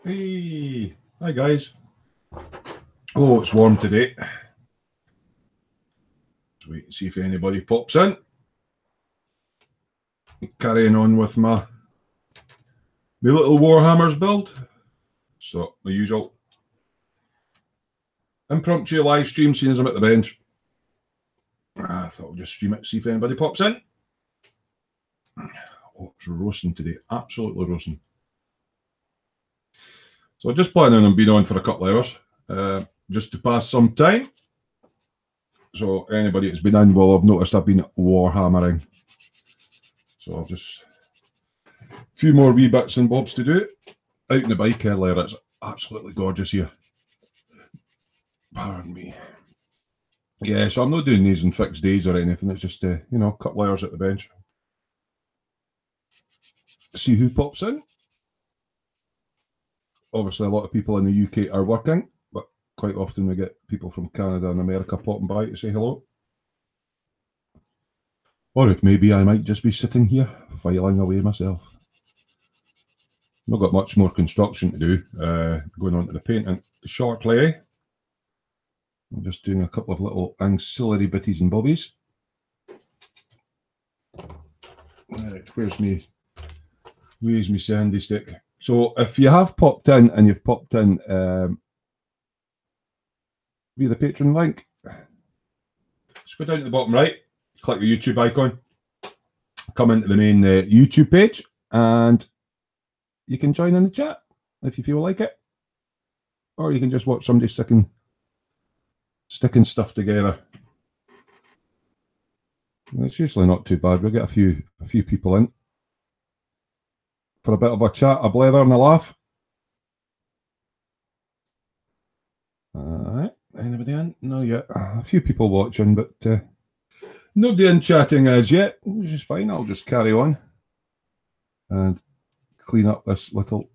Hey, hi guys. Oh, it's warm today. Let's wait and see if anybody pops in. Carrying on with my little Warhammers build. So, the usual impromptu live stream, seeing as I'm at the bench. I thought I'll just stream it, see if anybody pops in. Oh, it's roasting today, absolutely roasting. So, just planning on being on for a couple of hours, just to pass some time. So, anybody that's been in will have noticed I've been Warhammering. So, I'll just a few more wee bits and bobs to do. Out in the bike earlier, it's absolutely gorgeous here. Pardon me. Yeah, so I'm not doing these in fixed days or anything. It's just, you know, a couple hours at the bench. See who pops in. Obviously, a lot of people in the UK are working, but quite often we get people from Canada and America popping by to say hello. Or it maybe I might just be sitting here, filing away myself. Not got much more construction to do. Going on to the painting shortly. I'm just doing a couple of little ancillary bitties and bobbies. Right, where's me sandy stick? So if you have popped in and you've popped in via the Patreon link, just go down to the bottom right, click the YouTube icon, come into the main YouTube page, and you can join in the chat if you feel like it. Or you can just watch somebody sticking stuff together. It's usually not too bad. We'll get a few people in for a bit of a chat, a blether and a laugh. Alright, anybody in? No yet. A few people watching, but nobody in chatting as yet, which is fine. I'll just carry on and clean up this little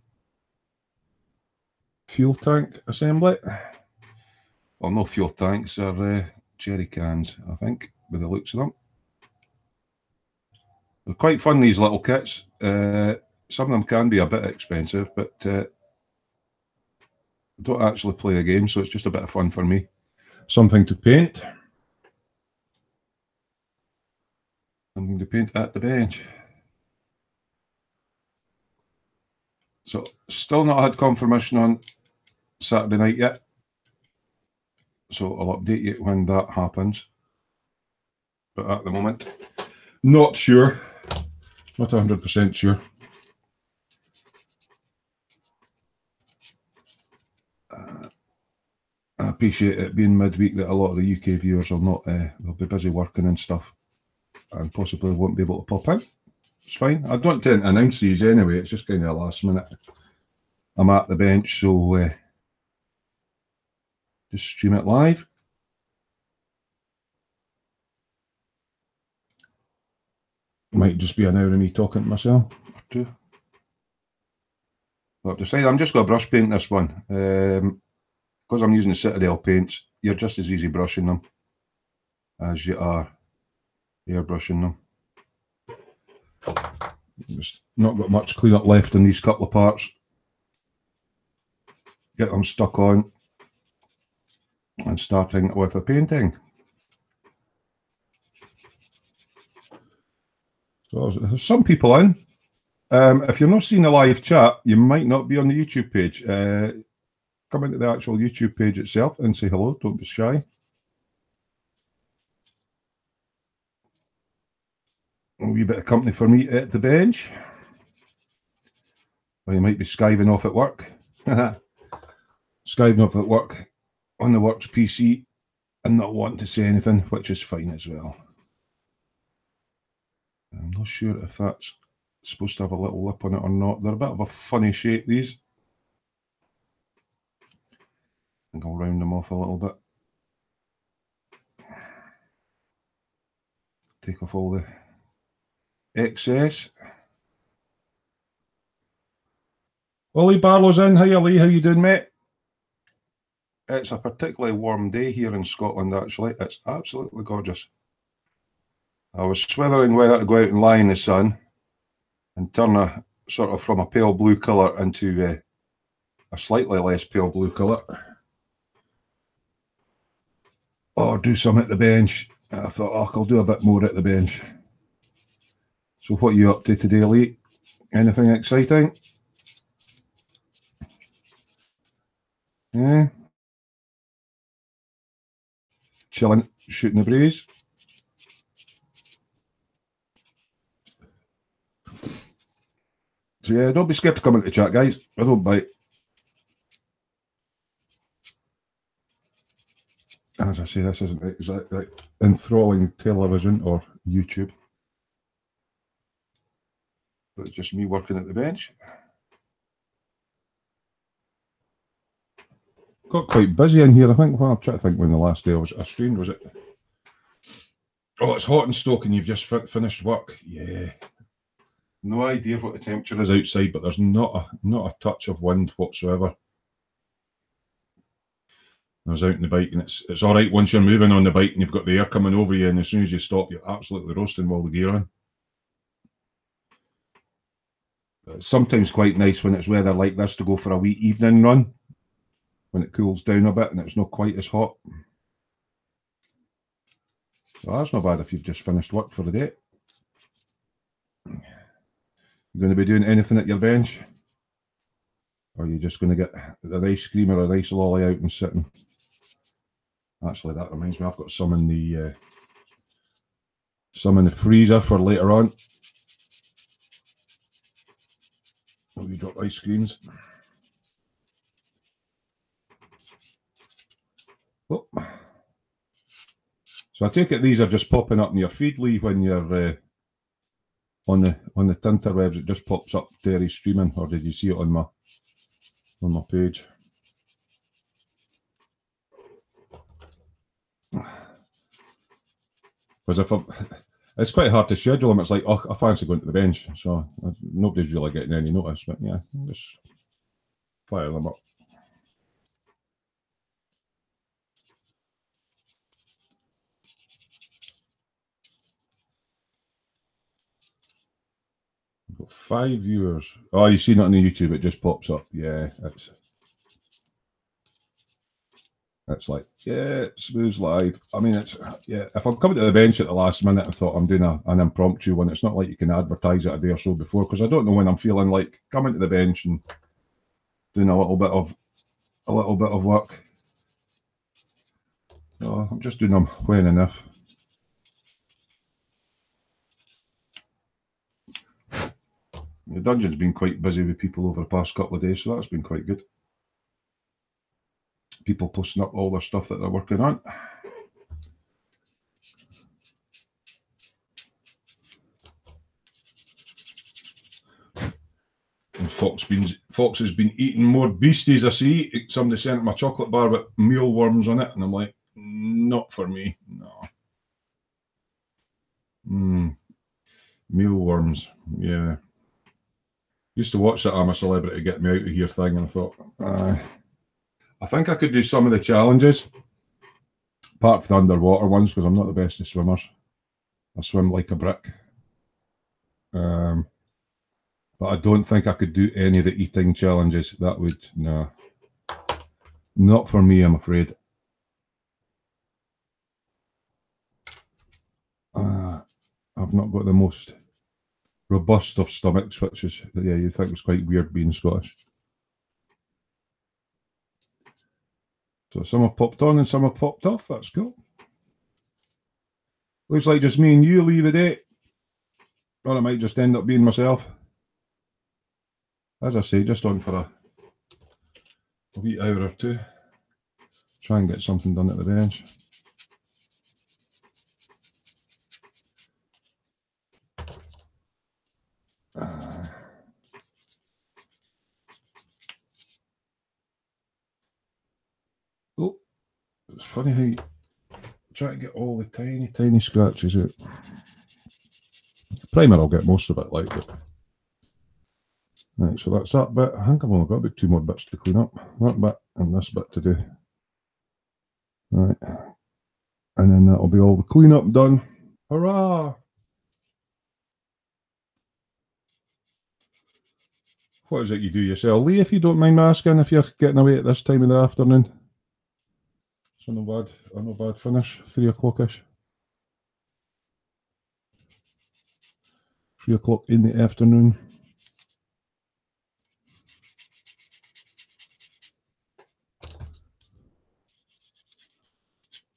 fuel tank assembly. Well, no fuel tanks, they're jerry cans, I think, by the looks of them. They're quite fun, these little kits. Some of them can be a bit expensive, but I don't actually play a game, so it's just a bit of fun for me. Something to paint. Something to paint at the bench. So, still not had confirmation on Saturday night yet. So, I'll update you when that happens. But at the moment, not sure. Not 100% sure. I appreciate it being midweek that a lot of the UK viewers will not, they'll be busy working and stuff and possibly won't be able to pop in. It's fine. I don't tend to announce these anyway. It's just kind of last minute. I'm at the bench, so just stream it live. Might just be an hour of me talking to myself or two. I'll have to say, I'm just going to brush paint this one. Because I'm using the Citadel paints, you're just as easy brushing them as you are airbrushing them. Just not got much cleanup left in these couple of parts. Get them stuck on and starting with a painting. So there's some people in. If you're not seeing the live chat, you might not be on the YouTube page. Come into the actual YouTube page itself and say hello. Don't be shy. A wee bit of company for me at the bench. Or you might be skiving off at work. Skiving off at work on the works PC and not wanting to say anything, which is fine as well. I'm not sure if that's supposed to have a little lip on it or not. They're a bit of a funny shape, these. I think I'll round them off a little bit. Take off all the excess. Ollie Barlow's in. Hiya, Lee. How you doing, mate? It's a particularly warm day here in Scotland, actually. It's absolutely gorgeous. I was swithering whether to go out and lie in the sun and turn a sort of from a pale blue colour into a slightly less pale blue colour. Or do some at the bench. I thought, oh, I'll do a bit more at the bench. So what are you up to today, Lee? Anything exciting? Yeah. Chilling, shooting the breeze. So yeah, don't be scared to come into the chat, guys. I don't bite. As I say, this isn't exactly enthralling television or YouTube. But it's just me working at the bench. Got quite busy in here, I think. Well, I'm trying to think when the last day I streamed, was it? Oh, it's hot in Stoke and you've just finished work. Yeah. No idea what the temperature is outside, but there's not a touch of wind whatsoever. I was out on the bike and it's all right once you're moving on the bike and you've got the air coming over you, and as soon as you stop, you're absolutely roasting with all the gear on. It's sometimes quite nice when it's weather like this to go for a wee evening run when it cools down a bit and it's not quite as hot. So that's not bad if you've just finished work for the day. You going to be doing anything at your bench? Or are you just going to get an ice cream or an ice lolly out and sitting? Actually, that reminds me, I've got some in the freezer for later on. Oh, you drop ice creams. Oh. So I take it these are just popping up in your feed, Lee, when you're on the Tinterwebs. It just pops up Terry streaming, or did you see it on my page? Because it's quite hard to schedule them. It's like, oh, I fancy going to the bench, so nobody's really getting any notice. But yeah, just fire them up. I've got 5 viewers. Oh, you see it on the YouTube? It just pops up. Yeah, it's like, yeah, Smoo's live. I mean, yeah, if I'm coming to the bench at the last minute, I thought I'm doing an impromptu one. It's not like you can advertise it a day or so before, because I don't know when I'm feeling like coming to the bench and doing a little bit of work. So I'm just doing them when and if. The dungeon's been quite busy with people over the past couple of days, so that's been quite good. People posting up all their stuff that they're working on. And Fox has been eating more beasties, I see. Somebody sent him a chocolate bar with mealworms on it, and I'm like, not for me, no. Mealworms, yeah. Used to watch that I'm a Celebrity Get Me Out of Here thing, and I thought, I think I could do some of the challenges, apart from the underwater ones, because I'm not the best of swimmers. I swim like a brick. But I don't think I could do any of the eating challenges. That would, no. Not for me, I'm afraid. I've not got the most robust of stomachs, which is, yeah, you think it's quite weird being Scottish. So some have popped on and some have popped off. That's cool. Looks like just me and you leave the day. Or it might just end up being myself. As I say, just on for a wee hour or two. Try and get something done at the bench. Oh, it's funny how you try to get all the tiny scratches out. Primer, I'll get most of it like it. Right, so that's that bit. I think I've only got about 2 more bits to clean up. That bit and this bit to do. Right. And then that'll be all the cleanup done. Hurrah! What is it you do yourself, Lee, if you don't mind me asking, if you're getting away at this time of the afternoon? So no bad finish, 3 o'clock-ish. 3 o'clock in the afternoon.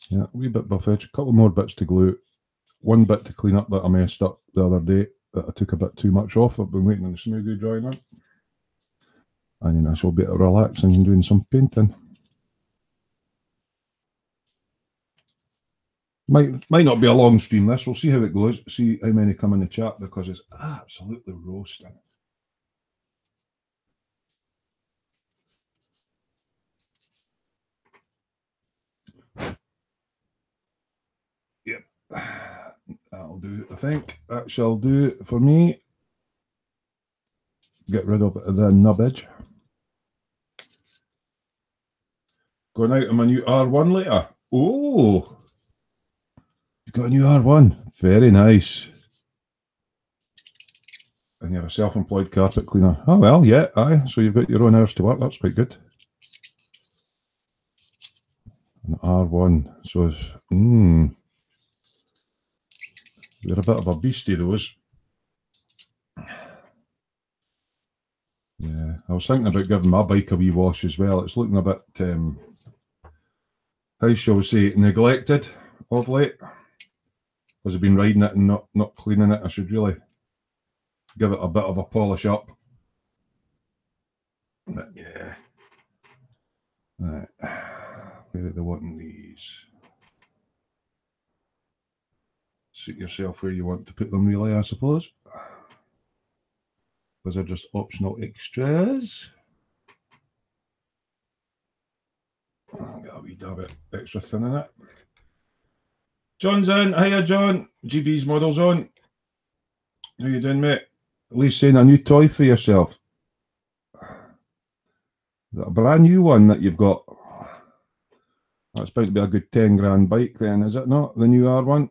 Yeah, a wee bit buff edge, a couple more bits to glue. One bit to clean up that I messed up the other day that I took a bit too much off. I've been waiting on the Smoo Wed drying on. And then I shall be able to relax and doing some painting. Might not be a long stream this, we'll see how it goes, see how many come in the chat because it's absolutely roasting. Yep, that'll do, I think. That shall do for me. Get rid of the nub edge. Going out on my new R1 later. Oh, you've got a new R1. Very nice. And you're a self-employed carpet cleaner. Oh well, yeah, aye. So you've got your own hours to work. That's quite good. An R1. So it's, they're a bit of a beastie, those. Yeah, I was thinking about giving my bike a wee wash as well. It's looking a bit, how shall we say, neglected of late. Because I've been riding it and not cleaning it. I should really give it a bit of a polish up. But yeah. Right. Where are they wanting these? Suit yourself where you want to put them really, I suppose. Because they're just optional extras. I'll get a wee dab bit extra thin in it. John's in. Hiya, John. GB's model's on. How you doing, mate? At least saying a new toy for yourself. Is that a brand new one that you've got? That's about to be a good 10 grand bike then, is it not? The new R1?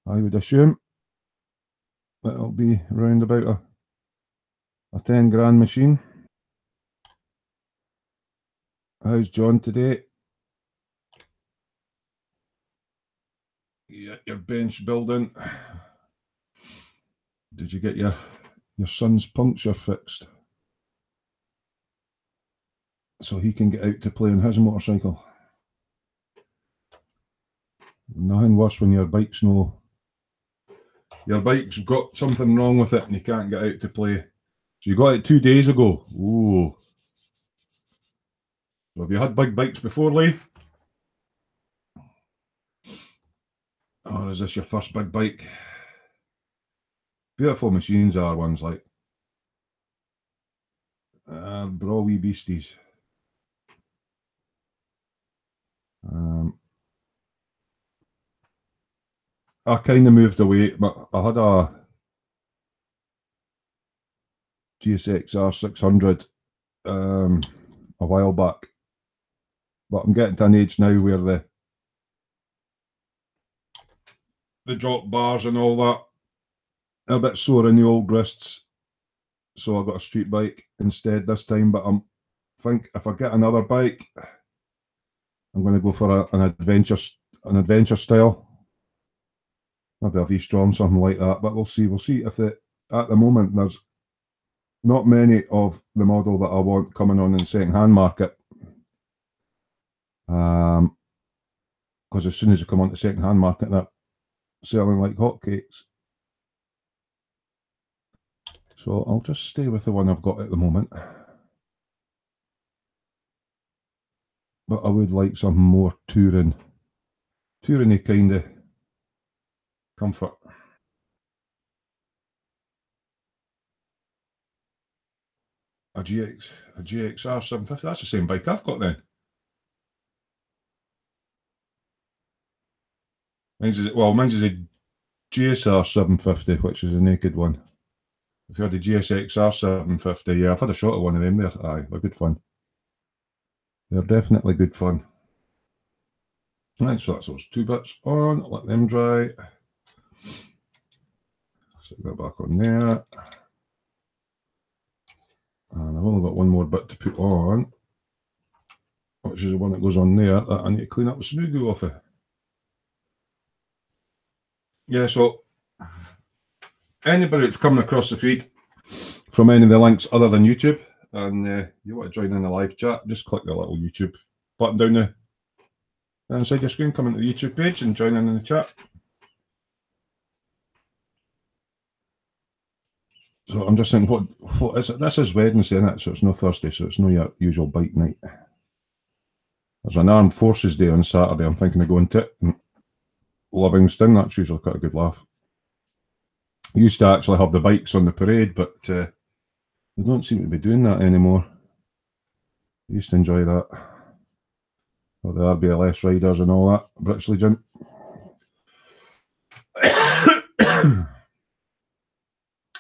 I would assume it'll be round about a 10 grand machine. How's John today? Yeah, your bench building. Did you get your son's puncture fixed? So he can get out to play on his motorcycle. Nothing worse when your bike's got something wrong with it and you can't get out to play. So you got it 2 days ago. Ooh. So have you had big bikes before, Lee? Or is this your first big bike? Beautiful machines are ones like. Bra wee beasties. I kind of moved away, but I had a GSX-R 600 a while back. But I'm getting to an age now where the drop bars and all that are a bit sore in the old wrists. So I got a street bike instead this time, but I think if I get another bike, I'm going to go for an adventure style. Maybe a V-Strom, something like that, but we'll see. We'll see if at the moment there's not many of the model that I want coming on in the second-hand market. Because as soon as they come on the second-hand market, they're selling like hotcakes. So I'll just stay with the one I've got at the moment. But I would like some more touring kind of comfort. A GXR 750, that's the same bike I've got then. Mine's is a GSR 750, which is a naked one. If you had the GSX-R 750, yeah, I've had a shot of one of them there. Aye, they're good fun. They're definitely good fun. Right, so that's those 2 bits on. Let them dry. Stick that back on there. got one more bit to put on, which is the one that goes on there that I need to clean up the Smoo goo off of. Yeah, so anybody that's coming across the feed from any of the links other than YouTube, and you want to join in the live chat, just click the little YouTube button down there inside your screen, come into the YouTube page and join in the chat. So I'm just saying, what is it? This is Wednesday, isn't it? So it's no Thursday, so it's no your usual bike night. There's an Armed Forces Day on Saturday. I'm thinking of going to it in Livingston. That's usually quite a good laugh. We used to actually have the bikes on the parade, but they don't seem to be doing that anymore. I used to enjoy that. All the RBLS riders and all that. British Legion.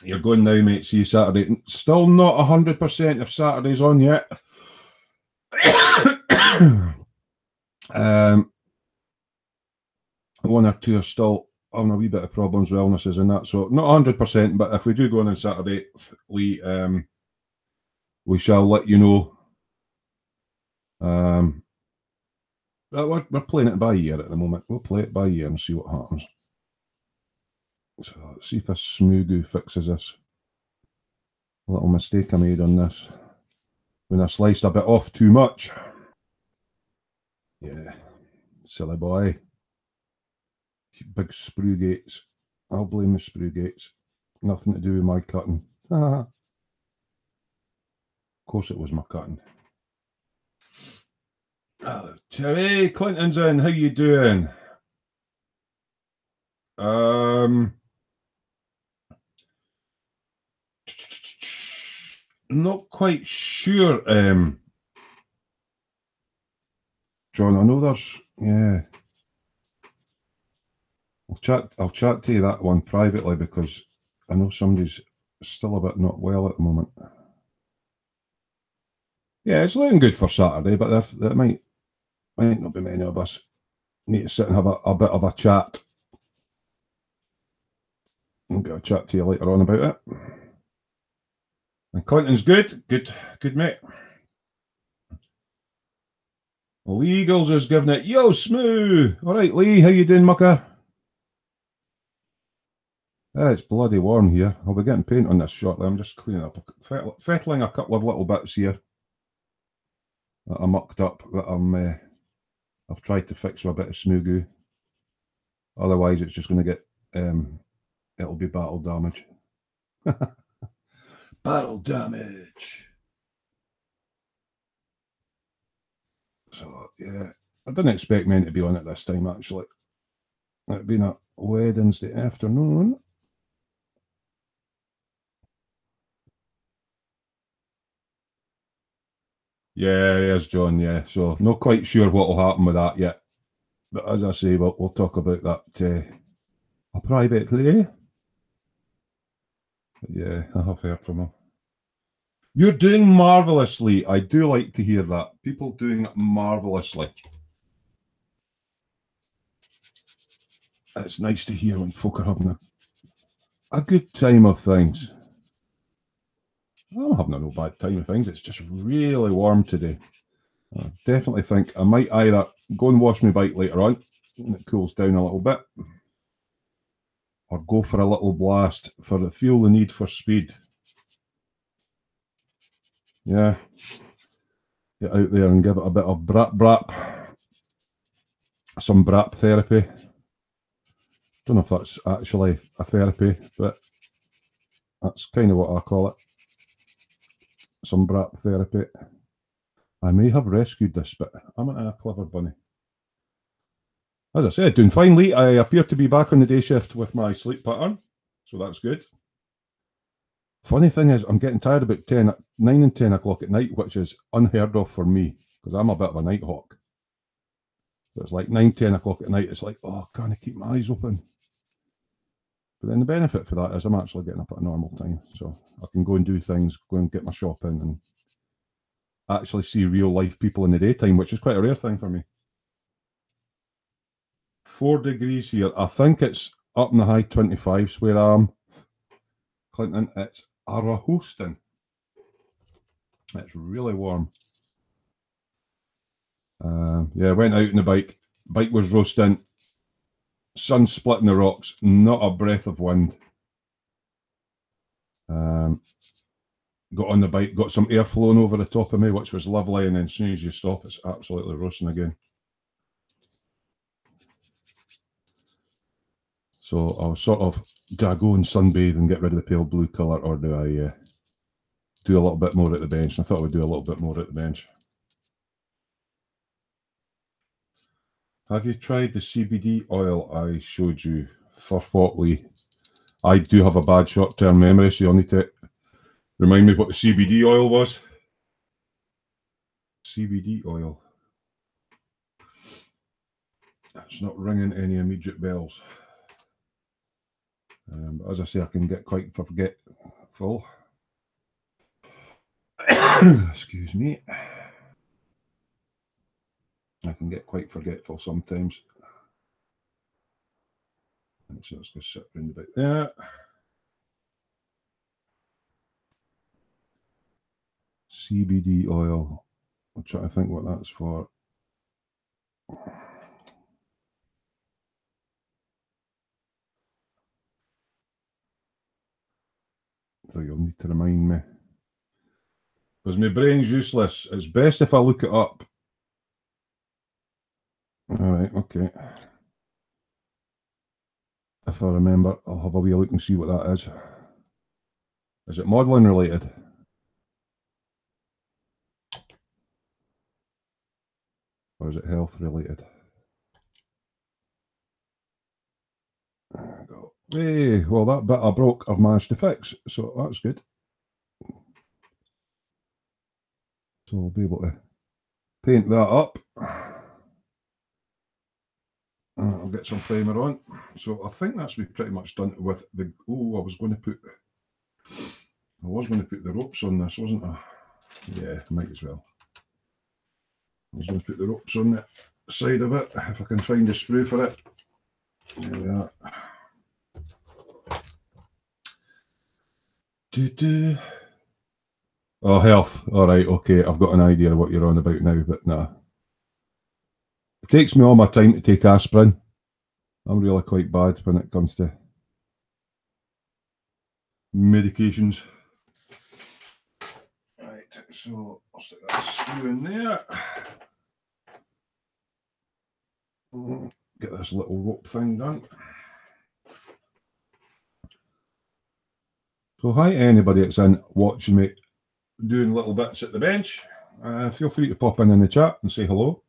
You're going now, mate. See you Saturday. Still not 100% if Saturday's on yet. One or two are still having a wee bit of problems with illnesses and that. So not 100%, but if we do go on Saturday, we shall let you know. We're playing it by ear at the moment. We'll play it by ear and see what happens. So let's see if this Smoo goo fixes this. A little mistake I made on this. When I sliced a bit off too much. Yeah, silly boy. Big sprue gates. I'll blame the sprue gates. Nothing to do with my cutting. Of course it was my cutting. Oh, Terry Clinton's in. How you doing? Not quite sure. John, I know there's, yeah. I'll chat to you that one privately because I know somebody's still a bit not well at the moment. Yeah, it's looking good for Saturday, but there might not be many of us. Need to sit and have a bit of a chat. I'll get a chat to you later on about it. And Clinton's good, mate. Lee Eagles is giving it, yo, Smoo! All right, Lee, how you doing, mucker? It's bloody warm here. I'll be getting paint on this shortly. I'm just cleaning up, fettling a couple of little bits here that I mucked up that I've tried to fix with a bit of Smoo goo. Otherwise, it's just going to get, it'll be battle damage. Battle damage. So, yeah, I didn't expect men to be on it this time, actually. It's been a Wednesday afternoon. Yeah, yes, John, yeah. So, not quite sure what will happen with that yet. But as I say, we'll talk about that privately. Yeah, I have heard from him. You're doing marvellously. I do like to hear that. People doing marvellously. It's nice to hear when folk are having a good time of things. I'm having a no bad time of things. It's just really warm today. I definitely think I might either go and wash my bike later on when it cools down a little bit, or go for a little blast feel the need for speed. Yeah. Get out there and give it a bit of brap. Some brap therapy. Don't know if that's actually a therapy, but that's kind of what I call it. Some brap therapy. I may have rescued this, but I'm not a clever bunny. As I said, doing finely. I appear to be back on the day shift with my sleep pattern, so that's good. Funny thing is, I'm getting tired about 9 and 10 o'clock at night, which is unheard of for me, because I'm a bit of a night hawk. So it's like 9, 10 o'clock at night, it's like, oh, can't I keep my eyes open? But then the benefit for that is I'm actually getting up at a normal time, so I can go and do things, go and get my shopping, and actually see real life people in the daytime, which is quite a rare thing for me. 4 degrees here. I think it's up in the high 25s where I am. Clinton, it's Arahoston. It's really warm. Yeah, went out on the bike. Bike was roasting. Sun splitting the rocks. Not a breath of wind. Got on the bike, got some air flowing over the top of me, which was lovely, and then as soon as you stop, it's absolutely roasting again. So I was sort of, do I go and sunbathe and get rid of the pale blue colour, or do I do a little bit more at the bench? And I thought I would do a little bit more at the bench. Have you tried the CBD oil I showed you for what, Lee? I do have a bad short-term memory, so you'll need to remind me what the CBD oil was. CBD oil. It's not ringing any immediate bells. But as I say, I can get quite forgetful. Excuse me. I can get quite forgetful sometimes. So let's go sit around about there. CBD oil. I'm trying to think what that's for. So you'll need to remind me. Because my brain's useless. It's best if I look it up. Alright, okay. If I remember, I'll have a wee look and see what that is. Is it modelling related? Or is it health related? There we go. Hey, well, that bit I broke, I've managed to fix, so that's good. So I'll be able to paint that up. I'll get some primer on. So I think that's pretty much done with the. Oh, I was going to put the ropes on this, wasn't I? Yeah, might as well. I was going to put the ropes on the side of it if I can find a sprue for it. There we are. Oh, health. All right, okay. I've got an idea of what you're on about now, but nah. It takes me all my time to take aspirin. I'm really quite bad when it comes to medications. Right, so I'll stick that sprue in there. Get this little rope thing done. So hi anybody that's in watching me doing little bits at the bench. Feel free to pop in the chat and say hello.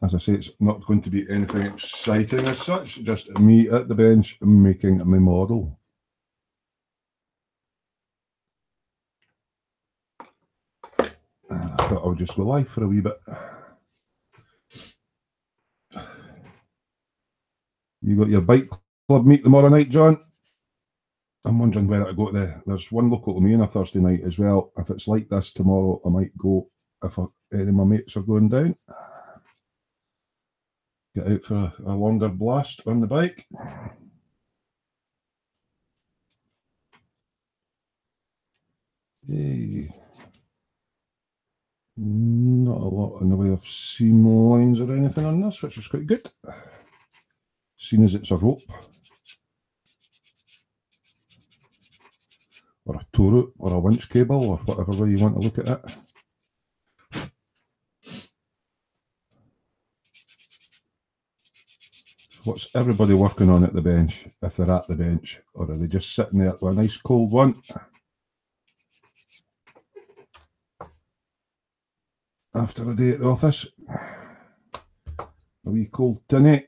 As I say, it's not going to be anything exciting as such, just me at the bench making my model. I thought I would just go live for a wee bit. You got your bike club meet tomorrow night, John? I'm wondering whether to go to there's one local to me on a Thursday night as well. If it's like this tomorrow, I might go if any of my mates are going down. Get out for a longer blast on the bike. Hey. Not a lot in the way of seam lines or anything on this, which is quite good. Seeing as it's a rope. Or a tow rope, or a winch cable, or whatever way you want to look at it. What's everybody working on at the bench, if they're at the bench? Or are they just sitting there with a nice cold one? After a day at the office. A wee cold tinny.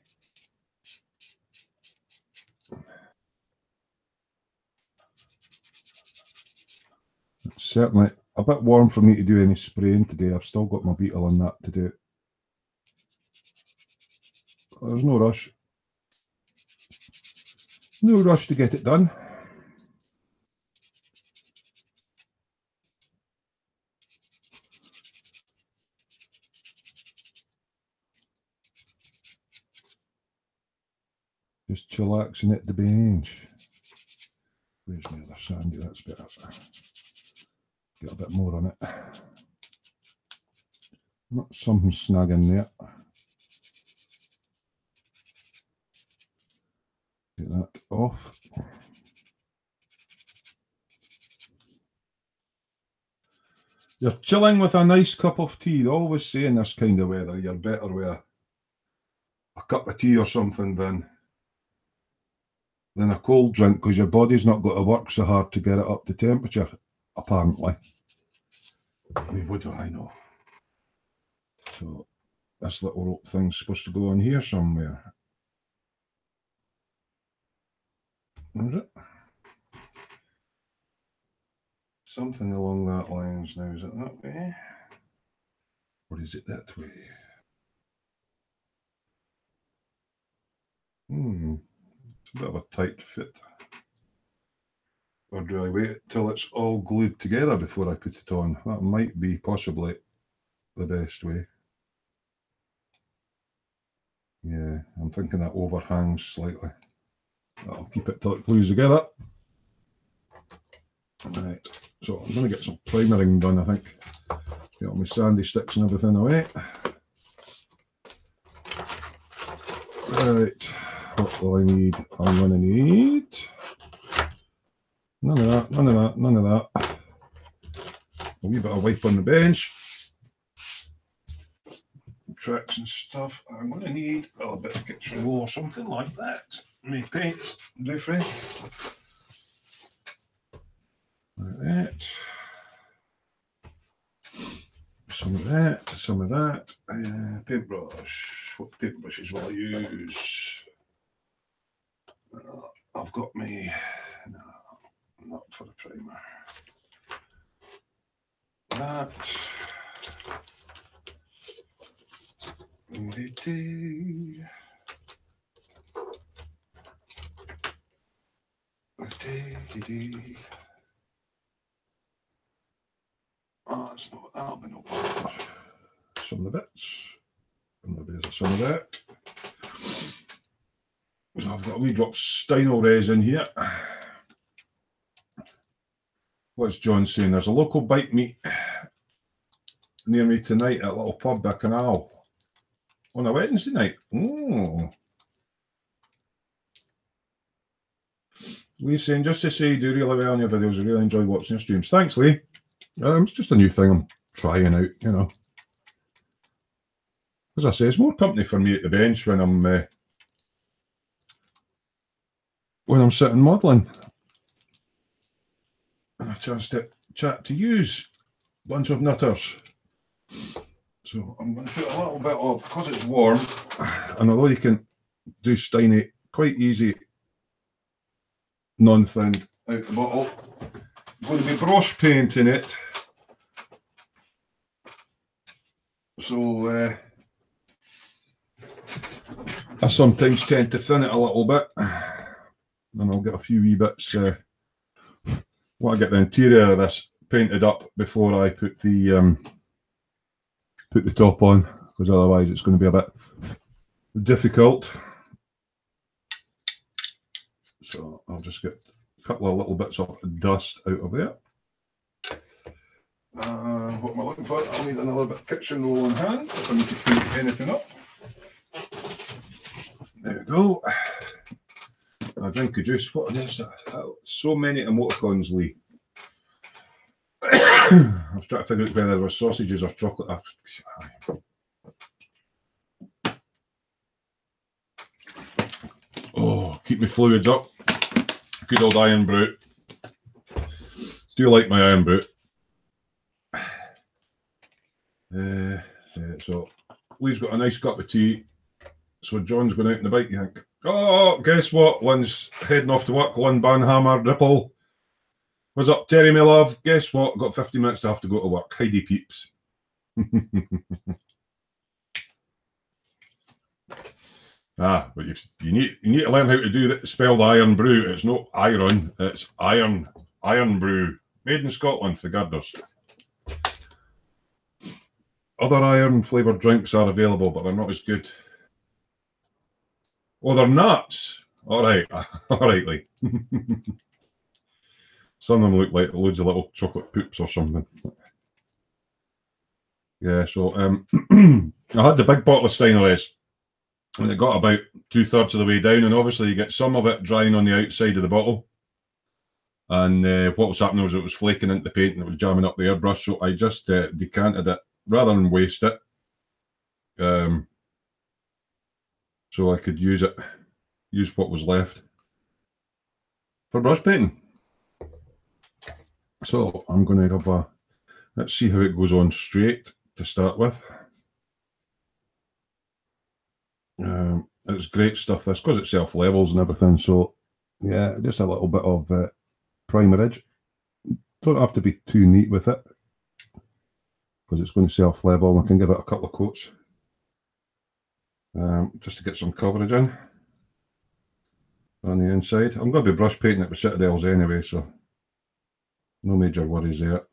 It's certainly a bit warm for me to do any spraying today. I've still got my beetle on that to do. There's no rush. No rush to get it done. Just chillaxing at the bench. Where's my other sandy? That's better. Get a bit more on it. Not something snagging there. Get that off. You're chilling with a nice cup of tea. They always say in this kind of weather, you're better with a cup of tea or something than a cold drink, because your body's not got to work so hard to get it up to temperature, apparently. I mean, what do I know? So this little thing's supposed to go on here somewhere. Is it? Something along that lines now. Is it that way? Or is it that way? It's a bit of a tight fit. Or do I wait till it's all glued together before I put it on? That might be possibly the best way. Yeah, I'm thinking that overhangs slightly. That'll keep it till it glues together. Right, so I'm going to get some primering done, I think. Get all my sandy sticks and everything away. Right, what will I need? I'm going to need none of that, none of that, none of that. A wee bit of wipe on the bench. Tricks and stuff. I'm going to need a little bit of kitchen wool or something like that. My paint, different. Like that. Some of that, some of that. Paintbrush. What paintbrushes will I use? I've got me. No, not for the primer. That. Oh, it's not, that'll be no bother for some of the bits. And there's some of that. So I've got a wee drop of Stynol resin here. What's John saying? There's a local bike meet near me tonight at a little pub by Canal on a Wednesday night. Oh. Lee's saying, just to say you do really well on your videos. I really enjoy watching your streams. Thanks, Lee. It's just a new thing I'm trying out, you know. As I say, it's more company for me at the bench when I'm sitting modelling. And a chance to chat to yous, bunch of nutters. So I'm going to put a little bit of, because it's warm, and although you can do Steiny quite easy, non-thin out the bottle, I'm going to be brush painting it. So I sometimes tend to thin it a little bit, and I'll get a few wee bits. Want to get the interior of this painted up before I put the top on, because otherwise it's going to be a bit difficult. So I'll just get a couple of little bits of dust out of there. What am I looking for? I'll need another bit of kitchen roll in hand if I need to paint anything up. There we go. A drink of juice. What is that? So many emoticons, Lee. I was trying to figure out whether there were sausages or chocolate. Oh, keep my fluids up. Good old iron brew. Do you like my iron brew? So Lee's got a nice cup of tea. So John's going out on the bike, you think? Oh, guess what? Lynn's heading off to work. Lynn Banhammer, Ripple. What's up, Terry, my love? Guess what? I've got 50 minutes to have to go to work. Heidi peeps. But you need to learn how to do that. Spell the iron brew. It's not iron. It's iron brew. Made in Scotland for girders. Other iron flavoured drinks are available, but they're not as good. Oh, they're nuts. All right, Lee. Some of them look like loads of little chocolate poops or something. Yeah, so I had the big bottle of Steiner's, and it got about 2/3 of the way down, and obviously you get some of it drying on the outside of the bottle. And what was happening was it was flaking into the paint and it was jamming up the airbrush, so I just decanted it rather than waste it. So I could use what was left for brush painting. So I'm going to have let's see how it goes on straight to start with. It's great stuff, this, because it self-levels and everything. So yeah, just a little bit of primerage. Don't have to be too neat with it, because it's going to self-level. I can give it a couple of coats just to get some coverage in on the inside. I'm going to be brush painting it with Citadels anyway, so no major worries there,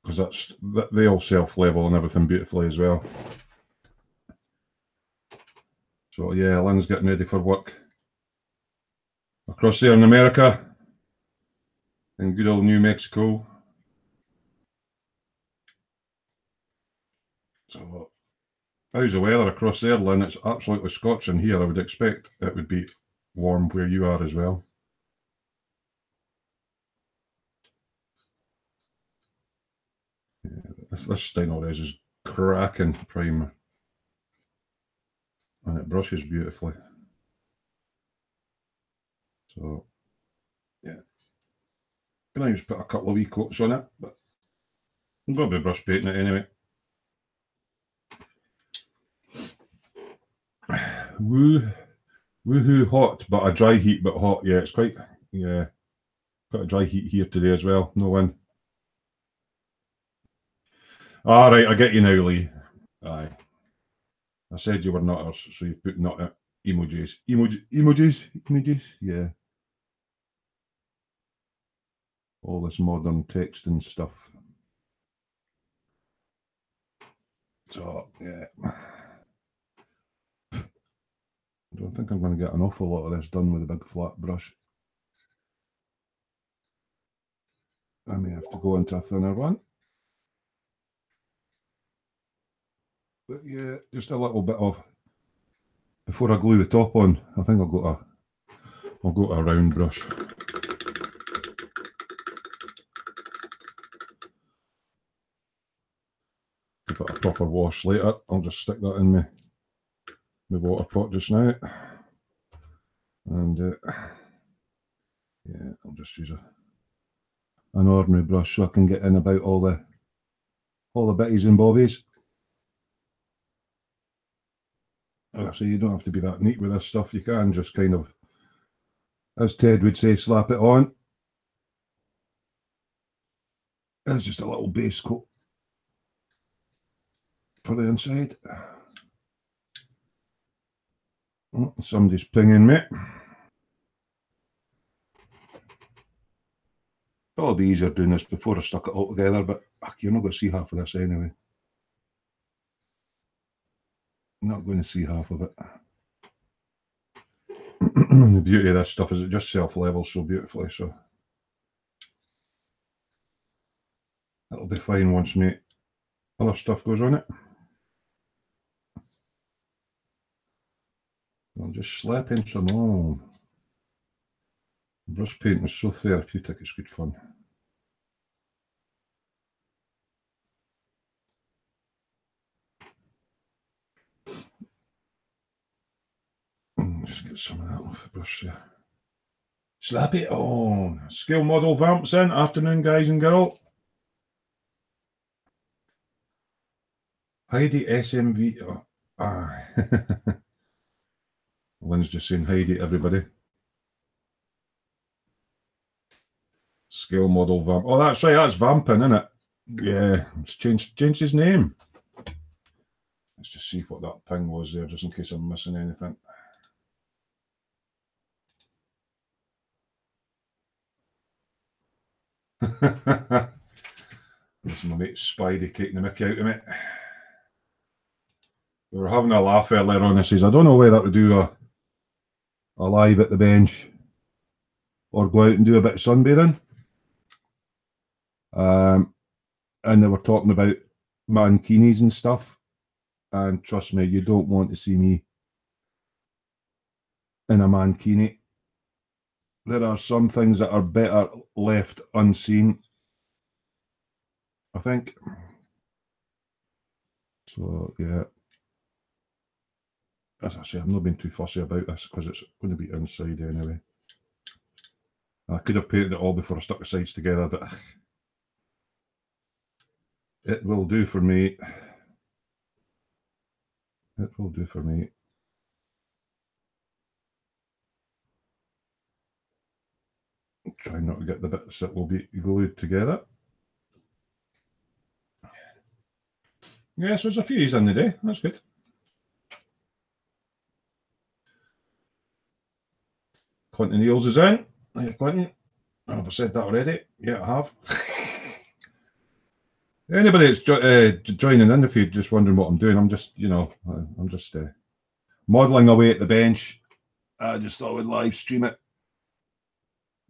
because they all self-level and everything beautifully as well. So yeah, Lynn's getting ready for work across there in America, in good old New Mexico. So how's the weather across there, Lynn? It's absolutely scorching here. I would expect it would be warm where you are as well. Yeah, this Steiner's is cracking primer, and it brushes beautifully. So yeah, can I just put a couple of wee coats on it, but I'm going to be brush painting it anyway. Woohoo hot, but a dry heat, but hot. Yeah, it's quite, yeah, quite a dry heat here today as well. No wind. All right, I get you now, Lee. Aye. I said you were nutters, so you've put nutter emojis. Emojis, yeah. All this modern text and stuff. So, yeah. I don't think I'm going to get an awful lot of this done with a big flat brush. I may have to go into a thinner one. But yeah, just a little bit of, before I glue the top on, I think I'll go to a round brush. Give it a proper wash later. I'll just stick that in my water pot just now. And yeah, I'll just use an ordinary brush so I can get in about all the bitties and bobbies. So you don't have to be that neat with this stuff. You can just kind of, as Ted would say, slap it on. It's just a little base coat for the inside. Oh, somebody's pinging me. Probably be easier doing this before I stuck it all together, but you're not going to see half of this anyway. I'm not going to see half of it. The beauty of this stuff is it just self-levels so beautifully, so it'll be fine once my other stuff goes on it. I'm just slapping some on. Brush painting is so therapeutic, it's good fun. Just get some of that off the brush there. Slap it on. Scale model vamps in. Afternoon, guys and girl. Heidi SMV. Oh, aye. Lynn's just saying Heidi, everybody. Scale model vamp. Oh, that's right. That's vamping, isn't it? Yeah. It's changed his name. Let's just see what that ping was there, just in case I'm missing anything. This is my mate Spidey taking the mickey out of me. We were having a laugh earlier on. He says, I don't know whether to do a live at the bench or go out and do a bit of sunbathing. And they were talking about mankinis and stuff. And trust me, you don't want to see me in a mankini. There are some things that are better left unseen, I think. So, yeah. As I say, I'm not being too fussy about this because it's going to be inside anyway. I could have painted it all before I stuck the sides together, but it will do for me. It will do for me. Try not to get the bits that will be glued together. Yes, there's a few in the day. That's good. Clinton Eels is in. Hey, Clinton. Have I said that already? Yeah, I have. Anybody that's joining in, if you're just wondering what I'm doing, I'm just, I'm just modelling away at the bench. I just thought I would live stream it.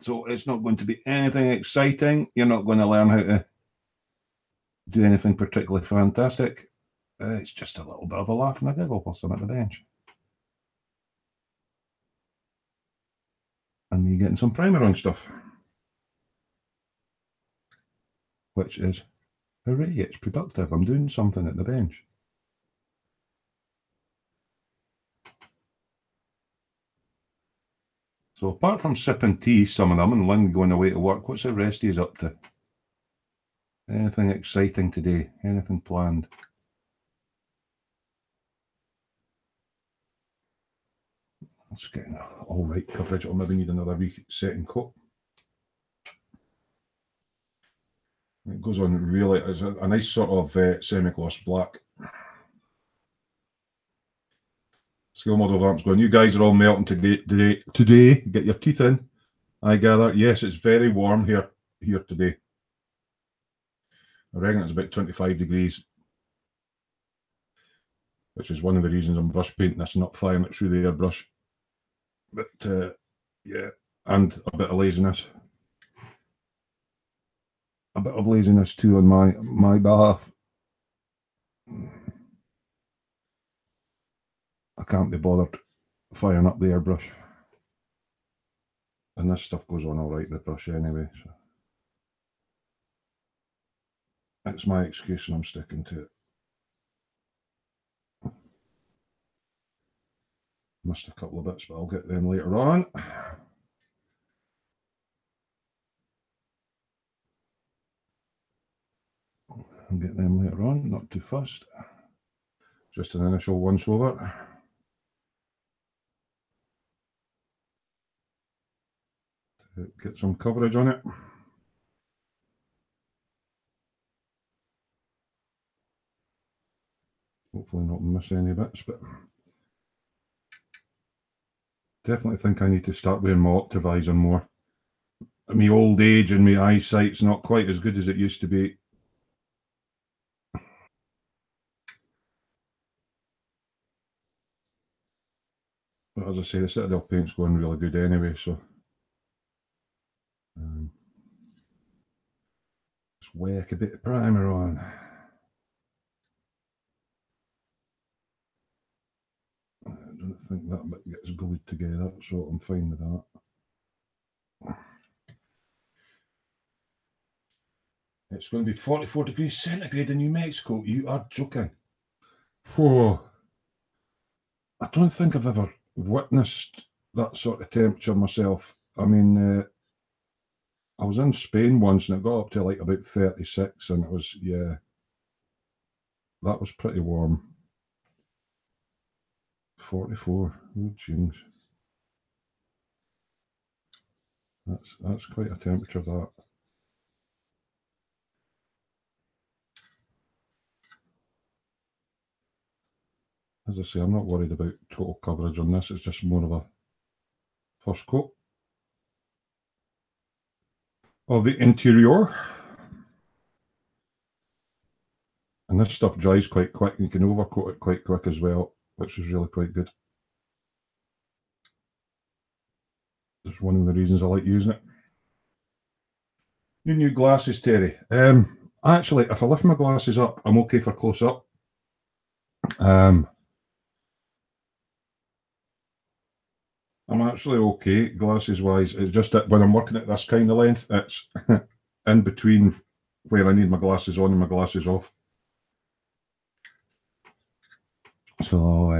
So it's not going to be anything exciting. You're not going to learn how to do anything particularly fantastic. It's just a little bit of a laugh and a giggle whilst I'm at the bench. And me getting some primer on stuff. Which is, hooray, it's productive. I'm doing something at the bench. So apart from sipping tea, some of them, and Lynn going away to work, what's the rest of you up to? Anything exciting today? Anything planned? That's getting all right coverage. I'll maybe need another resetting coat. It goes on really, it's a nice sort of semi-gloss black. Skill model vamp's going, you guys are all melting today. Get your teeth in, I gather. Yes, it's very warm here today. I reckon it's about 25 degrees, which is one of the reasons I'm brush painting this, not firing it through the airbrush. But yeah, and a bit of laziness. A bit of laziness too on my behalf. I can't be bothered firing up the airbrush. And this stuff goes on all right with the brush anyway. So that's my excuse and I'm sticking to it. Missed a couple of bits, but I'll get them later on. I'll get them later on, not too fussed. Just an initial once over. To get some coverage on it. Hopefully not miss any bits, but definitely think I need to start wearing my Optivisor more. My old age and my eyesight's not quite as good as it used to be. But as I say, the Citadel paint's going really good anyway, so just whack a bit of primer on. I don't think that bit gets glued together, so I'm fine with that. It's going to be 44 degrees centigrade in New Mexico. You are joking. Whoa. I don't think I've ever witnessed that sort of temperature myself. I mean, I was in Spain once and it got up to like about 36 and it was, yeah, that was pretty warm. 44, oh jeez. That's quite a temperature, that. As I say, I'm not worried about total coverage on this. It's just more of a first coat of the interior. And this stuff dries quite quick. You can overcoat it quite quick as well, which is really quite good. That's one of the reasons I like using it. Your new glasses, Terry. Actually, if I lift my glasses up, I'm okay for close up. I'm actually okay glasses wise. It's just that when I'm working at this kind of length, it's in between where I need my glasses on and my glasses off. So,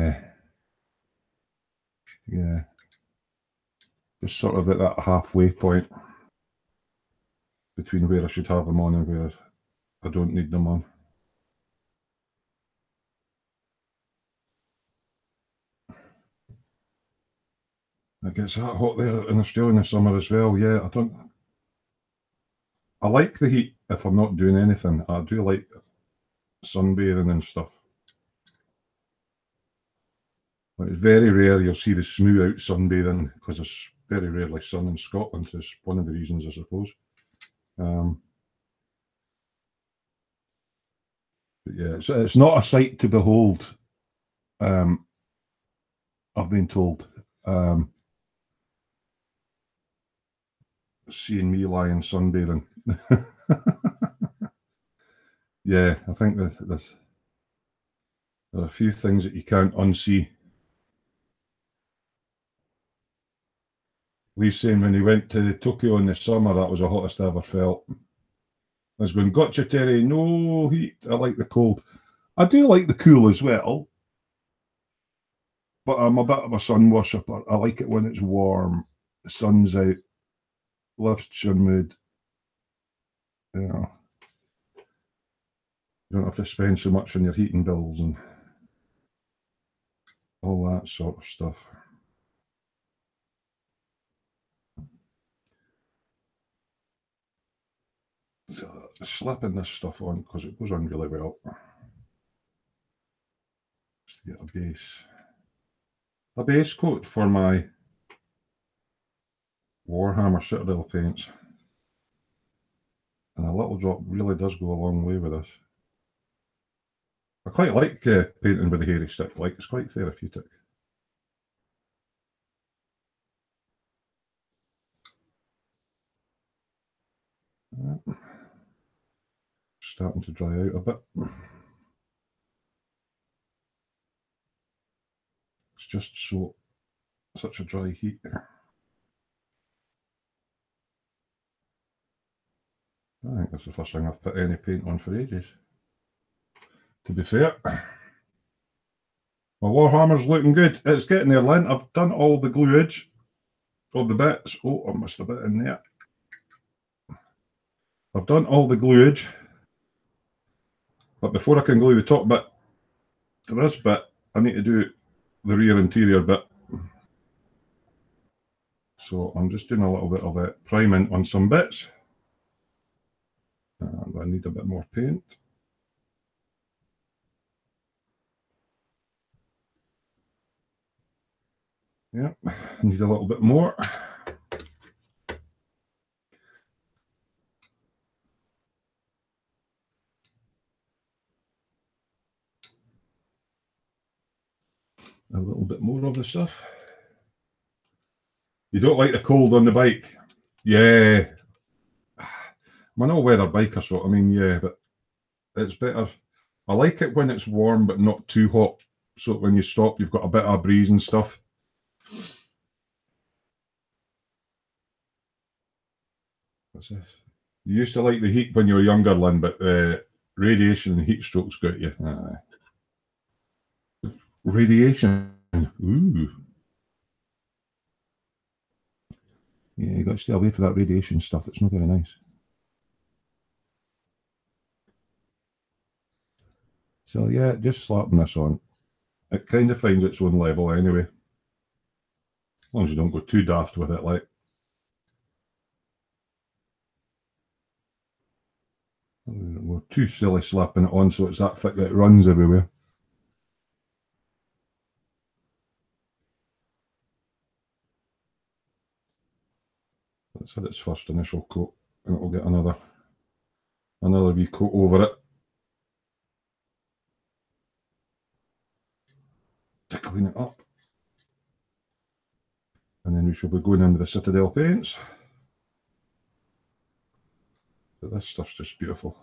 yeah, just sort of at that halfway point between where I should have them on and where I don't need them on. It gets that hot there in Australia in the summer as well. Yeah, I like the heat if I'm not doing anything. I do like sunbathing and stuff. But it's very rare you'll see the Smoo out sunbathing because there's very rarely sun in Scotland. It's one of the reasons, I suppose. But yeah, it's not a sight to behold. I've been told. Seeing me lying sunbathing. Yeah, I think there are a few things that you can't unsee. Lee's saying when he went to Tokyo in the summer, that was the hottest I ever felt. I was going, gotcha, Terry. No heat. I like the cold. I do like the cool as well, but I'm a bit of a sun worshipper. I like it when it's warm, the sun's out, lifts your mood. You know, you don't have to spend so much on your heating bills and all that sort of stuff. So slapping this stuff on because it goes on really well. Just to get a base coat for my Warhammer Citadel paints. And a little drop really does go a long way with this. I quite like painting with the hairy stick, like it's quite therapeutic. Starting to dry out a bit. It's just such a dry heat. I think that's the first thing I've put any paint on for ages. To be fair, my Warhammer's looking good. It's getting there, Lynn. I've done all the gluage of the bits. Oh, I missed a bit in there. I've done all the gluage, but before I can glue the top bit to this bit, I need to do the rear interior bit. So I'm just doing a little bit of priming on some bits. And I need a bit more paint. Yeah, need a little bit more. A little bit more of the stuff. You don't like the cold on the bike? Yeah. I'm an all-weather biker, so I mean, yeah, but it's better. I like it when it's warm, but not too hot. So when you stop, you've got a bit of breeze and stuff. What's this? You used to like the heat when you were younger, Lynn, but radiation and heat strokes got you. Radiation. Ooh. Yeah, you got to stay away from that radiation stuff. It's not very nice. So yeah, just slapping this on. It kind of finds its own level anyway. As long as you don't go too daft with it, like. We're too silly slapping it on so it's that thick that it runs everywhere. It's had its first initial coat, and it'll get another wee coat over it to clean it up. And then we shall be going in with the Citadel paints. But this stuff's just beautiful.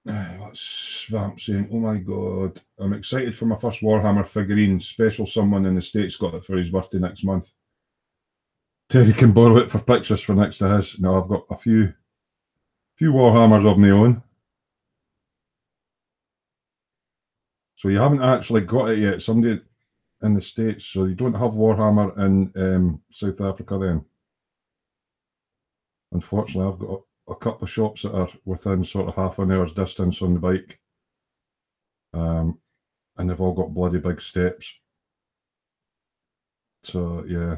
What's Svamp saying? Oh my god, I'm excited for my first Warhammer figurine. Special someone in the States got it for his birthday next month. Terry can borrow it for pictures for next to his. No, I've got a few Warhammers of my own. So you haven't actually got it yet. Somebody in the States, so you don't have Warhammer in South Africa then? Unfortunately, I've got a couple of shops that are within sort of half an hour's distance on the bike. And they've all got bloody big steps. So, yeah.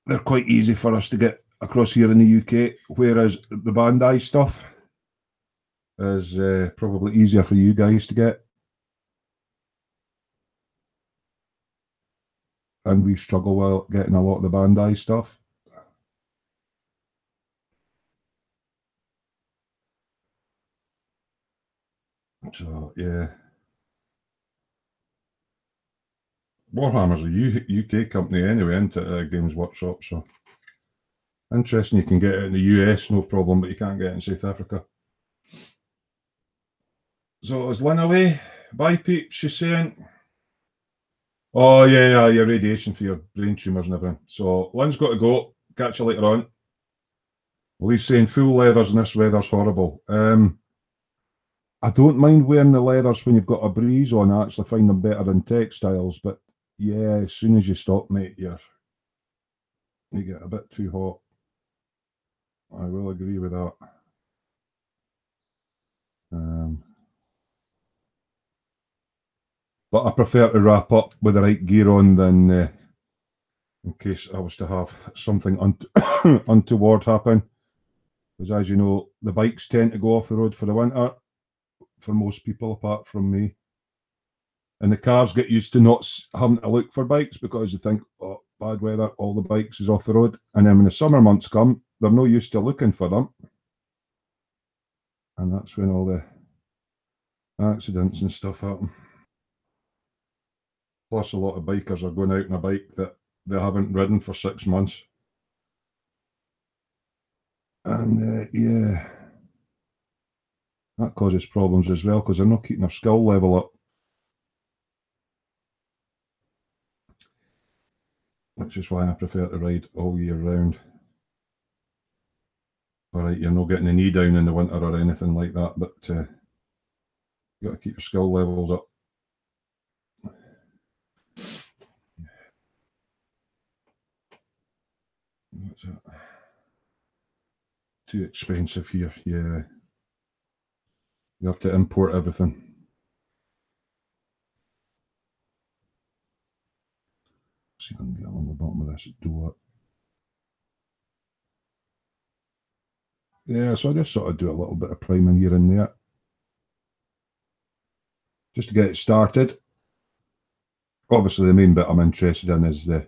They're quite easy for us to get across here in the UK, whereas the Bandai stuff is probably easier for you guys to get. And we struggle with getting a lot of the Bandai stuff. So, yeah. Warhammer's a UK company anyway, isn't it? Games Workshop, so interesting. You can get it in the US, no problem, but you can't get it in South Africa. So is Lynn away? Bye, peeps, she's saying. Oh, yeah, your radiation for your brain tumours and everything. So Lynn's got to go. Catch you later on. Well, he's saying full leathers in this weather's horrible. I don't mind wearing the leathers when you've got a breeze on. I actually find them better than textiles, but yeah, as soon as you stop, mate, you get a bit too hot. I will agree with that. But I prefer to wrap up with the right gear on than in case I was to have something untoward happen. Because as you know, the bikes tend to go off the road for the winter, for most people apart from me. And the cars get used to not having to look for bikes because they think, oh, bad weather, all the bikes is off the road. And then when the summer months come, they're no used to looking for them. And that's when all the accidents and stuff happen. Plus, a lot of bikers are going out on a bike that they haven't ridden for 6 months. And yeah, that causes problems as well because they're not keeping their skill level up. Which is why I prefer to ride all year round. All right, you're not getting the knee down in the winter or anything like that, but you got to keep your skill levels up. What's that? Too expensive here, yeah. You have to import everything. See if I can get along the bottom of this door. Yeah, so I just sort of do a little bit of priming here and there. Just to get it started. Obviously, the main bit I'm interested in is the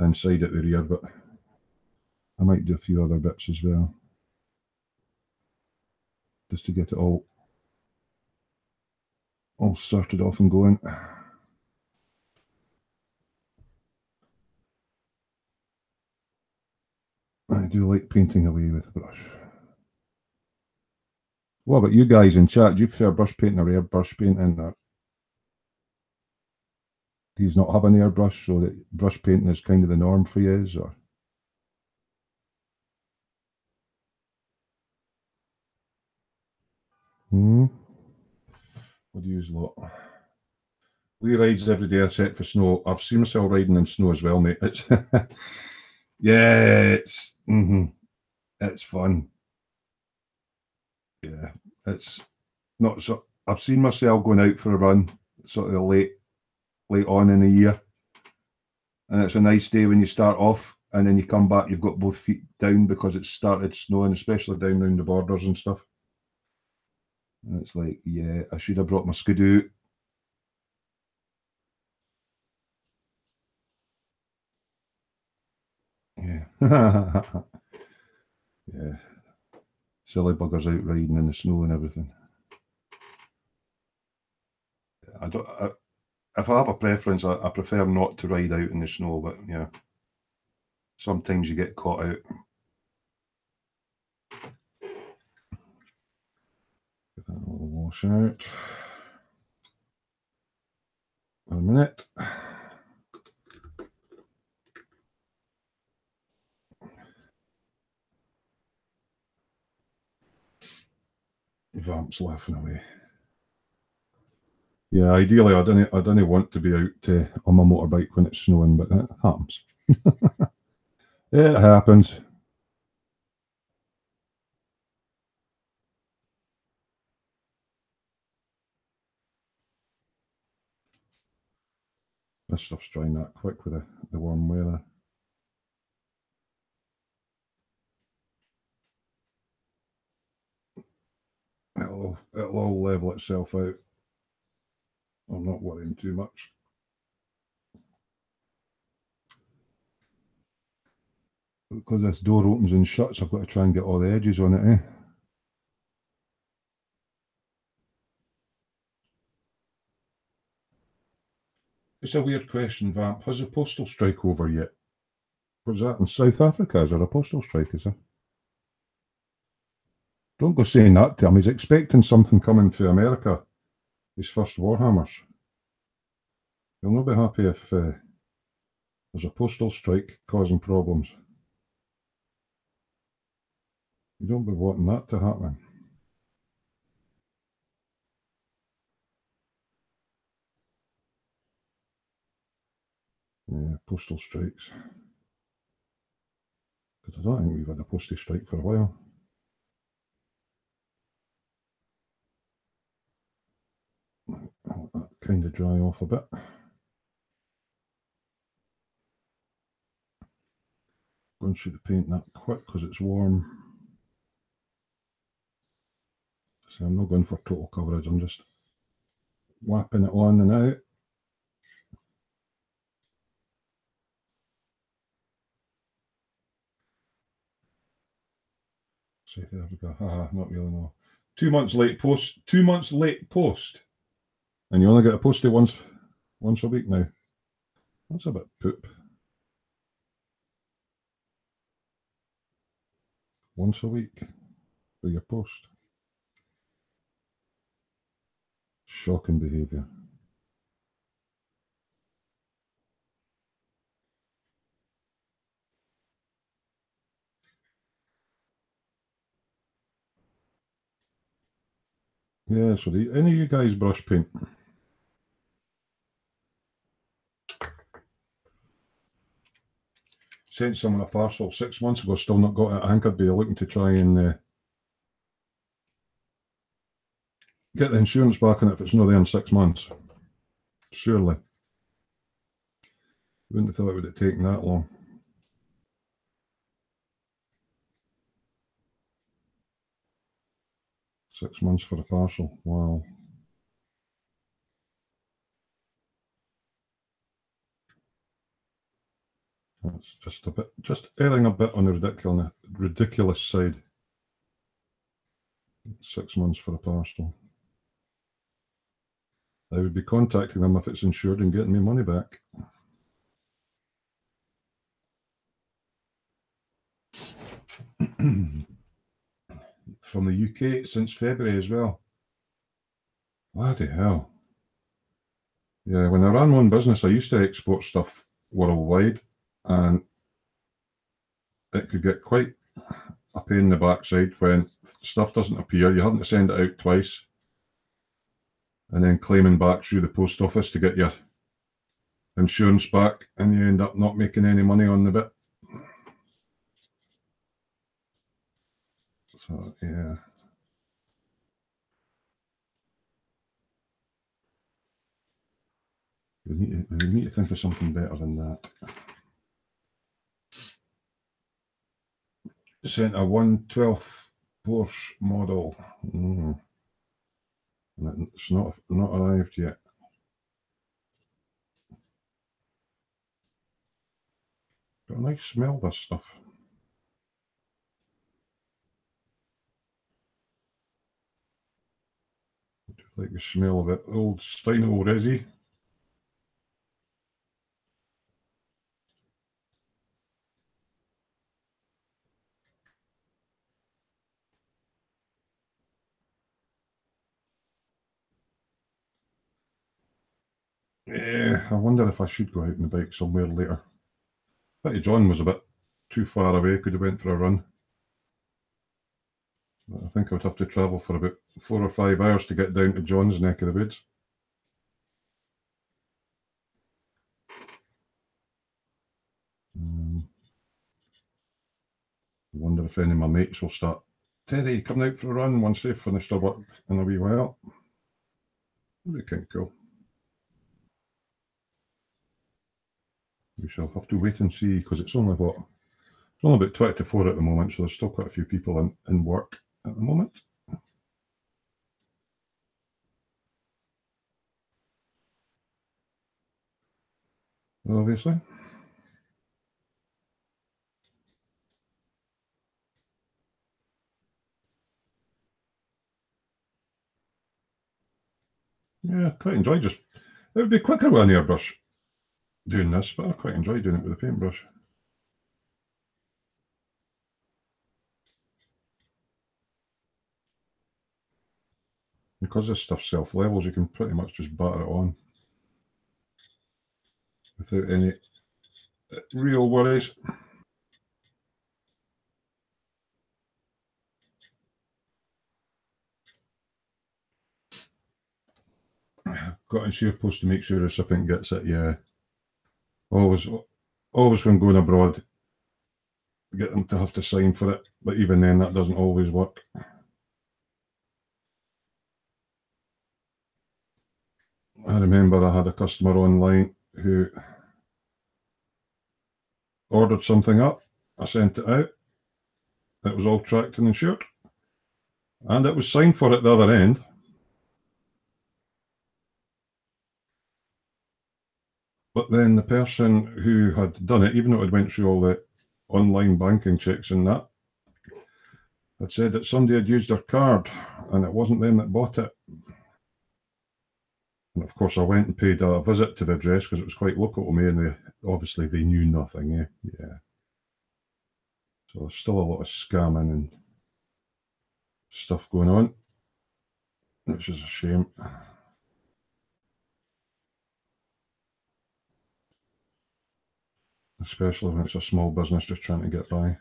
inside at the rear, but I might do a few other bits as well. Just to get it all started off and going. I do like painting away with a brush. What about you guys in chat? Do you prefer brush painting or airbrush painting? Or do you not have an airbrush, so that brush painting is kind of the norm for you? Or what do you use a lot? Lee rides every day except for snow. I've seen myself riding in snow as well, mate. It's yeah, it's fun. Yeah, it's not so. I've seen myself going out for a run, sort of late on in the year, and it's a nice day when you start off, and then you come back, you've got both feet down because it's started snowing, especially down around the borders and stuff. And it's like, yeah, I should have brought my skidoo. Yeah. Yeah. Silly buggers out riding in the snow and everything. I don't. If I have a preference, I prefer not to ride out in the snow. But yeah, sometimes you get caught out. Give that a little wash out. A minute. Vamp's laughing away. Yeah, ideally, I didn't want to be out on my motorbike when it's snowing, but that happens. It happens. This stuff's drying that quick with the warm weather. It'll all level itself out. I'm not worrying too much. Because this door opens and shuts, I've got to try and get all the edges on it, eh? It's a weird question, Vamp. Has the postal strike over yet? Was that in South Africa? Is there a postal strike, is there? Don't go saying that to him. He's expecting something coming from America. His first Warhammers. He'll not be happy if there's a postal strike causing problems. You don't be wanting that to happen. Yeah, postal strikes. Because I don't think we've had a postal strike for a while. I'll let that kind of dry off a bit. Going through the paint that quick because it's warm. So I'm not going for total coverage, I'm just whapping it on and out. See, there we go. Haha, not really, no. 2 months late post. 2 months late post. And you only get a postie once a week now. That's a bit poop. Once a week for your post. Shocking behaviour. Yeah, so any of you guys brush paint? Sent someone a parcel 6 months ago, still not got it. I think I'd be looking to try and get the insurance back on it if it's not there in 6 months. Surely. Wouldn't have thought it would have taken that long. Six months for a parcel. Wow. That's just erring a bit on the ridiculous side. 6 months for a parcel. I would be contacting them if it's insured and getting me money back. From the UK since February as well. Bloody hell. Yeah, when I ran my own business, I used to export stuff worldwide, and it could get quite a pain in the backside when stuff doesn't appear. You're having to send it out twice, and then claiming back through the post office to get your insurance back, and you end up not making any money on the bit. So, yeah. We need to think of something better than that. Sent a 112 Porsche model. It's not arrived yet. Got a nice smell, this stuff. Like the smell of it. Old Steino resi. Yeah, I wonder if I should go out on the bike somewhere later. Betty John was a bit too far away, could have went for a run. But I think I would have to travel for about 4 or 5 hours to get down to John's neck of the woods. I wonder if any of my mates will start, Terry, coming out for a run once they've finished their work in a wee while. That'd be kind of cool. We shall have to wait and see, because it's only what? It's only about 20 to 4 at the moment, so there's still quite a few people in work at the moment. Obviously. Yeah, I quite enjoy just, it would be quicker with an airbrush doing this, but I quite enjoy doing it with a paintbrush. Because this stuff self-levels, you can pretty much just batter it on without any real worries. Got in sheer post to make sure the recipient gets it, yeah. Always when going abroad, get them to have to sign for it, but even then that doesn't always work. I remember I had a customer online who ordered something up, I sent it out, it was all tracked and insured, and it was signed for at the other end. But then the person who had done it, even though it went through all the online banking checks and that, had said that somebody had used their card and it wasn't them that bought it. And of course, I went and paid a visit to the address because it was quite local to me, and obviously they knew nothing. Yeah. So there's still a lot of scamming and stuff going on, which is a shame. Especially when it's a small business just trying to get by.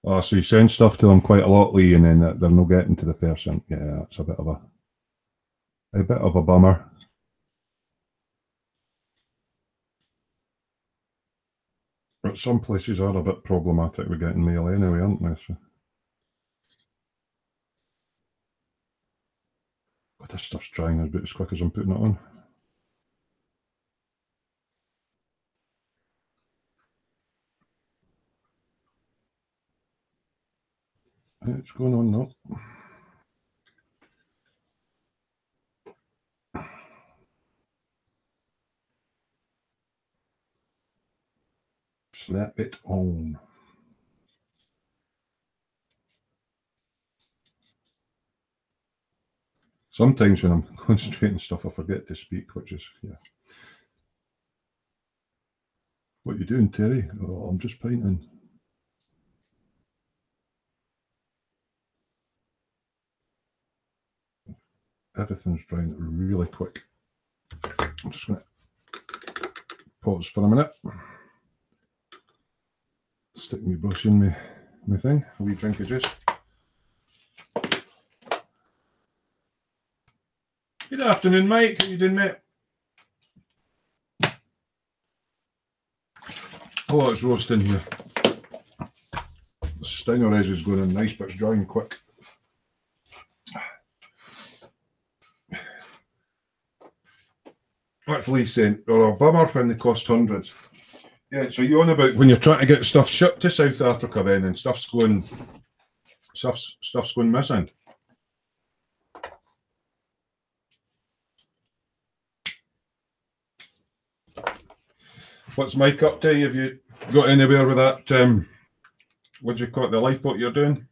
Oh, so you send stuff to them quite a lot, Lee, and then they're not getting to the person. Yeah, that's a bit of a bummer. But some places are a bit problematic with getting mail anyway, aren't they? So, God, this stuff's drying about as quick as I'm putting it on. It's going on now. Slap it on. Sometimes when I'm concentrating stuff, I forget to speak, which is, yeah. What you doing, Terry? Oh, I'm just painting. Everything's drying really quick. I'm just going to pause for a minute. Stick my brush in my thing. A wee drink of juice. Good afternoon, Mike. How you doing, mate? Oh, it's roasting here. The Stinger res is going in nice, but it's drying quick. What's Lee saying? Oh, a bummer when they cost hundreds. Yeah, so you on about when you're trying to get stuff shipped to South Africa then, and stuff's going missing. What's Mike up to? Have you Got anywhere with that? What do you call it? The lifeboat you're doing?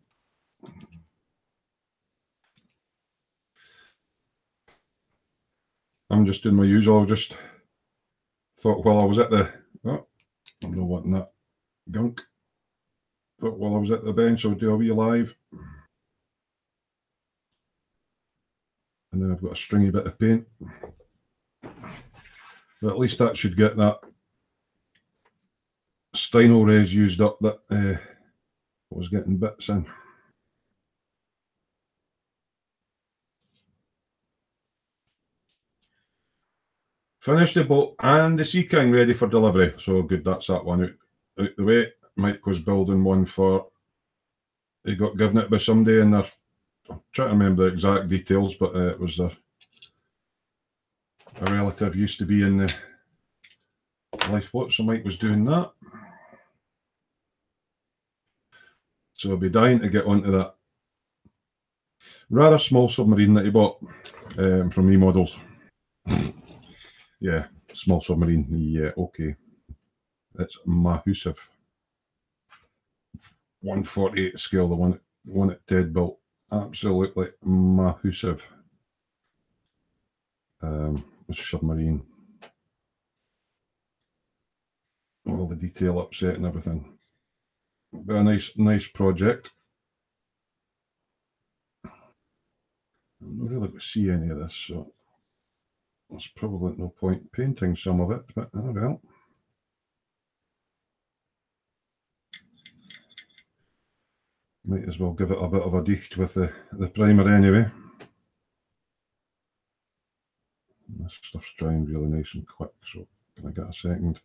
I'm just doing my usual. I just thought while I was at the I'm not wanting that gunk. Thought while I was at the bench I'll do a wee live. And then I've got a stringy bit of paint. But at least that should get that Steino res used up that was getting bits in. Finished the boat and the Sea King ready for delivery. So good, that's that one out the way. Mike was building one for, he got given it by somebody, and I'm trying to remember the exact details, but it was a relative used to be in the lifeboat, so Mike was doing that. So I'll be dying to get onto that rather small submarine that he bought from E-Models. Yeah, small submarine. Yeah, okay. It's massive. 1/48 scale, the one that Ted built. Absolutely massive. Submarine. All the detail upset and everything. But a nice project. I'm not really going to see any of this, so there's probably no point painting some of it, but oh well. Might as well give it a bit of a dicht with the primer anyway. This stuff's drying really nice and quick, so can I get a second?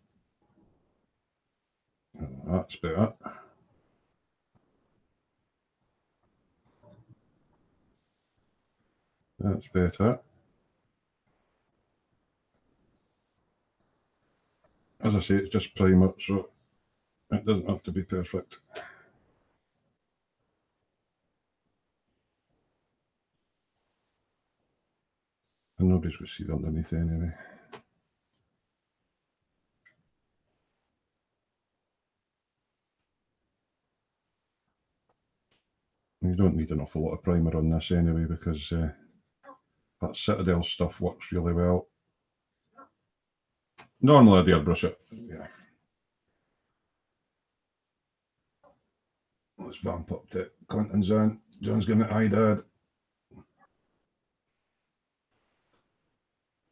Oh, that's better. That's better. As I say, it's just primer, so it doesn't have to be perfect. And nobody's going to see that underneath anyway. You don't need an awful lot of primer on this anyway, because that Citadel stuff works really well. Normally I'd airbrush it. Yeah. Let's vamp up to Clinton's in. John's giving it hi, Dad.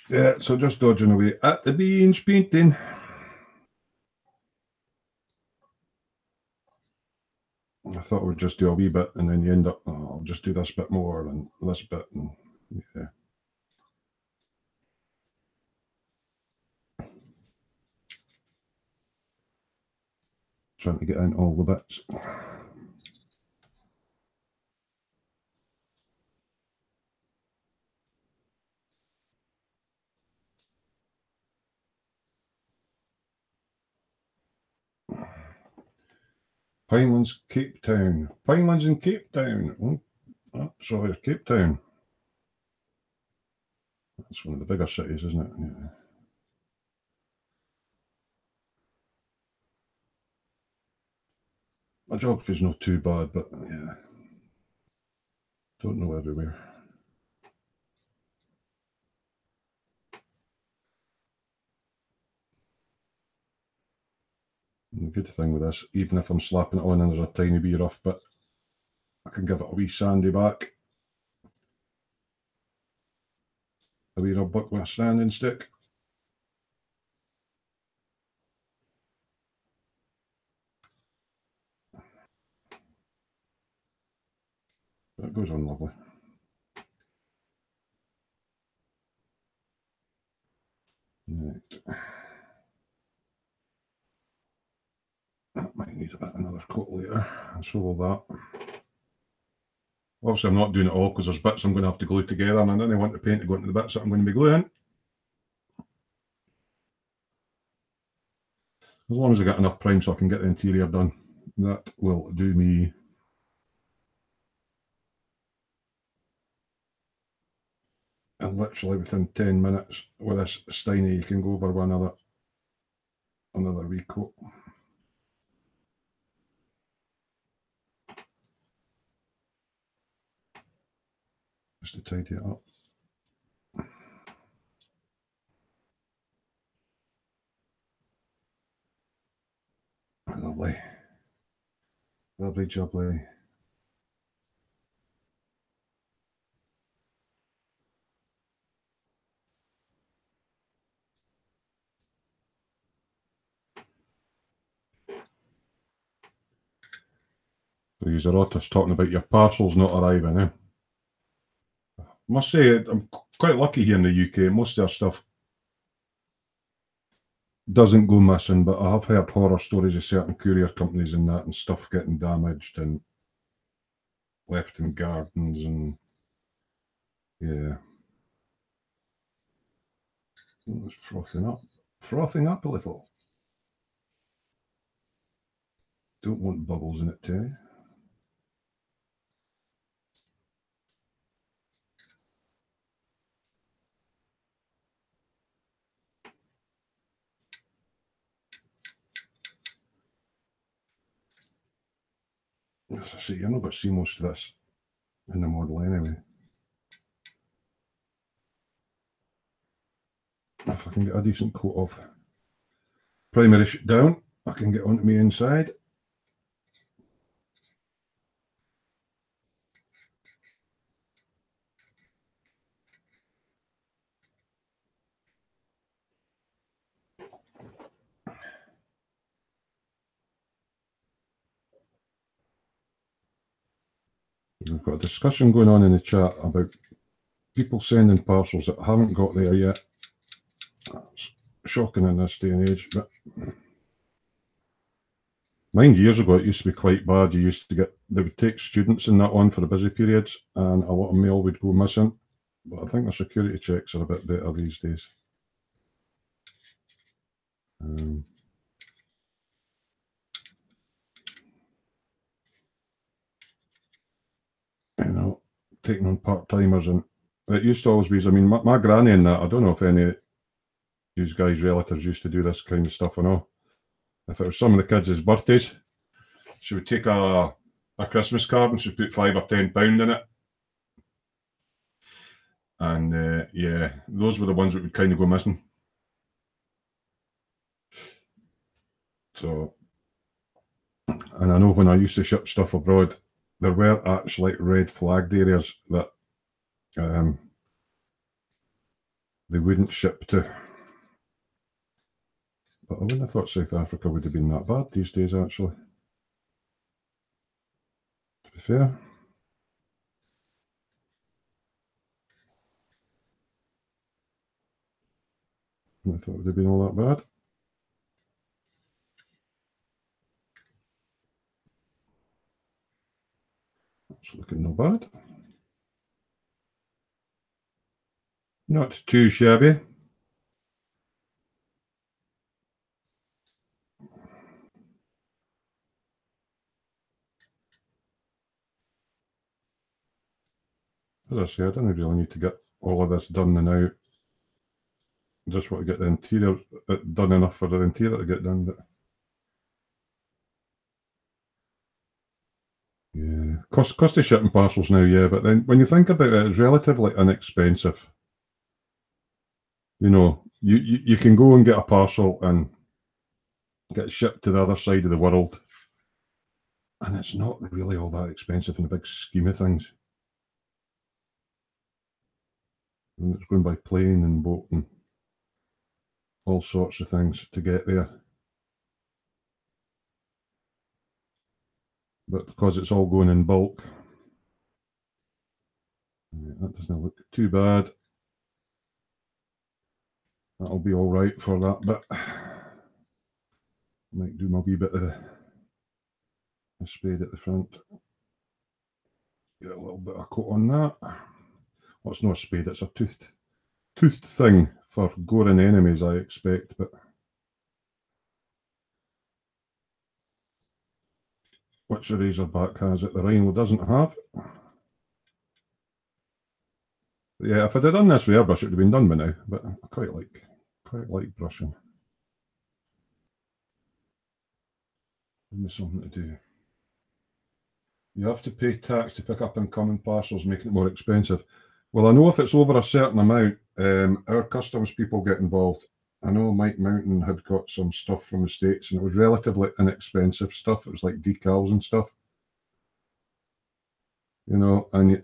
Yeah, so just dodging away at the beans painting. I thought we'd just do a wee bit, and then you end up, oh, I'll just do this bit more and this bit, and yeah. Trying to get in all the bits. Pinelands, Cape Town. Pinelands in Cape Town. Oh, sorry, Cape Town. That's one of the bigger cities, isn't it? Yeah. My geography's not too bad, but yeah. Don't know everywhere. And the good thing with this, even if I'm slapping it on and there's a tiny wee rough bit, I can give it a wee sandy back. A wee rub back with a sanding stick. That goes on lovely. Right. That might need a bit another coat later, and so will that. Obviously, I'm not doing it all because there's bits I'm going to have to glue together, and I don't want the paint to go into the bits that I'm going to be gluing. As long as I get enough prime so I can get the interior done, that will do me. And literally within 10 minutes with this Steiny, you can go over with another wee coat. just to tidy it up. Lovely. Lovely jubbly. So you're otters talking about your parcels not arriving, eh? I must say, I'm quite lucky here in the UK. Most of our stuff doesn't go missing, but I have heard horror stories of certain courier companies and that, and stuff getting damaged and left in gardens, and yeah. It's frothing up a little. Don't want bubbles in it, Terry. As I say, you're not going to see most of this in the model anyway. If I can get a decent coat of primary down, I can get onto me inside. We've got a discussion going on in the chat about people sending parcels that haven't got there yet. That's shocking in this day and age. But mind, years ago, it used to be quite bad. You used to get, they would take students in that on for the busy periods, and a lot of mail would go missing. But I think the security checks are a bit better these days. You know, taking on part-timers, and it used to always be, I mean, my granny and that, I don't know if any of you guys' relatives used to do this kind of stuff or not. If it was some of the kids' birthdays, she would take a Christmas card and she'd put £5 or £10 in it. And yeah, those were the ones that would kind of go missing. So, and I know when I used to ship stuff abroad, there were actually red flagged areas that they wouldn't ship to. But I wouldn't have thought South Africa would have been that bad these days, actually. To be fair. I thought it would have been all that bad. It's looking no bad. Not too shabby. As I say, I don't really need to get all of this done now. I just want to get the interior done enough for the interior to get done. But yeah, cost of shipping parcels now, yeah. But then when you think about it, it's relatively inexpensive. You know, you can go and get a parcel and get it shipped to the other side of the world, and it's not really all that expensive in the big scheme of things. And it's going by plane and boat and all sorts of things to get there. But because it's all going in bulk, that doesn't look too bad. That'll be all right for that bit. Might do my wee bit of the spade at the front. Get a little bit of coat on that. Well, it's not a spade, it's a toothed thing for goring enemies, I expect, but which the razorback has it, the rhino doesn't have. Yeah, if I'd have done this with airbrush, it would have been done by now, but I quite like brushing. Give me something to do. You have to pay tax to pick up incoming parcels, making it more expensive. Well, I know if it's over a certain amount, our customs people get involved. I know Mike Mountain had got some stuff from the States, and it was relatively inexpensive stuff. It was like decals and stuff, you know, and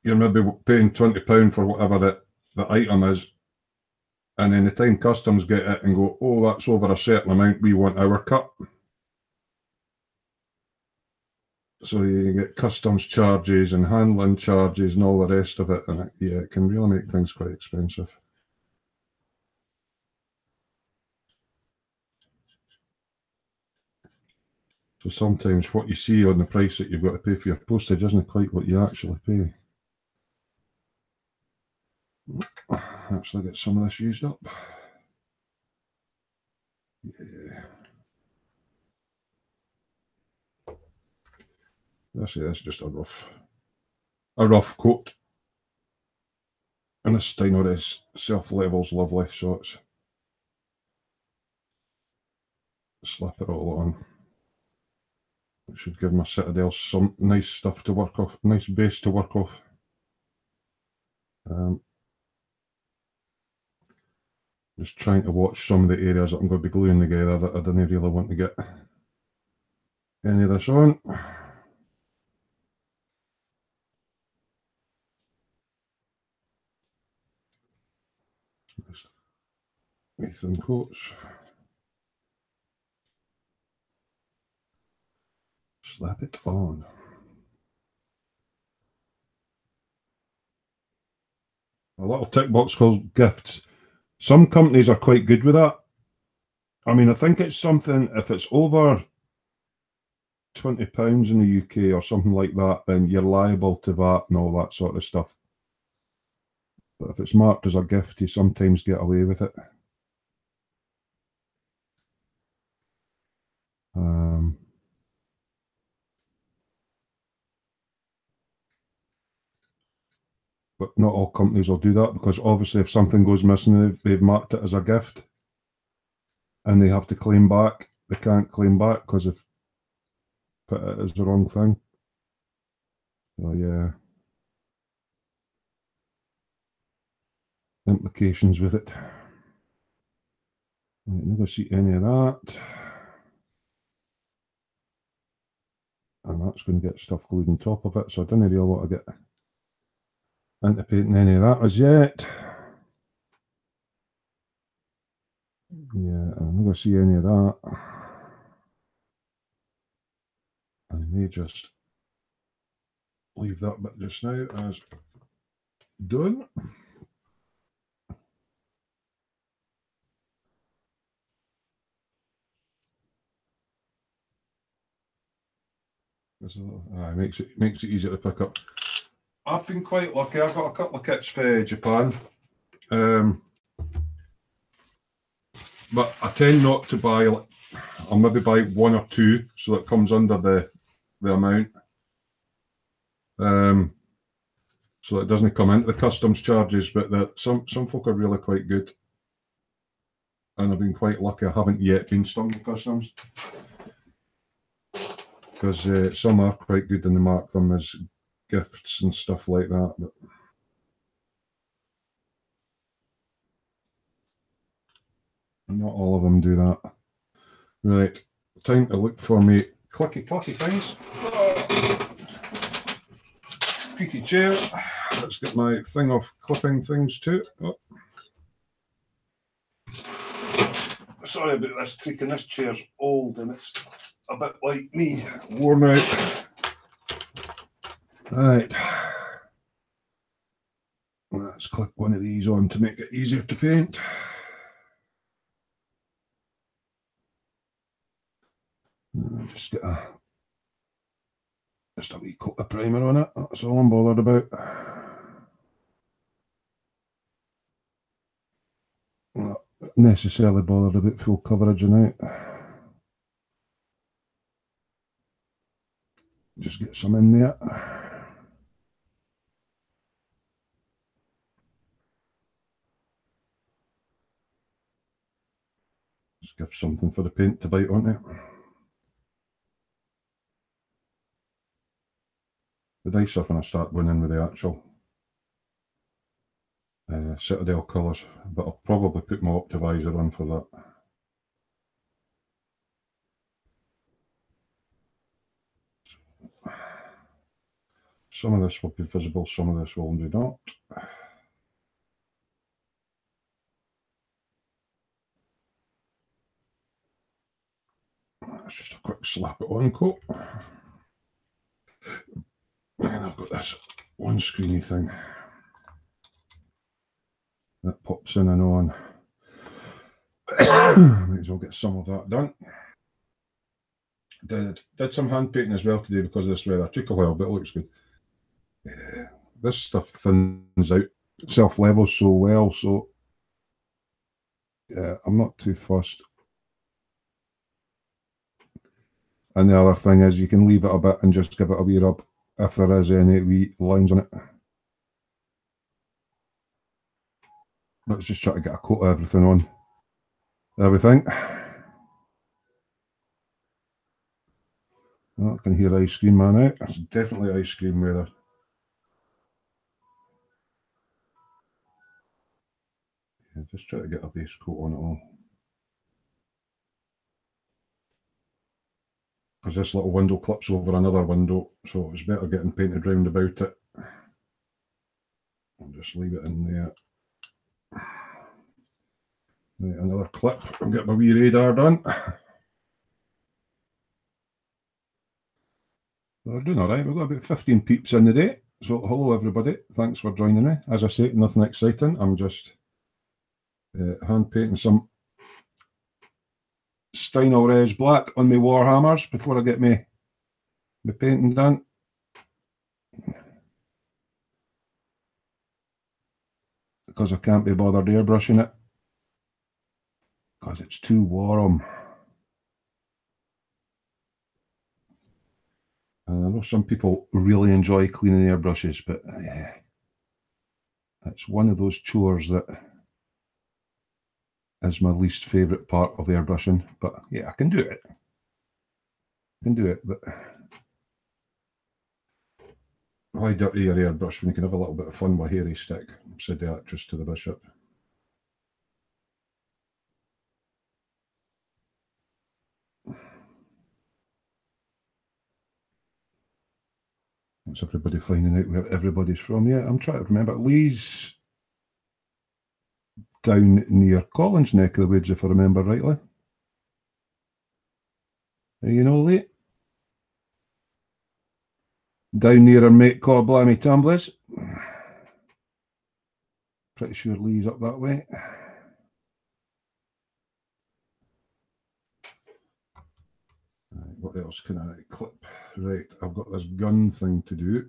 you're maybe paying £20 for whatever the item is, and then the time customs get it and go, oh, that's over a certain amount, we want our cut. So you get customs charges and handling charges and all the rest of it, and it can really make things quite expensive. So sometimes what you see on the price that you've got to pay for your postage isn't quite what you actually pay. Actually get some of this used up. Yeah. That's just a rough coat. And this Steinoris self-level's lovely, so it's slap it all on. It should give my Citadel some nice stuff to work off, nice base to work off. Just trying to watch some of the areas that I'm going to be gluing together that I didn't really want to get any of this on. Nice thin coats. Slap it on. A little tick box called gifts. Some companies are quite good with that. I mean, I think it's something, if it's over £20 in the UK or something like that, then you're liable to VAT and all that sort of stuff. But if it's marked as a gift, you sometimes get away with it. But not all companies will do that, because obviously if something goes missing, they've marked it as a gift and they have to claim back. They can't claim back because they've put it as the wrong thing. So yeah, implications with it. Right, never see any of that. And that's going to get stuff glued on top of it, so I didn't really want to get into painting any of that as yet. Yeah, I'm not going to see any of that. I may just leave that bit just now as done. Makes it easier to pick up. I've been quite lucky. I've got a couple of kits for Japan, but I tend not to buy. I'll maybe buy one or two, so it comes under the amount, so it doesn't come into the customs charges. But some folk are really quite good, and I've been quite lucky. I haven't yet been stung with customs, because some are quite good and they mark them as gifts and stuff like that. But not all of them do that. Right, time to look for me clicky things. Squeaky chair. Let's get my thing off clipping things too. Oh. Sorry about this creaking. This chair's old and it's a bit like me, worn out. Right. Let's click one of these on to make it easier to paint. Just get a wee coat of primer on it. That's all I'm bothered about. Not necessarily bothered about full coverage on it. Just get some in there. Just give something for the paint to bite on it. The nicer when I start going in with the actual Citadel colours, but I'll probably put my Optivisor on for that. Some of this will be visible, some of this will not. It's just a quick slap it on coat. And I've got this one screeny thing that pops in and on. Might as well get some of that done. Did some hand painting as well today because of this weather. Took a while, but it looks good. This stuff thins out, self-levels so well, so I'm not too fussed. And the other thing is you can leave it a bit and just give it a wee rub if there is any wee lines on it. Let's just try to get a coat of everything on. Everything. Oh, I can hear ice cream man out. It's definitely ice cream weather. Yeah, just try to get a base coat on it all. Because this little window clips over another window, so it's better getting painted round about it. I'll just leave it in there. Right, another clip. I'll get my wee radar done. We're doing all right. We've got about 15 peeps in the day. So hello everybody. Thanks for joining me. As I say, nothing exciting. I'm just hand painting some Steinel Res Black on my Warhammers before I get my painting done. Because I can't be bothered airbrushing it. Because it's too warm. And I know some people really enjoy cleaning airbrushes, but it's one of those chores that is my least favourite part of airbrushing. But yeah, I can do it. But why dirty your airbrush when you can have a little bit of fun with a hairy stick? Said the actress to the bishop. That's everybody finding out where everybody's from. Yeah, I'm trying to remember. Lee's down near Collins' neck of the woods, if I remember rightly. You know, Lee? Down near our mate Corblammy Tumblies. Pretty sure Lee's up that way. Right, what else can I clip? Right, I've got this gun thing to do.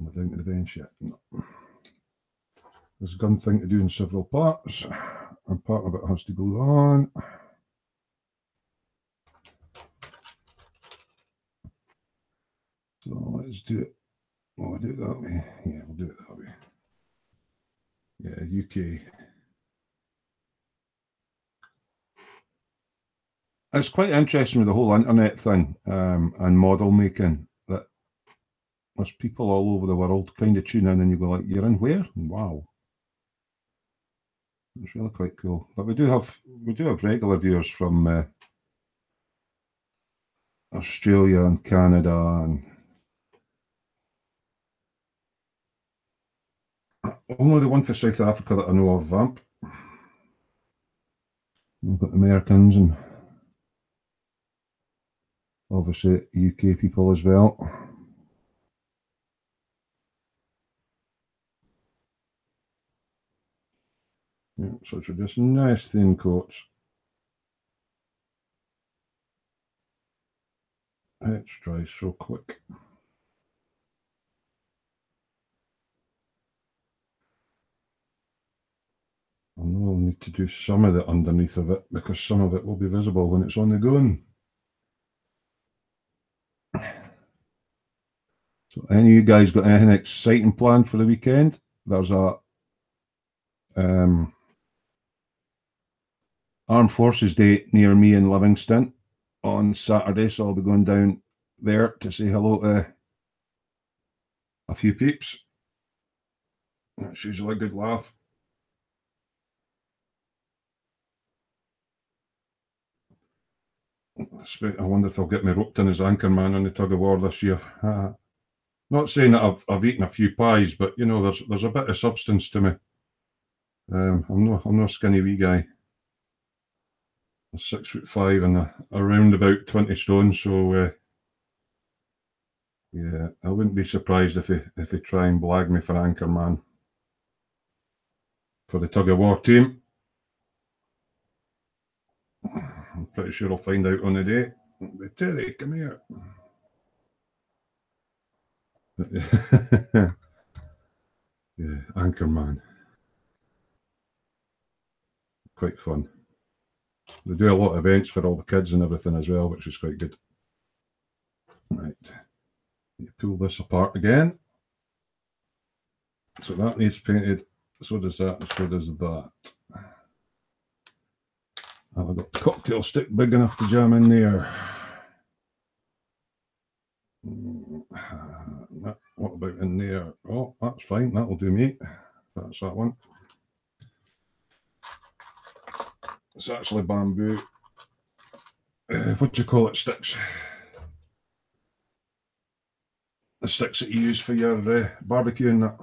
Am I down to the bench yet? No. There's a gun thing to do in several parts, and part of it has to glue on. So let's do it. Oh, we'll do it that way. Yeah, we'll do it that way. Yeah, UK. It's quite interesting with the whole internet thing and model making that there's people all over the world kind of tune in and you go like, you're in where? Wow. It's really quite cool. But we do have regular viewers from Australia and Canada and only the one for South Africa that I know of, Vamp. We've got Americans and obviously UK people as well. Yeah, so it's just nice thin coats. It dries so quick. I know I'll need to do some of it underneath of it because some of it will be visible when it's on the gun. So any of you guys got anything exciting planned for the weekend? There's a Armed Forces Day near me in Livingston on Saturday, so I'll be going down there to say hello to a few peeps. That's usually a good laugh. I wonder if I'll get me roped in as anchor man on the tug of war this year. Not saying that I've eaten a few pies, but you know, there's a bit of substance to me. I'm no skinny wee guy. I'm 6'5" and around about 20 stone. So yeah, I wouldn't be surprised if he try and blag me for anchor man for the tug of war team. I'm pretty sure I'll find out on the day. Terry, come here. Yeah, anchor man. Quite fun. They do a lot of events for all the kids and everything as well, which is quite good. Right. You pull this apart again. So that needs painted. So does that, and so does that. Have I got the cocktail stick big enough to jam in there? What about in there? Oh, that's fine. That'll do me. That's that one. It's actually bamboo. What do you call it? Sticks. The sticks that you use for your barbecue and that.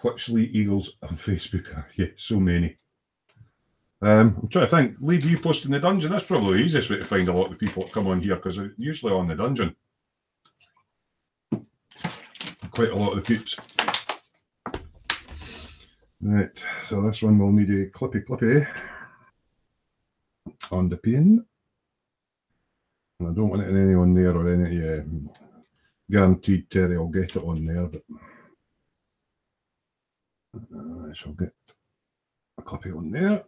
Whichley Eagles on Facebook. Yeah, so many. I'm trying to think. Lee, do you post in the dungeon? That's probably the easiest way to find a lot of the people that come on here because they're usually on the dungeon. Quite a lot of the peeps. Right, so this one will need a clippy on the pin. And I don't want it in any on there or any. Guaranteed Terry will get it on there, but I shall get a clippy on there.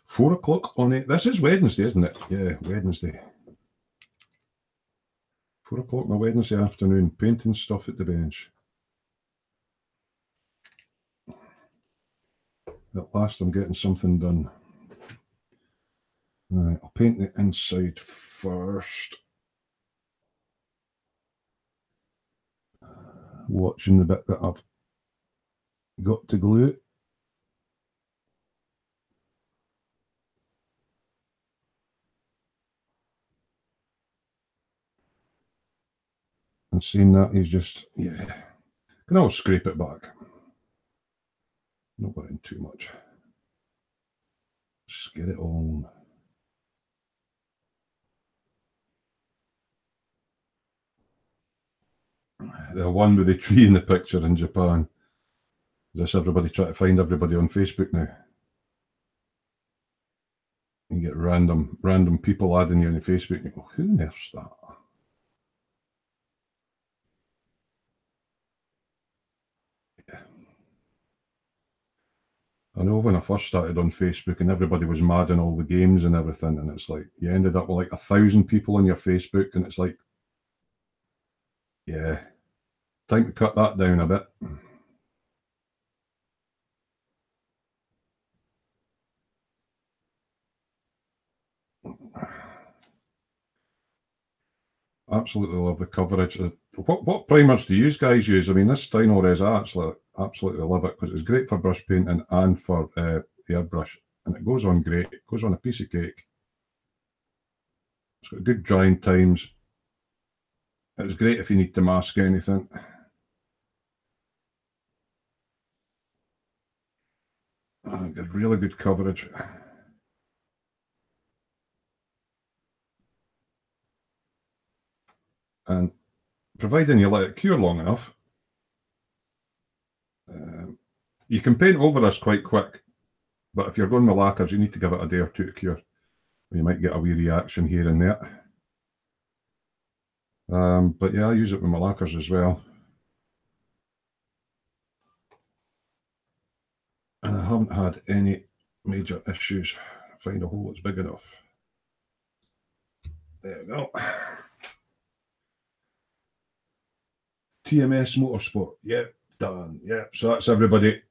Four o'clock on it. This is Wednesday, isn't it? Yeah, Wednesday. 4 o'clock on a Wednesday afternoon, painting stuff at the bench. At last I'm getting something done. Right, I'll paint the inside first. Watching the bit that I've got to glue. And seeing that he's just, yeah. Can always scrape it back. Not worrying too much. Just get it on. The one with the tree in the picture in Japan. Just everybody try to find everybody on Facebook now. You get random people adding you on Facebook. You go, who on earth's that? Yeah. I know when I first started on Facebook and everybody was mad on all the games and everything, and it's like you ended up with like 1,000 people on your Facebook, and it's like, yeah, time to cut that down a bit. Absolutely love the coverage. What primers do you guys use? I mean, this Steino Res, I absolutely love it because it's great for brush painting and for airbrush, and it goes on great. It goes on a piece of cake. It's got good drying times. It's great if you need to mask anything. Got really good coverage. And providing you let it cure long enough, you can paint over this quite quick. But if you're going with lacquers, you need to give it a day or two to cure. You might get a wee reaction here and there. But yeah, I use it with my lacquers as well. And I haven't had any major issues. Find a hole that's big enough. There we go. TMS Motorsport. Yeah, Done. Yeah, so that's everybody.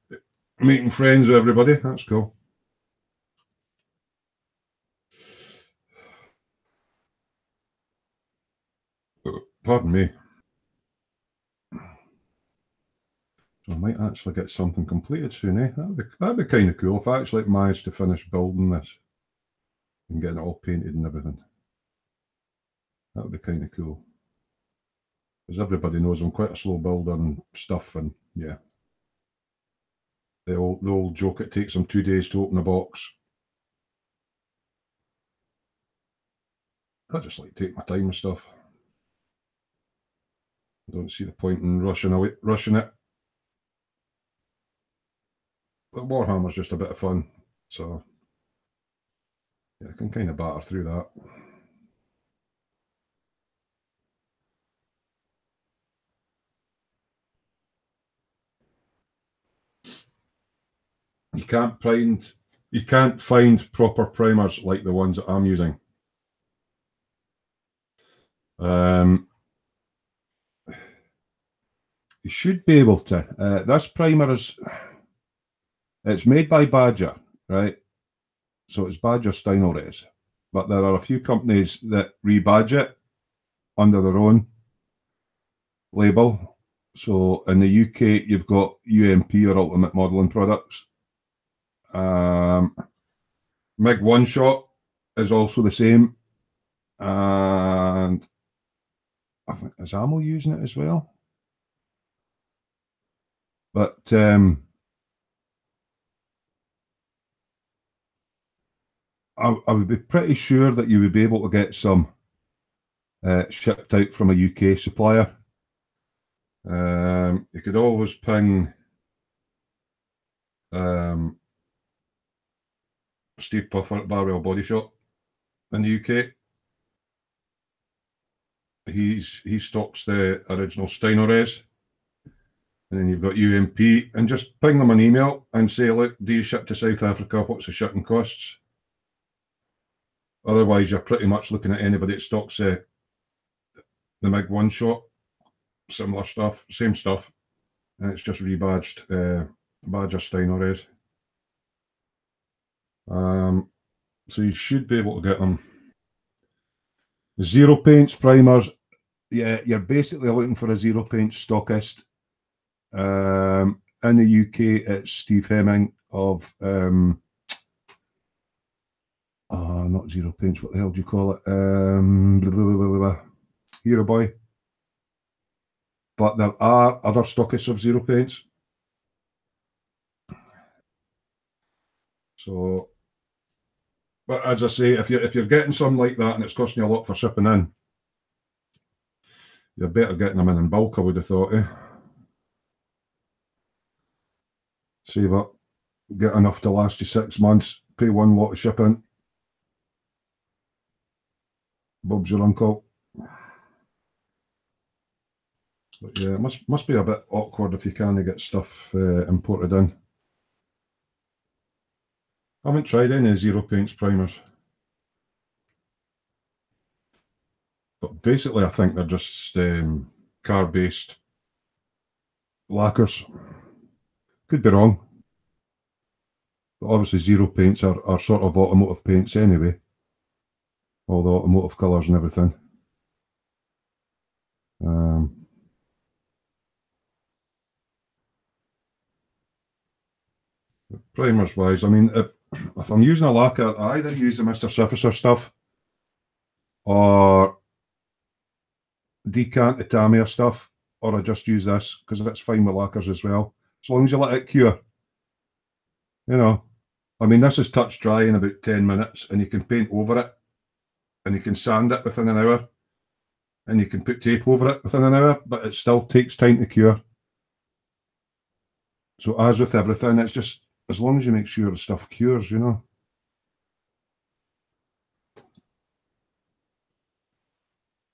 Making friends with everybody. That's cool. Pardon me. So I might actually get something completed soon, eh? That'd be kind of cool if I actually managed to finish building this and getting it all painted and everything. That would be kind of cool. Because everybody knows I'm quite a slow builder and stuff, and yeah. The old joke, it takes them 2 days to open a box. I just like to take my time with stuff. I don't see the point in rushing it. But Warhammer's just a bit of fun, so yeah, I can kind of batter through that. You can't find proper primers like the ones that I'm using. You should be able to. This primer it's made by Badger, right? So it's Badger Steinores. But there are a few companies that rebadge it under their own label. So in the UK, you've got UMP or Ultimate Modelling Products. MiG One Shot is also the same. And I think is Ammo using it as well. But I would be pretty sure that you would be able to get some shipped out from a UK supplier. You could always ping Steve Puffer at Barwell Body Shop in the UK. He stocks the original Steinores. And then you've got UMP, and just ping them an email and say, look, do you ship to South Africa? What's the shipping costs? Otherwise, you're pretty much looking at anybody that stocks the MiG One Shot, similar stuff, same stuff, and it's just rebadged Badger Steinores. So you should be able to get them. Zero paints primers, yeah, you're basically looking for a zero paint stockist. In the UK, it's Steve Hemming of not zero paints. What the hell do you call it? Blah, blah, blah, Hero Boy. But there are other stockists of zero paints. So, but as I say, if you're getting something like that and it's costing you a lot for shipping in, you're better getting them in bulk, I would have thought. Save up, get enough to last you 6 months, pay one lot of shipping. Bob's your uncle. But yeah, it must be a bit awkward if you can't get stuff imported in. I haven't tried any zero paints primers. But basically, I think they're just car-based lacquers. Could be wrong. But obviously, zero paints are sort of automotive paints anyway. All the automotive colours and everything. Primers wise, I mean, if I'm using a lacquer, I either use the Mr. Surfacer stuff or decant the Tamiya stuff, or I just use this because that's fine with lacquers as well, as long as you let it cure. You know, I mean, this is touch dry in about 10 minutes, and you can paint over it, and you can sand it within an hour, and you can put tape over it within an hour, but it still takes time to cure. So as with everything, it's just as long as you make sure the stuff cures, you know.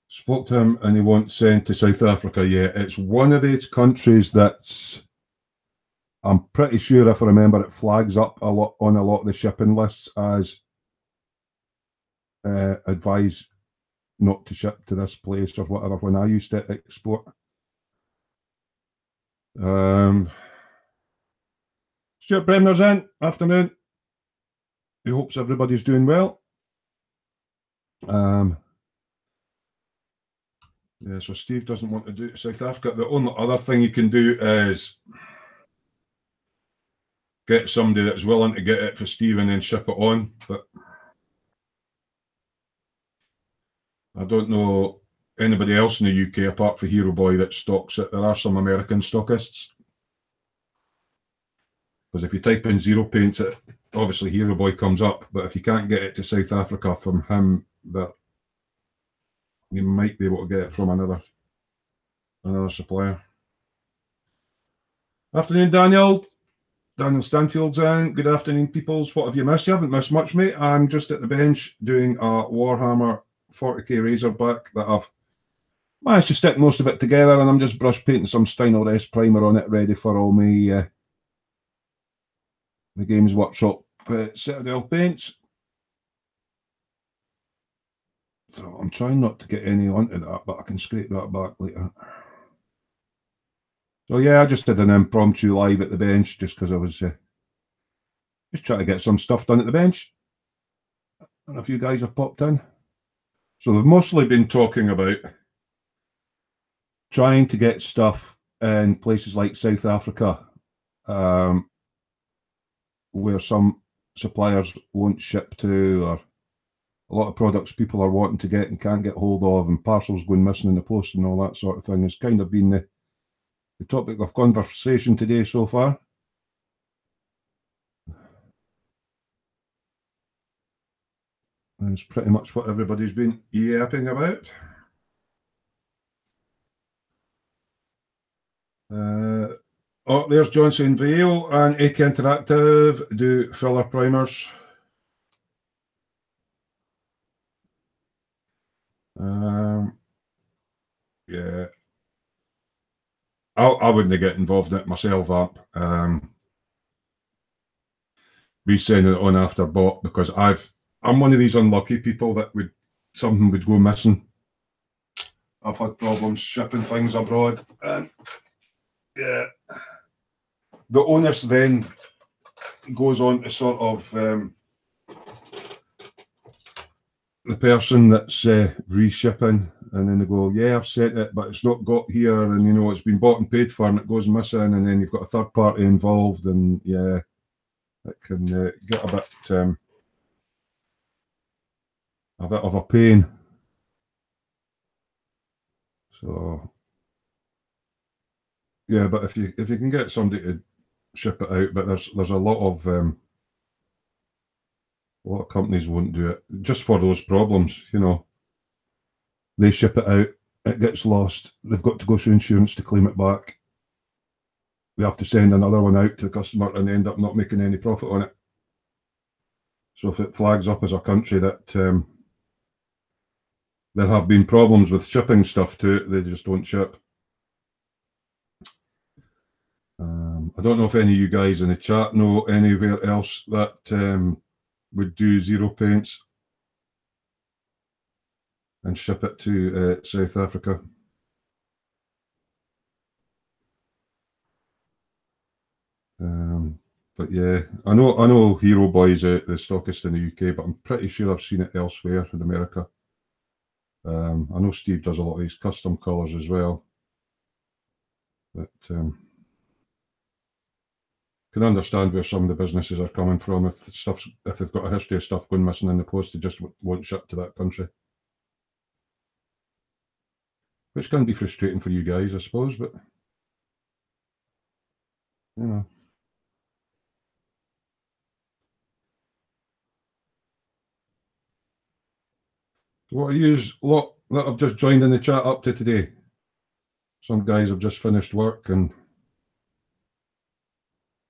Spoke to him and he wants sent to South Africa. Yeah, it's one of these countries that's, I'm pretty sure if I remember, it flags up a lot on a lot of the shipping lists as advise not to ship to this place or whatever when I used to export. Stuart Bremner's in. Afternoon. He hopes everybody's doing well. Yeah, so Steve doesn't want to do it to South Africa. The only other thing you can do is get somebody that's willing to get it for Steve and then ship it on. But I don't know anybody else in the UK apart from Hero Boy that stocks it. There are some American stockists. Because if you type in zero paints, it obviously Hero Boy comes up. But if you can't get it to South Africa from him, that you might be able to get it from another supplier. Afternoon, Daniel. Daniel Stanfield's in. Good afternoon, peoples. What have you missed? You haven't missed much, mate. I'm just at the bench doing a Warhammer 40k Razorback that I've managed to stick most of it together, and I'm just brush painting some Steinel Rest primer on it, ready for all my the Games Workshop Citadel paints. So I'm trying not to get any onto that, but I can scrape that back later. So yeah, I just did an impromptu live at the bench just because I was just trying to get some stuff done at the bench. And a few guys have popped in. So they've mostly been talking about trying to get stuff in places like South Africa, where some suppliers won't ship to, or a lot of products people are wanting to get and can't get hold of, and parcels going missing in the post and all that sort of thing has kind of been the topic of conversation today so far. That's pretty much what everybody's been yapping about. Oh, there's Johnson Vale and AK Interactive do filler primers. Yeah, I wouldn't get involved in it myself. We sending it on after bought because I'm one of these unlucky people that something would go missing. I've had problems shipping things abroad, and yeah, the onus then goes on to sort of the person that's reshipping, and then they go, yeah, I've sent it, but it's not got here, and it's been bought and paid for, and it goes missing, and then you've got a third party involved, and yeah, it can get a bit of a pain. So yeah, but if you can get somebody to ship it out, but there's a lot of companies won't do it just for those problems. They ship it out, it gets lost, they've got to go through insurance to claim it back. They have to send another one out to the customer and end up not making any profit on it. So if it flags up as a country that there have been problems with shipping stuff to it, they just don't ship. I don't know if any of you guys in the chat know anywhere else that would do zero paints and ship it to South Africa. But yeah, I know Hero Boy's the stockist in the UK, but I'm pretty sure I've seen it elsewhere in America. I know Steve does a lot of these custom colours as well. But can understand where some of the businesses are coming from. If they've got a history of stuff going missing in the post, they just won't ship to that country. Which can be frustrating for you guys, I suppose, but What are you lot that have just joined in the chat up to today? Some guys have just finished work and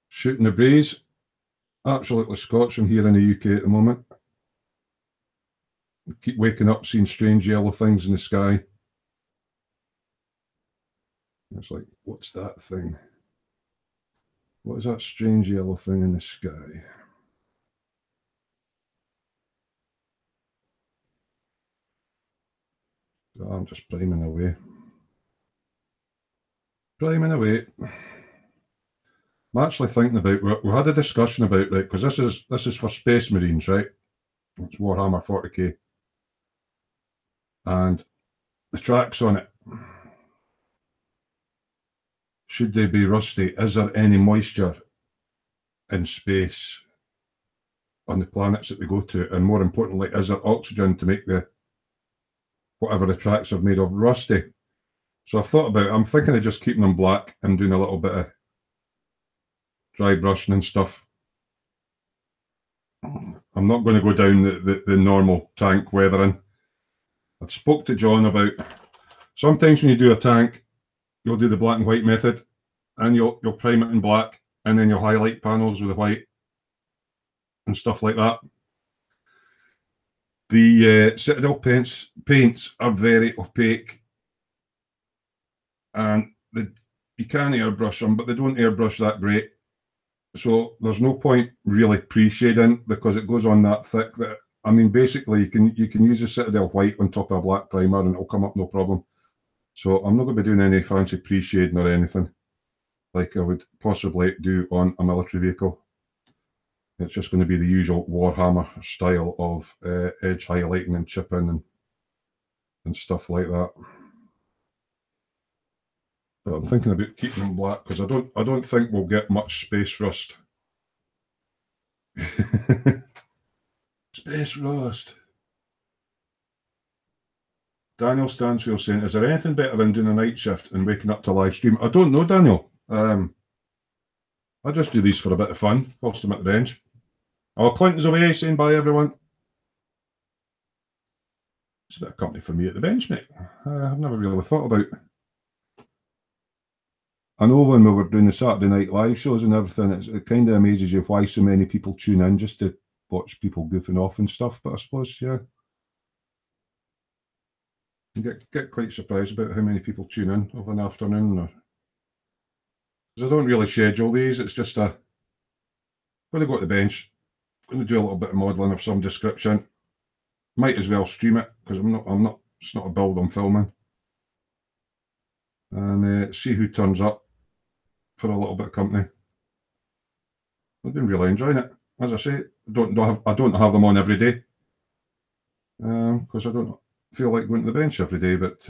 shooting the breeze. Absolutely scorching here in the UK at the moment. We keep waking up seeing strange yellow things in the sky. It's like, what's that thing? What is that strange yellow thing in the sky? Oh, I'm just priming away. Priming away. I'm actually thinking about, we had a discussion about, right, because this is for Space Marines, right? It's Warhammer 40k. And the tracks on it, should they be rusty? Is there any moisture in space on the planets that they go to? And more importantly, is there oxygen to make the whatever the tracks are made of rusty? So I've thought about it. I'm thinking of just keeping them black and doing a little bit of dry brushing and stuff. I'm not going to go down the normal tank weathering. I spoke to John about, sometimes when you do a tank, you'll do the black and white method, and you'll prime it in black, and then you'll highlight panels with the white and stuff like that. The Citadel paints are very opaque, and you can airbrush them, but they don't airbrush that great. So there's no point really pre-shading because it goes on that thick that, I mean, basically you can use a Citadel white on top of a black primer and it'll come up no problem. So I'm not going to be doing any fancy pre-shading or anything like I would possibly do on a military vehicle. It's just going to be the usual Warhammer style of edge highlighting and chipping and stuff like that. But I'm thinking about keeping them black because I don't think we'll get much space rust. Space rust. Daniel Stansfield saying, is there anything better than doing a night shift and waking up to live stream? I don't know, Daniel. I just do these for a bit of fun whilst I'm at the bench. Oh, Clinton's away saying bye, everyone. It's a bit of company for me at the bench, mate. I've never really thought about. I know when we were doing the Saturday night live shows and everything, it kind of amazes you why so many people tune in just to watch people goofing off and stuff. But I suppose, yeah, you get quite surprised about how many people tune in of an afternoon. Because I don't really schedule these. It's just I'm going to go to the bench, going to do a little bit of modelling of some description. Might as well stream it because it's not a build I'm filming. And see who turns up for a little bit of company. I've been really enjoying it. As I say, I don't have them on every day because I don't feel like going to the bench every day. But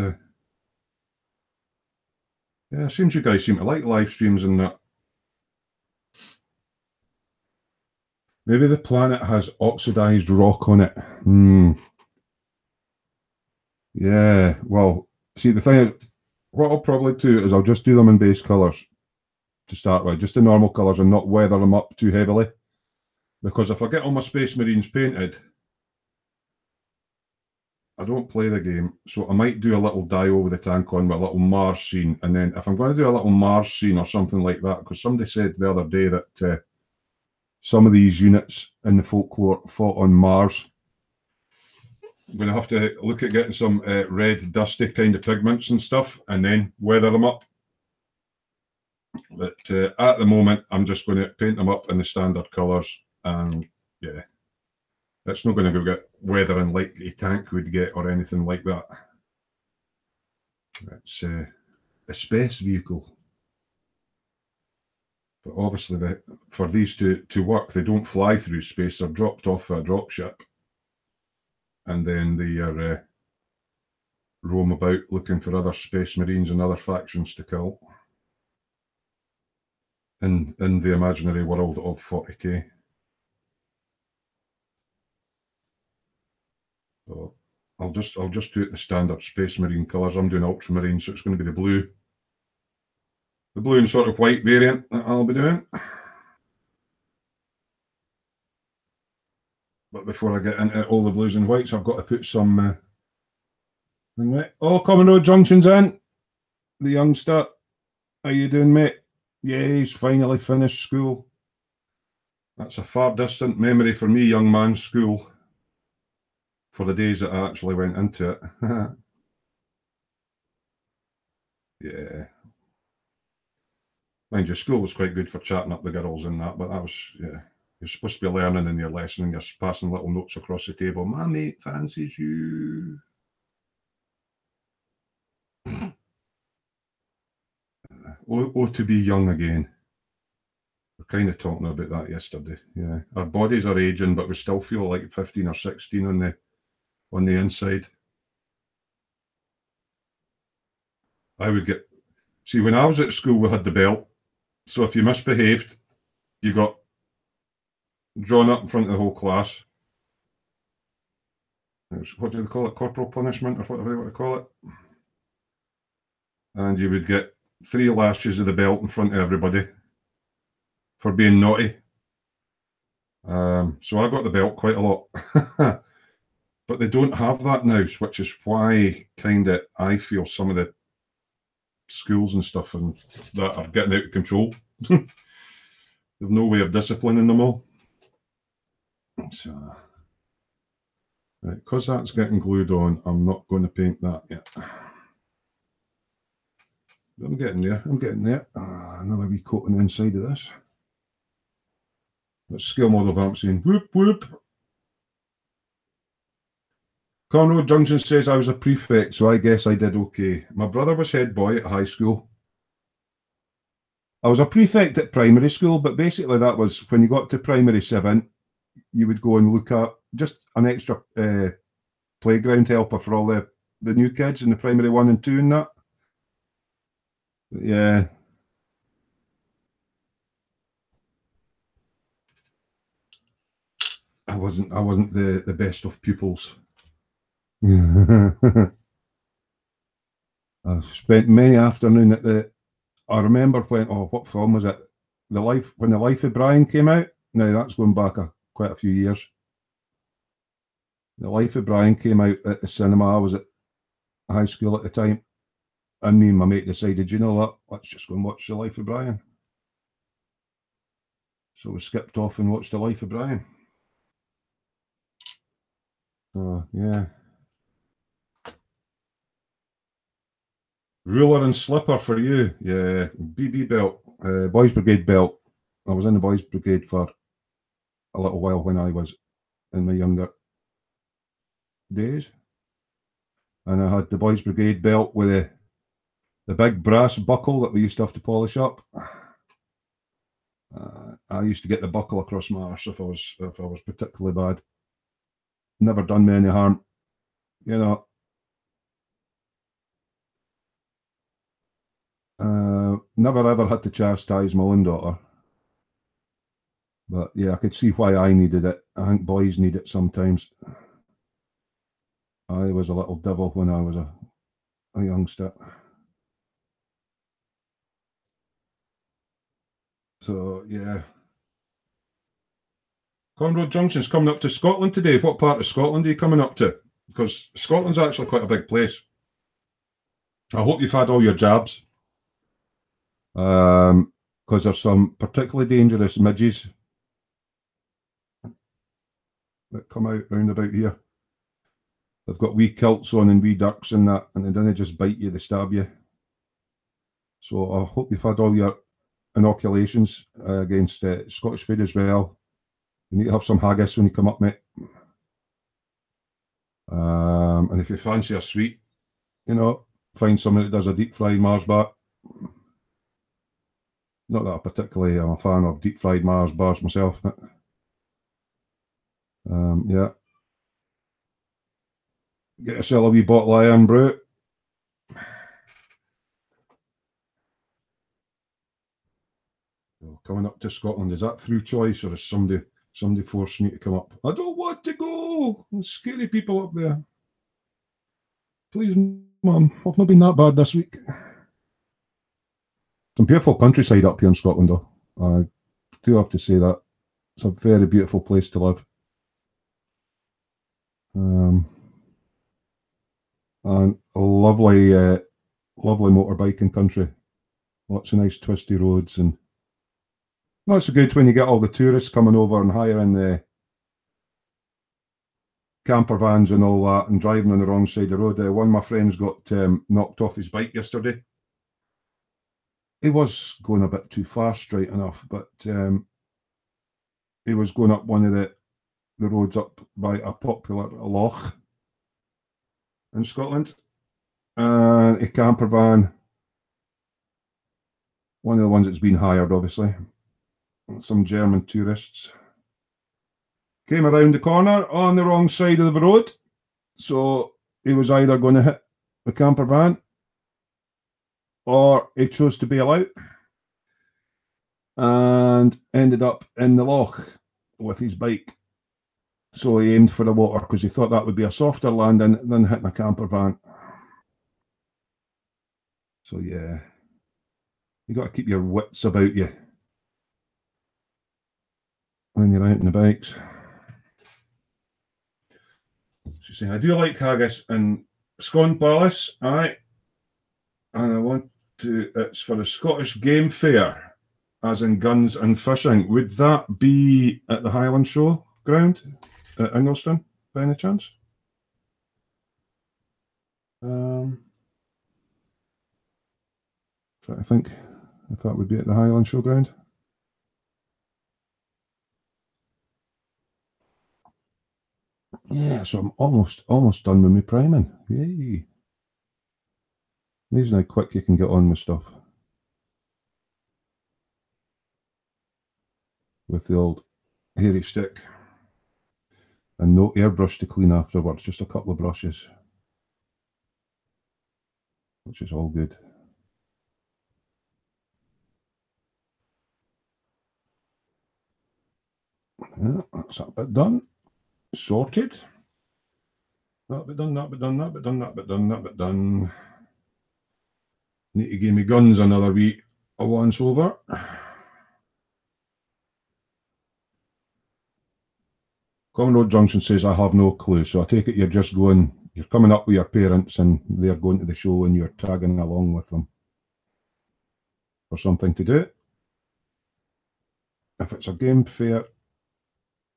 yeah, it seems you guys seem to like live streams and that. Maybe the planet has oxidized rock on it. Yeah, well, see, the thing is, what I'll probably do is I'll just do them in base colours to start with, just the normal colours and not weather them up too heavily. Because if I get all my Space Marines painted, I don't play the game. So I might do a little dio with the tank on with a little Mars scene. And then if I'm going to do a little Mars scene or something like that, because somebody said the other day that some of these units in the folklore fought on Mars. I'm going to have to look at getting some red, dusty kind of pigments and stuff and then weather them up. But at the moment, I'm just going to paint them up in the standard colours. And yeah, it's not going to go get weathering like a tank would get or anything like that. It's a space vehicle. But obviously, for these to work, they don't fly through space. They're dropped off a dropship. And then they are roam about looking for other Space Marines and other factions to kill in the imaginary world of 40k. So I'll just do it the standard Space Marine colours. I'm doing Ultramarine, so it's going to be the blue and sort of white variant that I'll be doing. But before I get into all the blues and whites, I've got to put some oh, Common Road Junction's in. The youngster. How you doing, mate? Yeah, he's finally finished school. That's a far distant memory for me, young man, school. For the days that I actually went into it. Yeah. Mind you, school was quite good for chatting up the girls and that, but that was, yeah. You're supposed to be learning in your lesson and you're passing little notes across the table. My mate fancies you. Oh, to be young again. We're kind of talking about that yesterday. Yeah, our bodies are aging, but we still feel like 15 or 16 on the inside. I would get, see, when I was at school, we had the belt. So if you misbehaved, you got drawn up in front of the whole class. What do they call it? Corporal punishment, or whatever you want to call it. And you would get 3 lashes of the belt in front of everybody for being naughty. So I got the belt quite a lot. But they don't have that now, which is why kind of I feel some of the schools and stuff and that are getting out of control. They've no way of disciplining them all. So, right, because that's getting glued on, I'm not going to paint that yet. I'm getting there. I'm getting there. Another wee coat on the inside of this. That's scale model vamp saying whoop whoop. Conroe Junction says I was a prefect, so I guess I did okay. My brother was head boy at high school. I was a prefect at primary school, but basically that was when you got to primary 7, you would go and look at just an extra playground helper for all the new kids in the primary 1 and 2 and that. Yeah. I wasn't the best of pupils. I've spent many afternoon at the. I remember when. Oh, what film was it? When the Life of Brian came out. Now that's going back quite a few years. The Life of Brian came out at the cinema. I was at high school at the time, and me and my mate decided, you know what? Let's just go and watch the Life of Brian. So we skipped off and watched the Life of Brian. Oh yeah. Ruler and slipper for you. Yeah. BB belt. Boys Brigade belt. I was in the Boys Brigade for a little while when I was in my younger days. And I had the Boys Brigade belt with the big brass buckle that we used to have to polish up. I used to get the buckle across my arse if I was particularly bad. Never done me any harm. You know. Never ever had to chastise my own daughter. But yeah, I could see why I needed it. I think boys need it sometimes. I was a little devil when I was a youngster. So yeah. Conroe Junction's coming up to Scotland today. What part of Scotland are you coming up to? Because Scotland's actually quite a big place. I hope you've had all your jabs. Because there's some particularly dangerous midges that come out round about here. They've got wee kilts on and wee dirks and that, and they don't just bite you, they stab you. So I hope you've had all your inoculations against Scottish feed as well. You need to have some haggis when you come up, mate. And if you fancy a sweet, you know, find someone that does a deep fried Mars bar. Not that I particularly am a fan of deep fried Mars bars myself. But, yeah. Get yourself a wee bottle of Iron Brew. Coming up to Scotland, is that through choice or is somebody forcing you to come up? I don't want to go. There's scary people up there. Please, Mum, I've not been that bad this week. Some beautiful countryside up here in Scotland, though. I do have to say that. It's a very beautiful place to live. And a lovely motorbiking country. Lots of nice twisty roads, and not so good when you get all the tourists coming over and hiring the camper vans and all that and driving on the wrong side of the road. One of my friends got knocked off his bike yesterday. He was going a bit too far, straight enough, but he was going up one of the roads up by a popular loch in Scotland. And a camper van, one of the ones that's been hired, obviously, some German tourists. Came around the corner on the wrong side of the road. So he was either going to hit the camper van or he chose to bail out and ended up in the loch with his bike. So he aimed for the water because he thought that would be a softer landing than hitting a camper van. So yeah, you got to keep your wits about you when you're out on the bikes. She's saying, I do like haggis in Scone Palace, aye. And I want to, it's for the Scottish Game Fair, as in guns and fishing. Would that be at the Highland Show ground at Ingliston, by any chance? Trying to think if that would be at the Highland Show ground. Yeah, so I'm almost done with my priming. Yay. Amazing how quick you can get on with stuff. With the old hairy stick. And no airbrush to clean afterwards, just a couple of brushes. Which is all good. Yeah, that's that bit done. Sorted. That bit done, that bit done, that bit done, that bit done, that bit done. Need to give me guns another wee once over. Common Road Junction says, I have no clue. So I take it you're just going, you're coming up with your parents and they're going to the show and you're tagging along with them for something to do. If it's a game fair,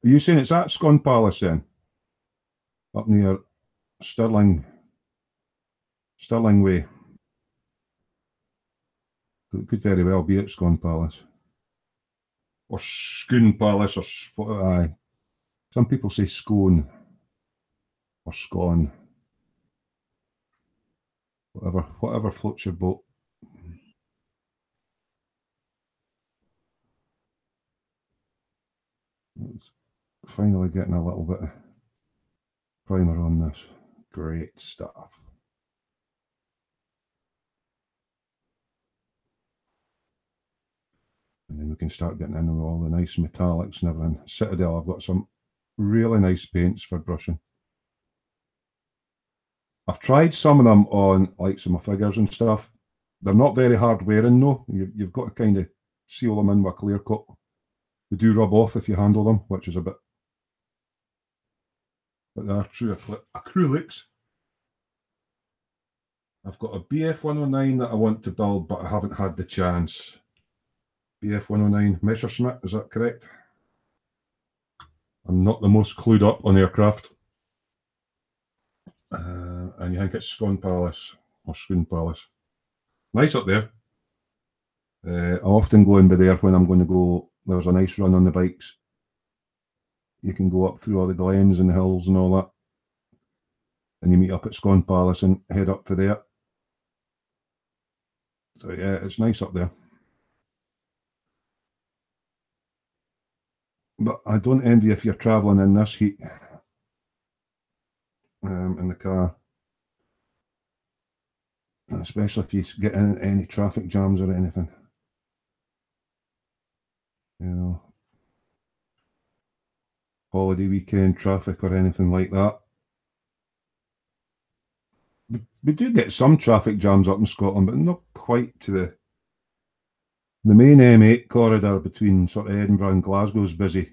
are you saying it's at Scone Palace then? Up near Stirling Way. It could very well be at Scone Palace. Or Scone Palace, or aye. Some people say Scone or Scone. Whatever floats your boat. It's finally getting a little bit of primer on this. Great stuff. And then we can start getting in with all the nice metallics and everything. Citadel, I've got some really nice paints for brushing. I've tried some of them on like some of my figures and stuff. They're not very hard wearing though. You've got to kind of seal them in with a clear coat. They do rub off if you handle them, which is a bit. But they are true acrylics. I've got a BF 109 that I want to build, but I haven't had the chance. BF 109 Messerschmitt, is that correct? I'm not the most clued up on aircraft. And you think it's Scone Palace or Scone Palace. Nice up there. I often go in by there when I'm going to go. There's a nice run on the bikes. You can go up through all the glens and the hills and all that. And you meet up at Scone Palace and head up for there. So yeah, it's nice up there. But I don't envy if you're travelling in this heat in the car. Especially if you get in any traffic jams or anything. You know, holiday weekend traffic or anything like that. We do get some traffic jams up in Scotland, but not quite to the main M8 corridor between sort of Edinburgh and Glasgow is busy.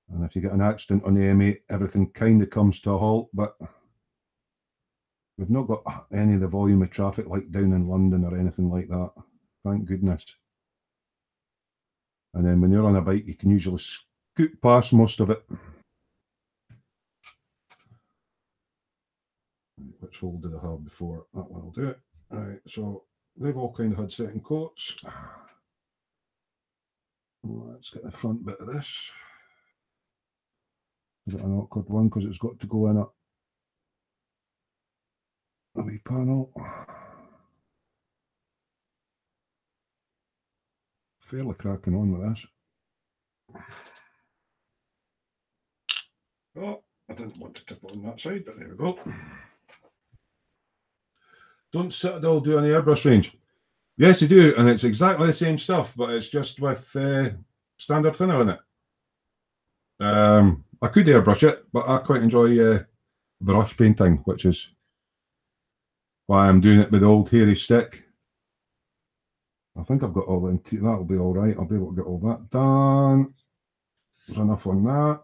And if you get an accident on the M8, everything kind of comes to a halt, but we've not got any of the volume of traffic like down in London or anything like that. Thank goodness. And then when you're on a bike, you can usually scoot past most of it. Which hole did I have before? That one will do it. All right, so they've all kind of had second coats. Let's get the front bit of this. Is it an awkward one because it's got to go in a wee panel. fairly cracking on with this. Oh, I didn't want to tip it on that side, but there we go. Don't Citadel do any airbrush range? Yes, they do, and it's exactly the same stuff, but it's just with standard thinner in it. I could airbrush it, but I quite enjoy brush painting, which is why I'm doing it with the old hairy stick. I think I've got all the that'll be all right. I'll be able to get all that done. There's enough on that.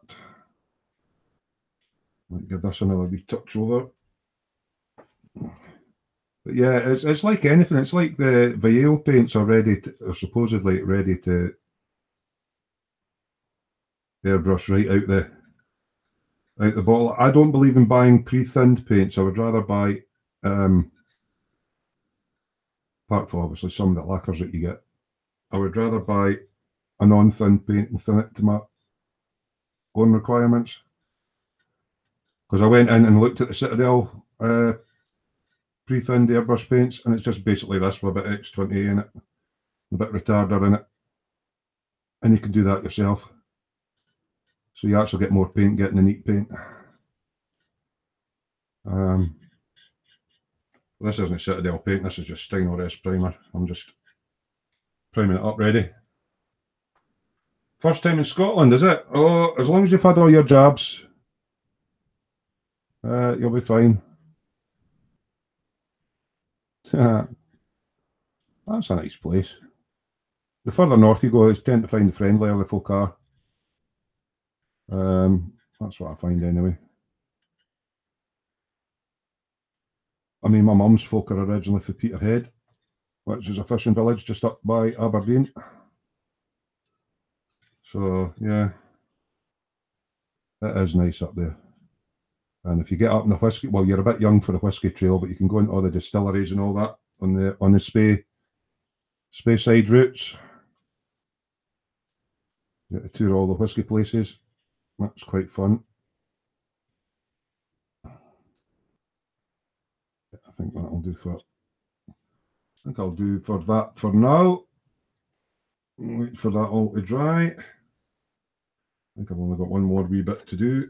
Might give this another wee touch over. But yeah, it's like anything. It's like the Vallejo paints are supposedly ready to airbrush right out the bottle. I don't believe in buying pre-thinned paints. I would rather buy apart from obviously some of the lacquers that you get. I would rather buy a non-thin paint and thin it to my own requirements. Because I went in and looked at the Citadel pre-thinned airbrush paints, and it's just basically this with a bit X20 in it, a bit retarder in it, and you can do that yourself. So you actually get more paint getting the neat paint. This isn't a Citadel paint, this is just Stein S primer. I'm just priming it up ready. First time in Scotland, is it? Oh, as long as you've had all your jabs, you'll be fine. That's a nice place. The further north you go, you tend to find the friendlier the folk are. That's what I find anyway. I mean, my mum's folk are originally from Peterhead, which is a fishing village just up by Aberdeen. So, yeah, it is nice up there. And if you get up in the whiskey, well, you're a bit young for the whiskey trail, but you can go into all the distilleries and all that on the Speyside routes. You get to tour all the whiskey places. That's quite fun. I think that'll do for. I think I'll do for that for now. Wait for that all to dry. I think I've only got one more wee bit to do.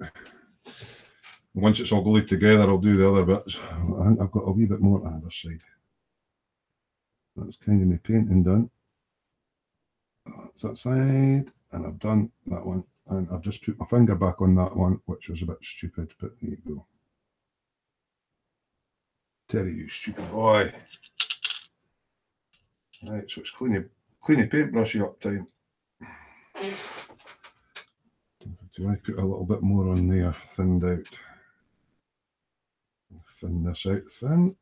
Once it's all glued together, I'll do the other bits. I think I've got a wee bit more on the other side. That's kind of my painting done. That's that side, and I've done that one. And I've just put my finger back on that one, which was a bit stupid, but there you go. Terry, you stupid boy. Right, so it's clean your paintbrushy up time. Do I put a little bit more on there, thinned out? Thin this out thin.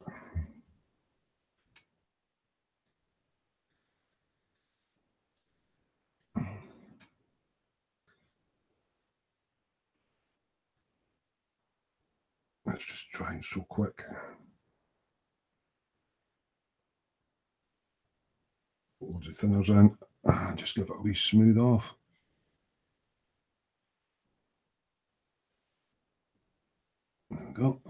That's just drying so quick. Loads of thinners in. Just give it a wee smooth off. There we go.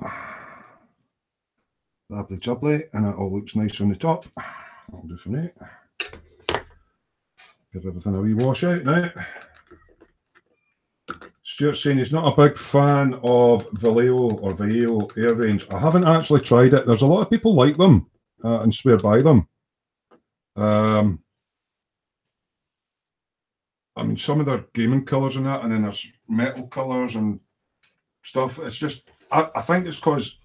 Lovely jubbly, and it all looks nice on the top. That'll do for me. Give everything a wee wash out now. Stuart's saying he's not a big fan of Vallejo air range. I haven't actually tried it. There's a lot of people like them and swear by them. I mean, some of their gaming colours and that, and then there's metal colours and stuff. It's just, I think it's because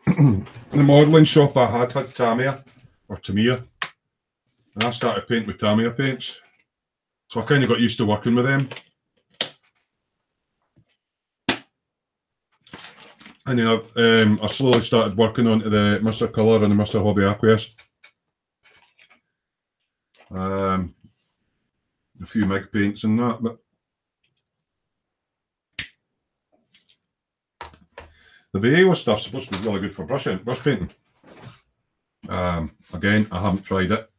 the modelling shop I had Tamiya, and I started painting with Tamiya paints. So I kind of got used to working with them. And then I slowly started working onto the Mr. Colour and the Mr. Hobby Aqueous. A few MIG paints and that, but the Vallejo stuff's supposed to be really good for brush painting. Again, I haven't tried it,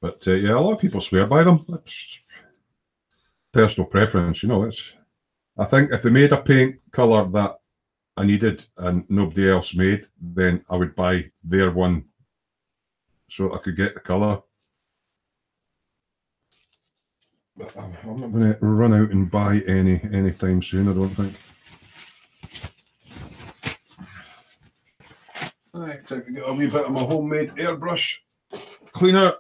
but yeah, a lot of people swear by them. It's personal preference, you know. I think if they made a paint colour that I needed and nobody else made, then I would buy their one so I could get the colour. But I'm not going to run out and buy any anytime soon, I don't think. Right, time to get a wee bit of my homemade airbrush cleaner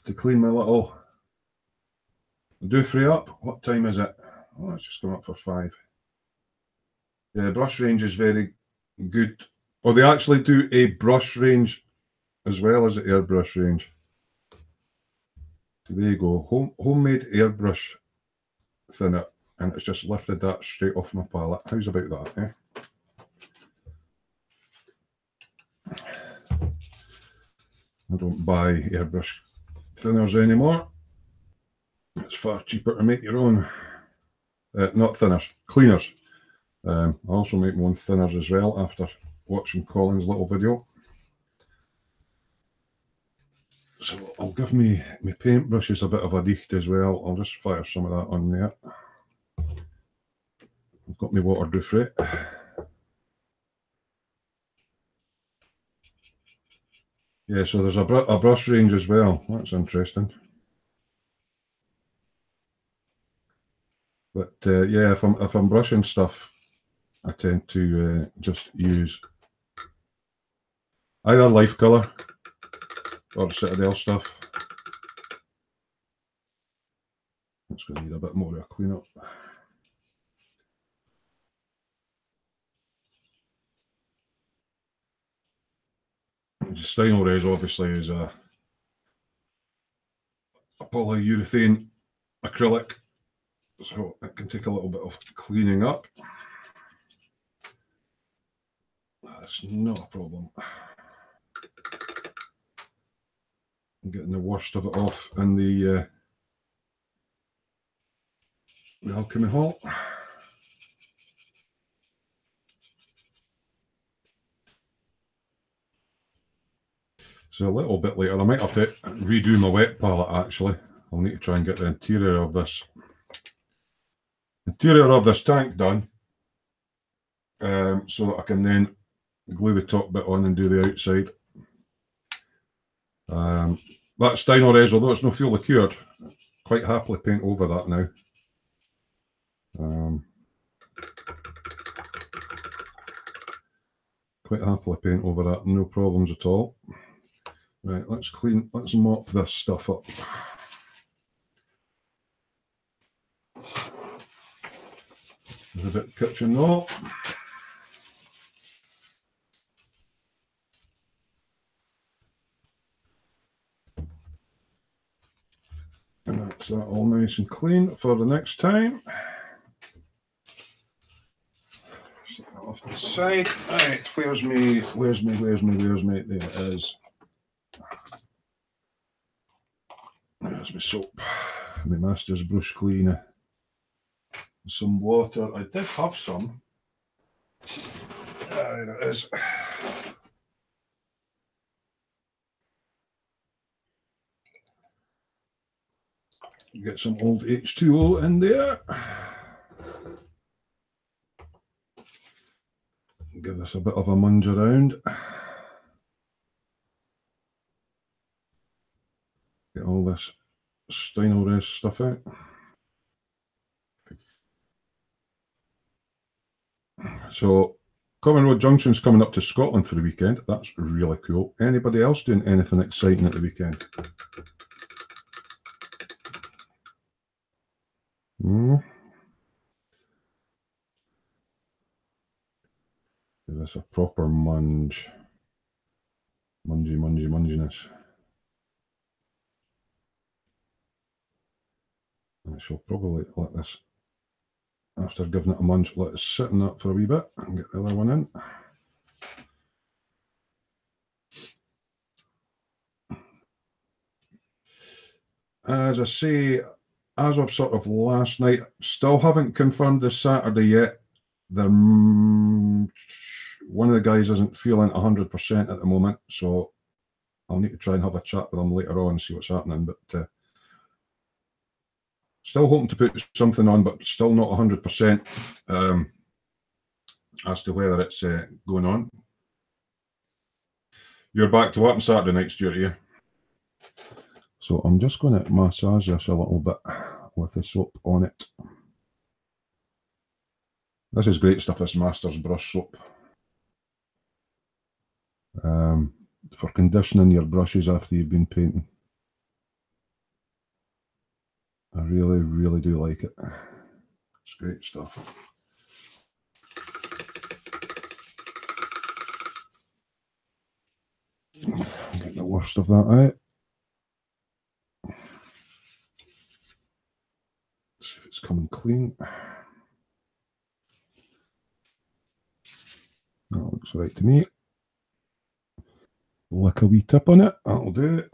to clean my little do free up. What time is it? Oh, it's just come up for 5. Yeah, brush range is very good. Oh, they actually do a brush range as well as an airbrush range. So there you go, homemade airbrush thinner, and it's just lifted that straight off my palette. How's about that, eh? I don't buy airbrush thinners anymore. It's far cheaper to make your own. Not thinners, cleaners. I also make my own thinners as well after watching Colin's little video. So I'll give my paintbrushes a bit of a dicht as well. I'll just fire some of that on there. I've got my waterproof for it. Yeah, so there's a brush range as well. That's interesting. But yeah, if I'm brushing stuff, I tend to just use either Life Colour or Citadel stuff. It's going to need a bit more of a clean up. Stynylrez obviously is a polyurethane acrylic, so it can take a little bit of cleaning up. That's not a problem. I'm getting the worst of it off in the alchemy hall. So a little bit later, I might have to redo my wet palette actually. I'll need to try and get the interior of this tank done, so that I can then glue the top bit on and do the outside. That Stynylrez, although it's no fuel liqueured, quite happily paint over that now. Quite happily paint over that, no problems at all. Right, let's mop this stuff up. There's a bit of kitchen roll. And that's that all nice and clean for the next time. Set that off to the side. Right, where's me? There it is. There's my soap, my master's brush cleaner, some water. I did have some. There it is. Get some old H2O in there. Give this a bit of a munge around. Get all this Stynylrez stuff out. So, Common Road Junction's coming up to Scotland for the weekend. That's really cool. Anybody else doing anything exciting at the weekend? Give this a proper munginess. I shall probably let this, after giving it a munch, let it sit in that for a wee bit and get the other one in. As I say, as of sort of last night, still haven't confirmed this Saturday yet. One of the guys isn't feeling 100% at the moment, so I'll need to try and have a chat with him later on and see what's happening. But still hoping to put something on, but still not 100% as to whether it's going on. You're back to work on Saturday night, Stuart, are you? So I'm just going to massage this a little bit with the soap on it. This is great stuff, this Masters brush soap. For conditioning your brushes after you've been painting. I really, really do like it. It's great stuff. Get the worst of that out. See if it's coming clean. That looks right to me. Lick a wee tip on it. That'll do it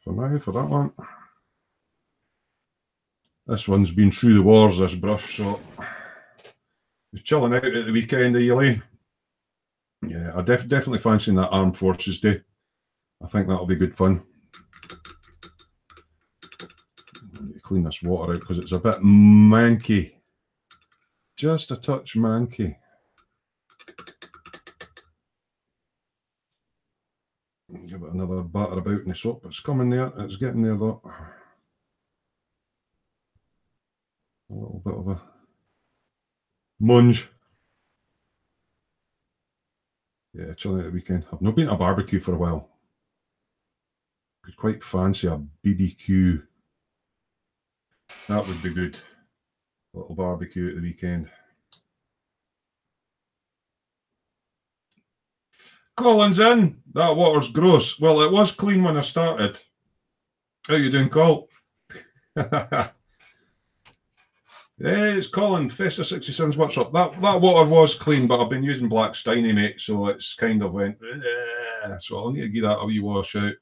for now, for that one. This one's been through the wars, this brush, so it's chilling out at the weekend, Ely. Yeah, I definitely fancy that Armed Forces Day. I think that'll be good fun. I need to clean this water out because it's a bit manky. Just a touch manky. Give it another batter about in the soap. It's coming there. It's getting there though. A little bit of a munge. Yeah, chilling out the weekend. I've not been to a barbecue for a while. Could quite fancy a BBQ. That would be good. A little barbecue at the weekend. Colin's in. That water's gross. Well, it was clean when I started. How you doing, Col? Hey, it's Colin, Festa 67's Workshop. That water was clean, but I've been using Black Steiny, mate, so it's kind of went, so I'll need to give that a wee wash out.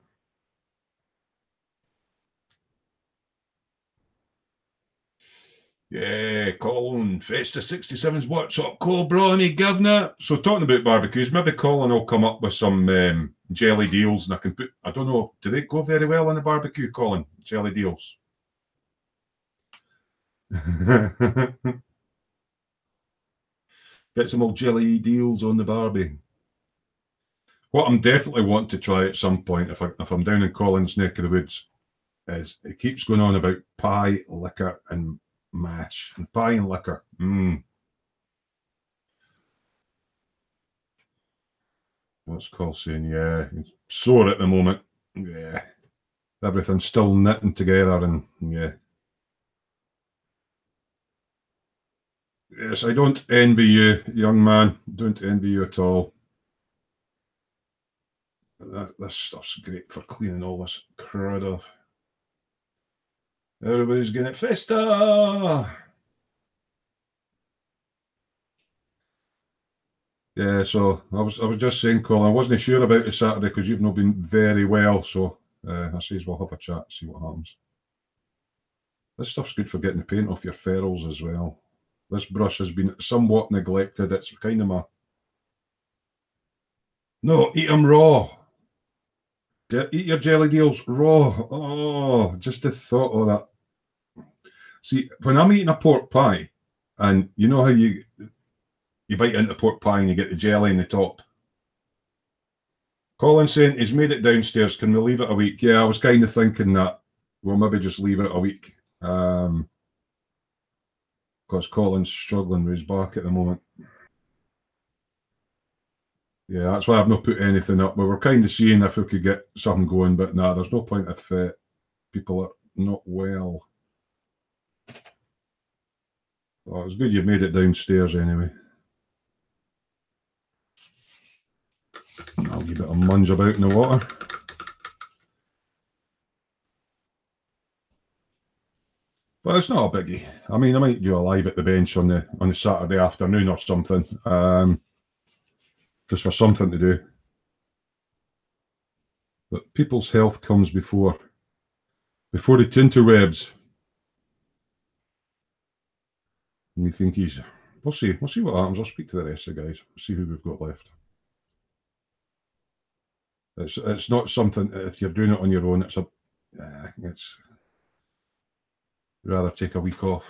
Yeah, Colin, Festa 67's Workshop, Brawny Governor. So talking about barbecues, maybe Colin will come up with some jelly deals, and I can put, I don't know, do they go very well on a barbecue, Colin? Jelly deals. Get some old jelly deals on the Barbie. What I'm definitely wanting to try at some point, if I'm down in Colin's neck of the woods, is it keeps going on about pie, liquor, and mash. And pie and liquor. What's Col saying? Yeah, sore at the moment. Yeah, everything's still knitting together, and yeah. Yes, I don't envy you, young man. Don't envy you at all. This stuff's great for cleaning all this crud off. Everybody's getting it. Festa! Yeah, so I was just saying, Colin, I wasn't sure about it Saturday because you've not been very well. So I says we'll have a chat, see what happens. This stuff's good for getting the paint off your ferrules as well. This brush has been somewhat neglected. It's kind of my... No, eat them raw. Eat your jelly deals raw. Oh, just the thought of that. See, when I'm eating a pork pie, and you know how you bite into pork pie and you get the jelly in the top. Colin's saying he's made it downstairs. Can we leave it a week? Yeah, I was kind of thinking that we'll maybe just leave it a week. Because Colin's struggling with his back at the moment. Yeah, that's why I've not put anything up. We were kind of seeing if we could get something going, but nah, there's no point if people are not well. Oh, it's good you've made it downstairs anyway. I'll give it a munge about in the water. But it's not a biggie. I mean, I might do a live at the bench on the Saturday afternoon or something, just for something to do. But people's health comes before the tinterwebs. And we think we'll see what happens. I'll speak to the rest of the guys. See who we've got left. It's not something, if you're doing it on your own, it's rather take a week off.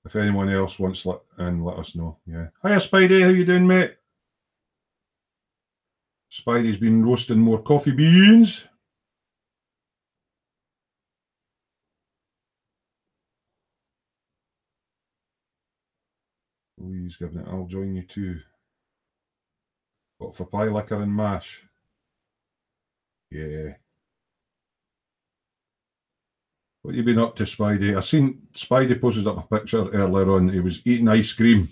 If anyone else wants, let us know. Yeah. Hiya, Spidey. How you doing, mate? Spidey's been roasting more coffee beans. Please give it. I'll join you too. What for pie, liquor and mash? Yeah. What you been up to, Spidey? I seen Spidey posted up a picture earlier on. He was eating ice cream.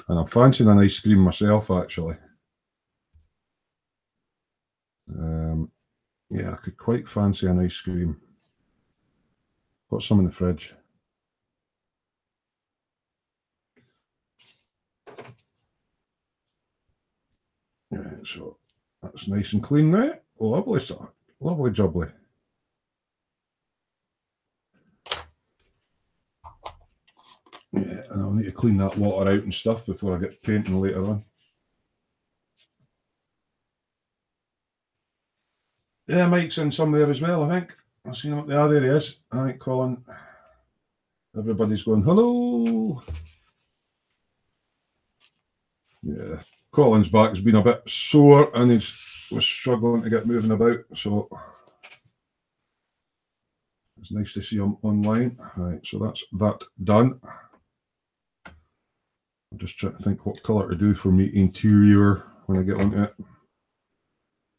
And I'm fancying an ice cream myself, actually. Yeah, I could quite fancy an ice cream. Got some in the fridge. Yeah, so that's nice and clean now. Lovely stuff. Lovely jubbly. Yeah, and I'll need to clean that water out and stuff before I get painting later on. Yeah, Mike's in somewhere as well, I think. I've seen him. Yeah, there he is. All right, Colin. Everybody's going, hello. Yeah, Colin's back's been a bit sore and he was struggling to get moving about, so it's nice to see him online. Right, so that's that done. I'm just trying to think what colour to do for my interior when I get onto it,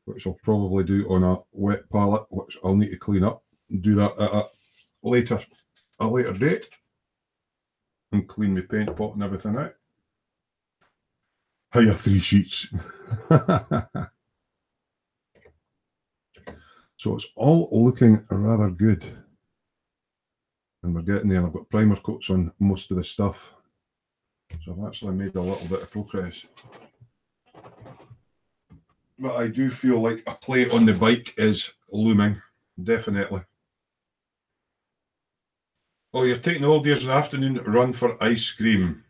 which I'll probably do on a wet palette, which I'll need to clean up and do that at a later date and clean my paint pot and everything out. Hiya, 3 sheets. So it's all looking rather good. And we're getting there, and I've got primer coats on most of the stuff. So I've actually made a little bit of progress. But I do feel like a play on the bike is looming, definitely. Oh, you're taking all days in the afternoon to run for ice cream.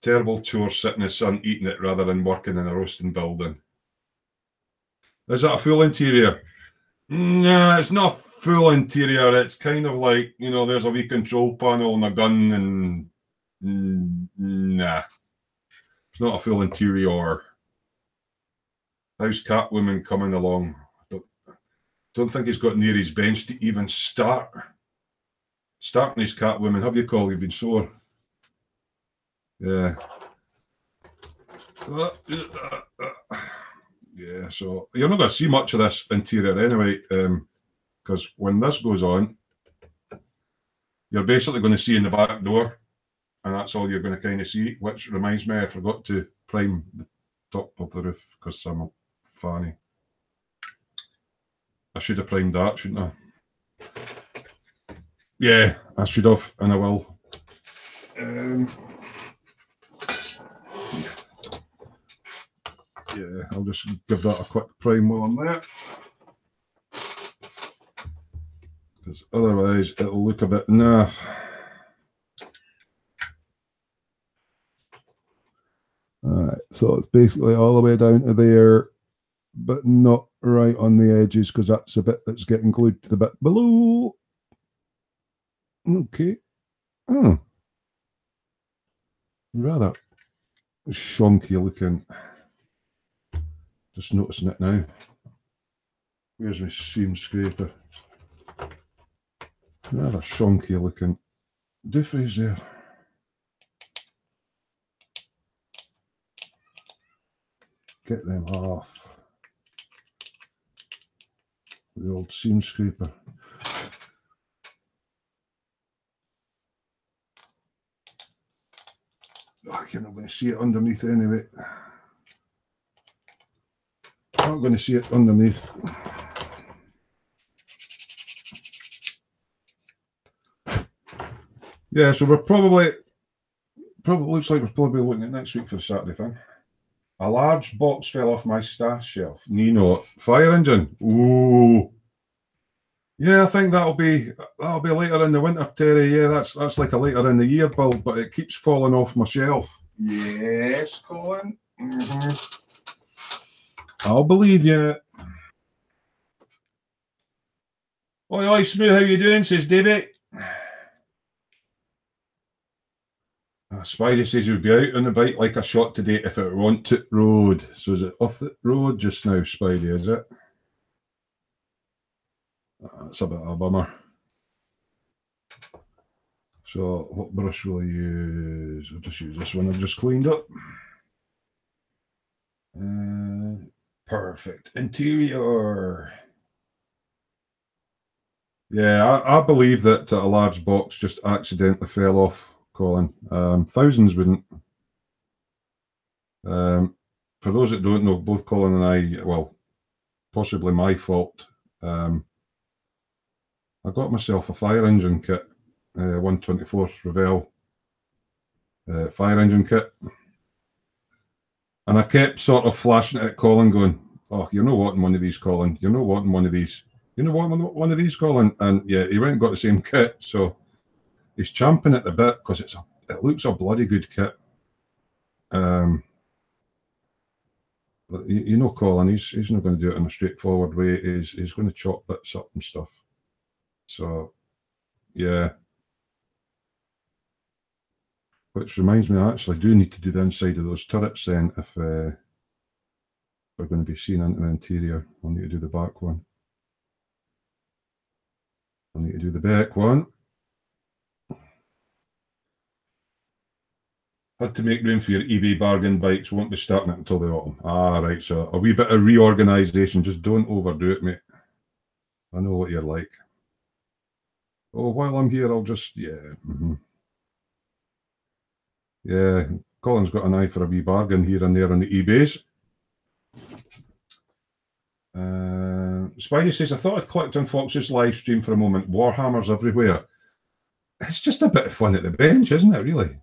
Terrible chore sitting in the sun eating it rather than working in a roasting building. Is that a full interior? No, it's not full interior. It's kind of like, you know, there's a wee control panel and a gun and nah. It's not a full interior. How's Catwoman coming along? Don't think he's got near his bench to even start. Starting his Catwoman. Have you, Call? You've been sore. Yeah. Yeah, so you're not going to see much of this interior anyway, because when this goes on, you're basically going to see in the back door, and that's all you're going to kind of see, which reminds me I forgot to prime the top of the roof because I'm a fanny. I should have primed that, shouldn't I? Yeah, I should have, and I will. Yeah, I'll just give that a quick prime while I'm there. Because otherwise it'll look a bit naff. Alright, so it's basically all the way down to there, but not right on the edges because that's a bit that's getting glued to the bit below. Okay. Oh. Rather shonky looking. Just noticing it now. Where's my seam scraper? Rather shonky looking differies there. Get them off. The old seam scraper. Oh, you're not going to see it underneath anyway. Not going to see it underneath. Yeah, so we're probably looks like we're probably looking at next week for the Saturday thing. A large box fell off my stash shelf. Nino, fire engine. Ooh. Yeah, I think that'll be later in the winter, Terry. Yeah, that's like a later in the year build, but it keeps falling off my shelf. Yes, Colin. I'll believe you. Oi, oi, Smoo, how you doing? Says Davey. Spidey says you'll be out on the bike like a shot today if it were on the road. So is it off the road just now, Spidey, is it? That's a bit of a bummer. So what brush will I use? I'll just use this one I've just cleaned up. Perfect. Interior. Yeah, I believe that a large box just accidentally fell off, Colin. Thousands wouldn't. For those that don't know, both Colin and I, well, possibly my fault. I got myself a fire engine kit, 124th Revell fire engine kit. And I kept sort of flashing it at Colin going, oh, you're not wanting one of these, Colin. You're not wanting one of these. You know what, one of these, Colin? And yeah, he went and got the same kit. So he's champing at the bit because it looks a bloody good kit. You know, Colin, he's not going to do it in a straightforward way. He's going to chop bits up and stuff. So, yeah. Which reminds me, I actually do need to do the inside of those turrets then if we're going to be seen into the interior. I'll need to do the back one. I'll need to do the back one. Had to make room for your eBay bargain bikes. Won't be starting it until the autumn. Ah, right. So a wee bit of reorganisation. Just don't overdo it, mate. I know what you're like. Oh, while I'm here, I'll just, yeah. Yeah, Colin's got an eye for a wee bargain here and there on the eBays. Spidey says, I thought I'd clicked on Fox's live stream for a moment. Warhammer's everywhere. It's just a bit of fun at the bench, isn't it, really?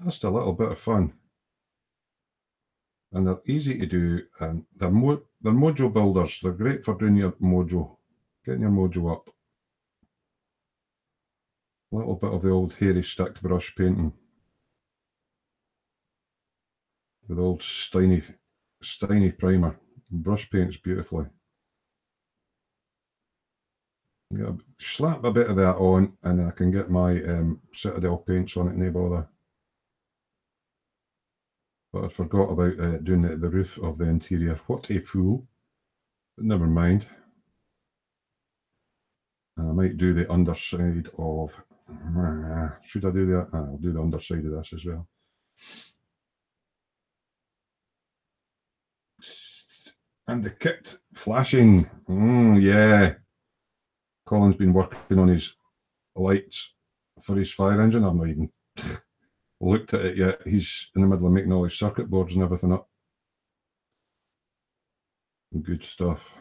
Just a little bit of fun. And they're easy to do, and they're mojo builders. They're great for doing your mojo, getting your mojo up. A little bit of the old hairy stick brush painting. With old Steiny primer. Brush paints beautifully. Yeah, slap a bit of that on, and I can get my Citadel paints on it, no bother. But I forgot about doing the roof of the interior. What a fool. But never mind. I might do the underside of... should I do that? I'll do the underside of this as well. And the kit flashing. Yeah. Colin's been working on his lights for his fire engine. I've not even looked at it yet. He's in the middle of making all his circuit boards and everything up. Good stuff.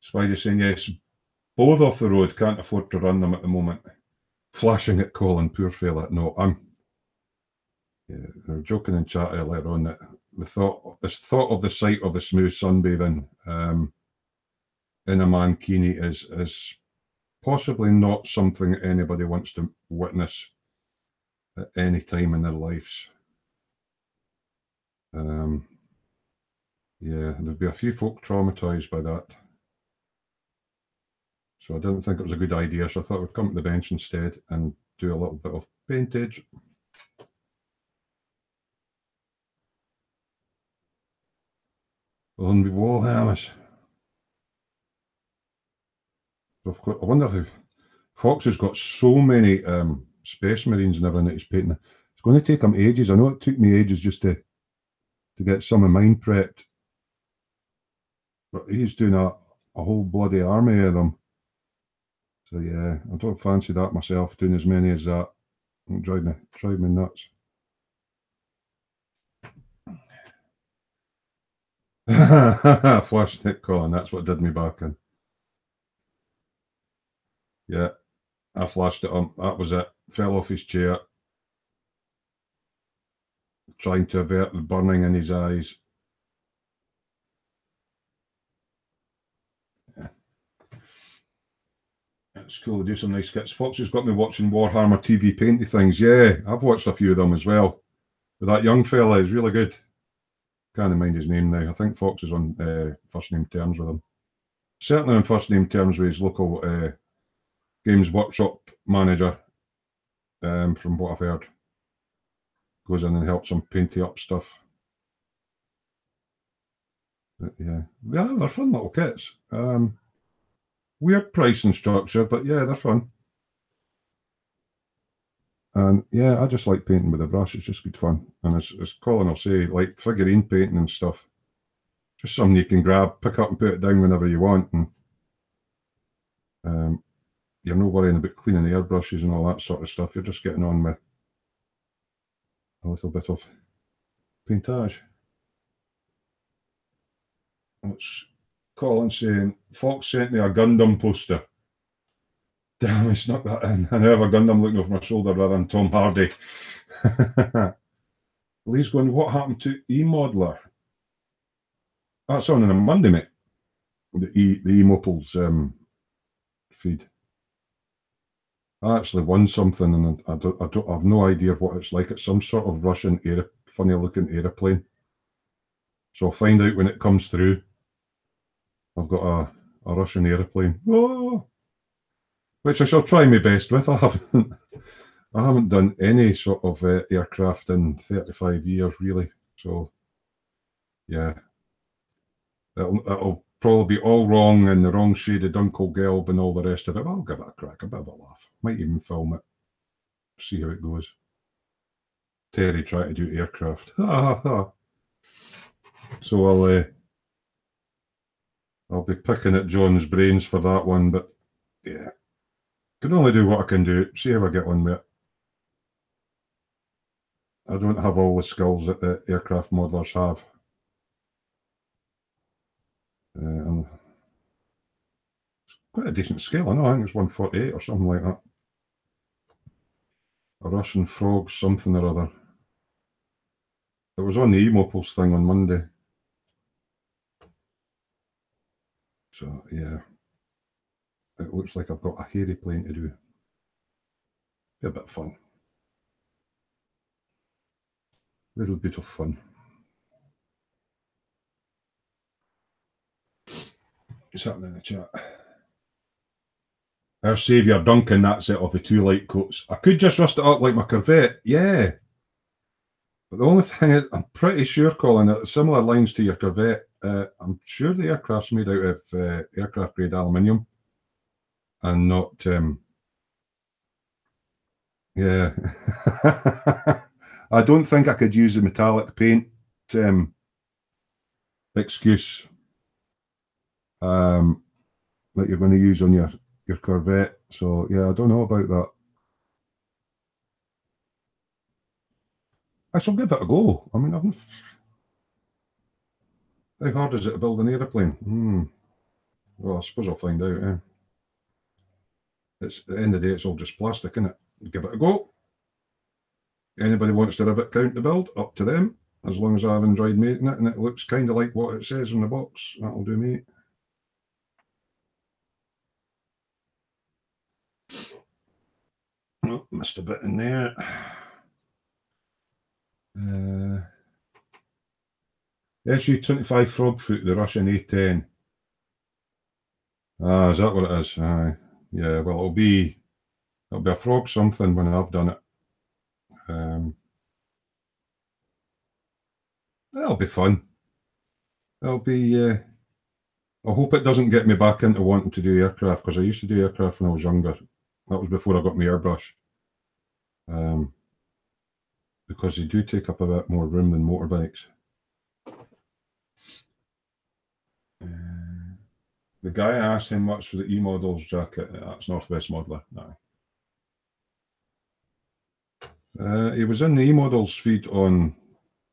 Spidey saying, yes, both off the road, can't afford to run them at the moment. Flashing at Colin, poor fella. No, they were joking in chat earlier on that the thought of the sight of the Smoo sunbathing in a mankini is possibly not something anybody wants to witness at any time in their lives. Yeah, there'd be a few folk traumatised by that. So I didn't think it was a good idea, so I thought I would come to the bench instead and do a little bit of paintage. On the wall hammers. Of course, I wonder how Fox has got so many Space Marines and everything that he's painting. It's going to take him ages. I know it took me ages just to get some of mine prepped. But he's doing a whole bloody army of them. So yeah, I don't fancy that myself, doing as many as that. It'll drive me nuts. Flashing it, Colin, that's what did me back in. Yeah, I flashed it on. That was it. Fell off his chair. Trying to avert the burning in his eyes. Yeah. It's cool to do some nice kits. Fox has got me watching Warhammer TV painty things. Yeah, I've watched a few of them as well. But that young fella is really good. Can't mind his name now. I think Fox is on first name terms with him. Certainly on first name terms with his local Games Workshop manager, from what I've heard. Goes in and helps him painty up stuff. But yeah, they're fun little kits. Weird pricing structure, but yeah, they're fun. And yeah, I just like painting with a brush. It's just good fun. And as Colin will say, like figurine painting and stuff, just something you can grab, pick up and put it down whenever you want. And you're not worrying about cleaning the airbrushes and all that sort of stuff. You're just getting on with a little bit of paintage. What's Colin saying? Fox sent me a Gundam poster. Damn, I snuck that in. I now have a Gundam looking over my shoulder rather than Tom Hardy. Lee's going, what happened to eModeler? That's on a Monday, mate. The eMopals feed. I actually won something, and I have no idea what it's like. It's some sort of Russian funny looking aeroplane. So I'll find out when it comes through. I've got a Russian aeroplane, which I shall try my best with. I haven't done any sort of aircraft in 35 years, really. So yeah, it'll probably be all wrong and the wrong shade of Dunkel Gelb and all the rest of it. But I'll give it a crack, a bit of a laugh. Might even film it, see how it goes. Terry trying to do aircraft. So I'll be picking at John's brains for that one, but yeah, can only do what I can do. See how I get on with it. I don't have all the skills that the aircraft modelers have. And it's quite a decent scale. I know. I think it's 148 or something like that. A Russian frog, something or other. It was on the eMopals thing on Monday. So yeah, it looks like I've got a hairy plane to do. Be a bit of fun. Little bit of fun. What's happening in the chat? Our saviour Duncan, that's it, of the two light coats. I could just rust it up like my Corvette, yeah. But the only thing is, I'm pretty sure, Colin, that similar lines to your Corvette, I'm sure the aircraft's made out of aircraft grade aluminium and not, yeah. I don't think I could use the metallic paint excuse that you're going to use on your Corvette. So yeah, I don't know about that. I shall give it a go. I mean, how hard is it to build an aeroplane? Well, I suppose I'll find out. It's at the end of the day, it's all just plastic, isn't it? Give it a go. Anybody wants to rivet count to build, up to them. As long as I've enjoyed making it and it looks kind of like what it says in the box, that'll do me. Oh, missed a bit in there. SU-25 Frogfoot, the Russian A-10. Ah, is that what it is? Aye. Yeah, well, it'll be a frog something when I've done it. That'll be fun. It'll be, I hope it doesn't get me back into wanting to do aircraft, because I used to do aircraft when I was younger. That was before I got my airbrush. Because they do take up a bit more room than motorbikes. The guy asked him much for the E-Models jacket. That's Northwest Modeler. No. He was in the E-Models feed on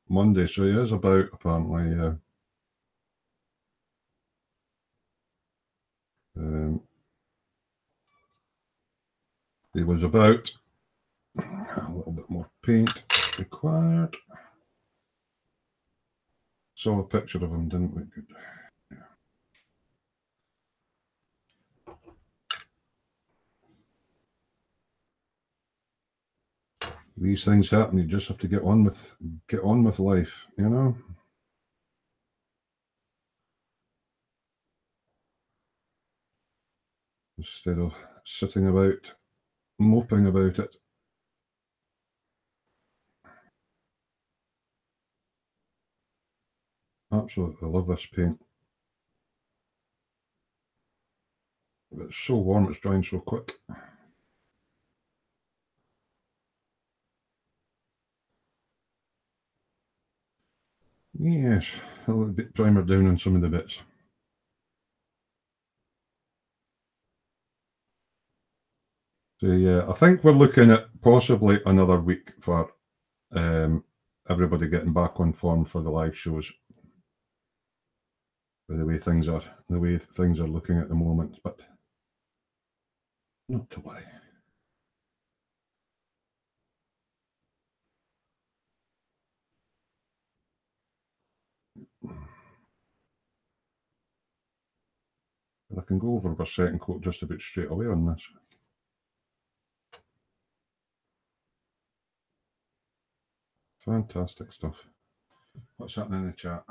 Monday, so he is about, apparently. He was about. A little bit more paint required. Saw a picture of him, didn't we? Good. Yeah. These things happen. You just have to get on with life, you know. Instead of sitting about moping about it. absolutely love this paint. It's so warm, it's drying so quick. Yes, a little bit primer down on some of the bits. So yeah, I think we're looking at possibly another week for everybody getting back on form for the live shows. With the way things are looking at the moment, but not to worry. I can go over our second coat just about straight away on this. Fantastic stuff. What's happening in the chat?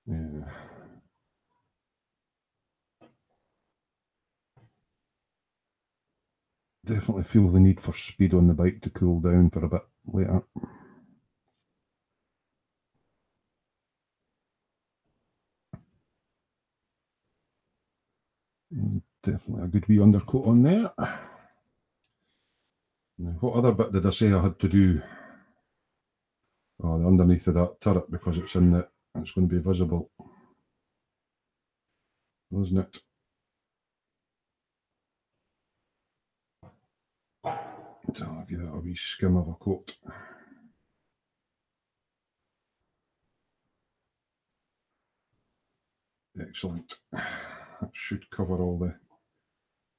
Yeah. Definitely feel the need for speed on the bike to cool down for a bit later. Definitely a good wee undercoat on there. Now, what other bit did I say I had to do? Oh, the underneath of that turret, because it's in the, it's going to be visible, isn't it? So I'll give that a wee skim of a coat. Excellent. That should cover all the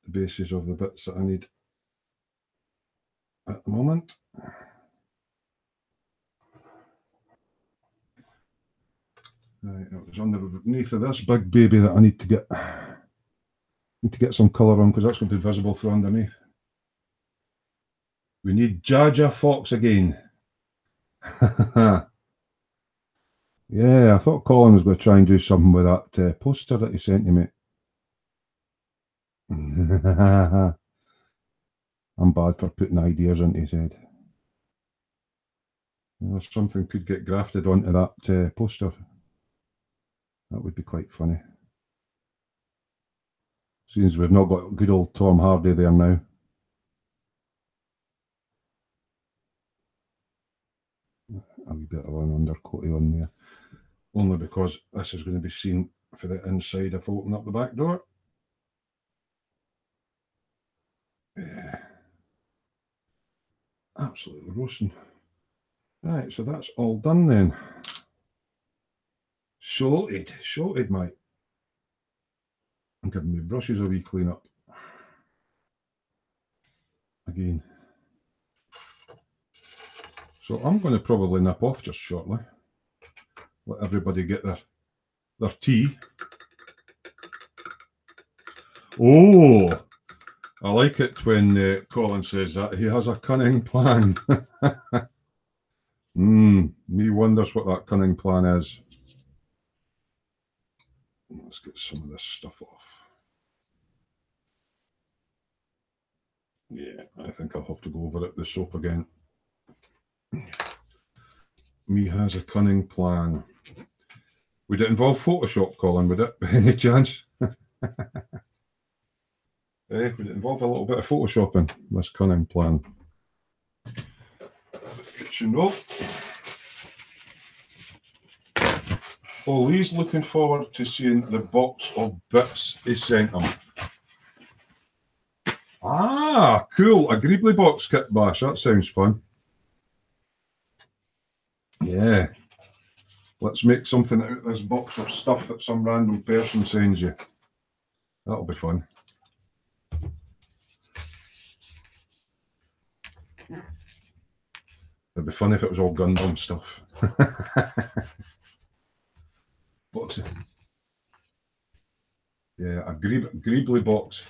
bases of the bits that I need at the moment. Right, it was underneath of this big baby that I need to get some colour on, because that's going to be visible from underneath. We need Jaja Fox again. Yeah, I thought Colin was going to try and do something with that poster that he sent to me. I'm bad for putting ideas into his head. If something could get grafted onto that poster, that would be quite funny. Seems we've not got good old Tom Hardy there now. A wee bit of an undercoaty on there. Only because this is going to be seen for the inside if I open up the back door. Yeah. Absolutely roasting. Right, so that's all done then. Sorted, mate. I'm giving my brushes a wee clean up. Again. So I'm going to probably nip off just shortly. Let everybody get their tea. Oh, I like it when Colin says that. He has a cunning plan. Me wonders what that cunning plan is. Let's get some of this stuff off. Yeah, I think I'll have to go over it, the soap again. Me has a cunning plan. Would it involve Photoshop, Colin? Would it, by any chance? Would it involve a little bit of Photoshopping, this cunning plan? Kitchen roll. Oh, Lee's looking forward to seeing the box of bits he sent him. Ah, cool. A Greebly box kit bash. That sounds fun. Yeah. Let's make something out of this box of stuff that some random person sends you. That'll be fun. It'd be fun if it was all Gundam stuff. Box. Yeah, a Greebly box.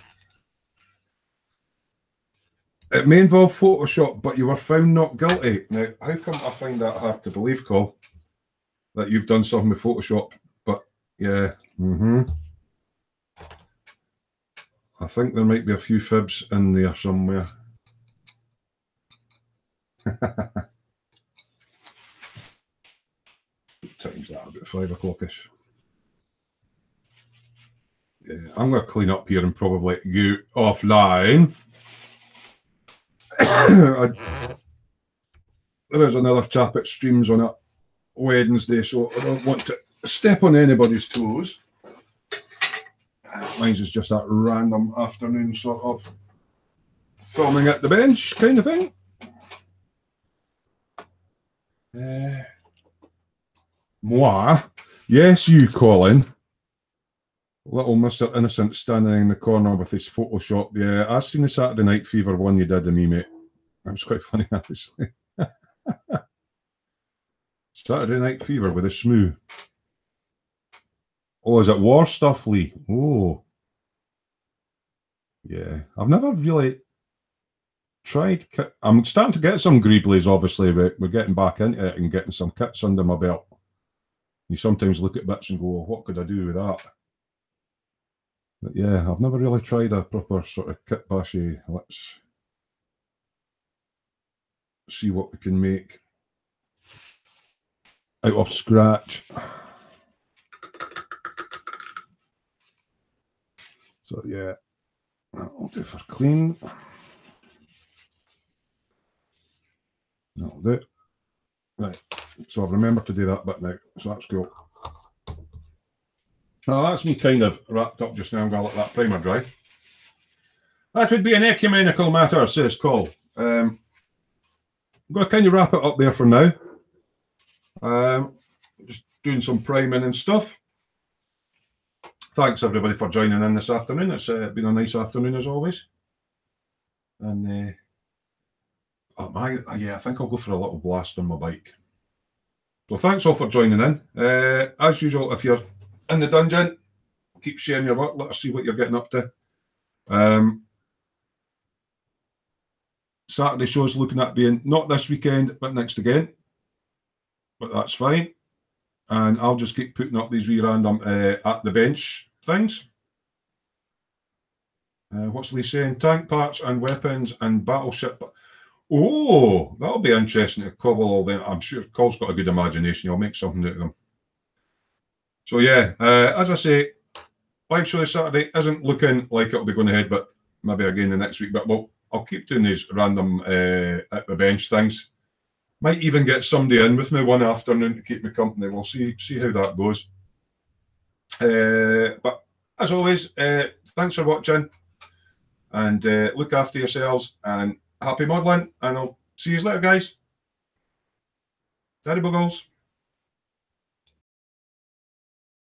It may involve Photoshop, but you were found not guilty. Now, how come I find that hard to believe, Col? That you've done something with Photoshop, but yeah. I think there might be a few fibs in there somewhere. time's that? About 5 o'clockish. Yeah, I'm going to clean up here and probably go offline. There is another chap that streams on a Wednesday, so I don't want to step on anybody's toes. Mine's is just that random afternoon sort of filming at the bench kind of thing. Moi? Yes, you, Colin. Little Mr. Innocent standing in the corner with his Photoshop. Yeah, I've seen the Saturday Night Fever one you did to me, mate. That was quite funny, actually. Saturday Night Fever with a Smoo. Oh, is it war stuff, Lee? Oh. Yeah, I've never really tried. I'm starting to get some Greeblies, obviously, but we're getting back into it and getting some kits under my belt. You sometimes look at bits and go, well, what could I do with that? But yeah, I've never really tried a proper sort of kit bashy. Let's see what we can make out of scratch. So yeah, that'll do for clean. That'll do. Right, so I've remembered to do that bit now, so that's cool. Well, that's me kind of wrapped up just now. I'm going to let that primer dry. That would be an ecumenical matter, says Cole. I'm going to kind of wrap it up there for now. Just doing some priming and stuff. Thanks everybody for joining in this afternoon. It's been a nice afternoon as always. And yeah, I think I'll go for a little blast on my bike. So thanks all for joining in. As usual, if you're in the dungeon, keep sharing your work. Let us see what you're getting up to. Saturday show's looking at being not this weekend, but next again. But that's fine. And I'll just keep putting up these wee random at the bench things. What's Lee saying? Tank parts and weapons and battleship. Oh, that'll be interesting to cobble all them. I'm sure Cole's got a good imagination. He'll make something out of them. So yeah, as I say, live show this Saturday isn't looking like it'll be going ahead, but maybe again the next week. But I'll keep doing these random at the bench things. Might even get somebody in with me one afternoon to keep me company. We'll see how that goes. But as always, thanks for watching, and look after yourselves, and happy modelling, and I'll see you later, guys. Daddy Buggles.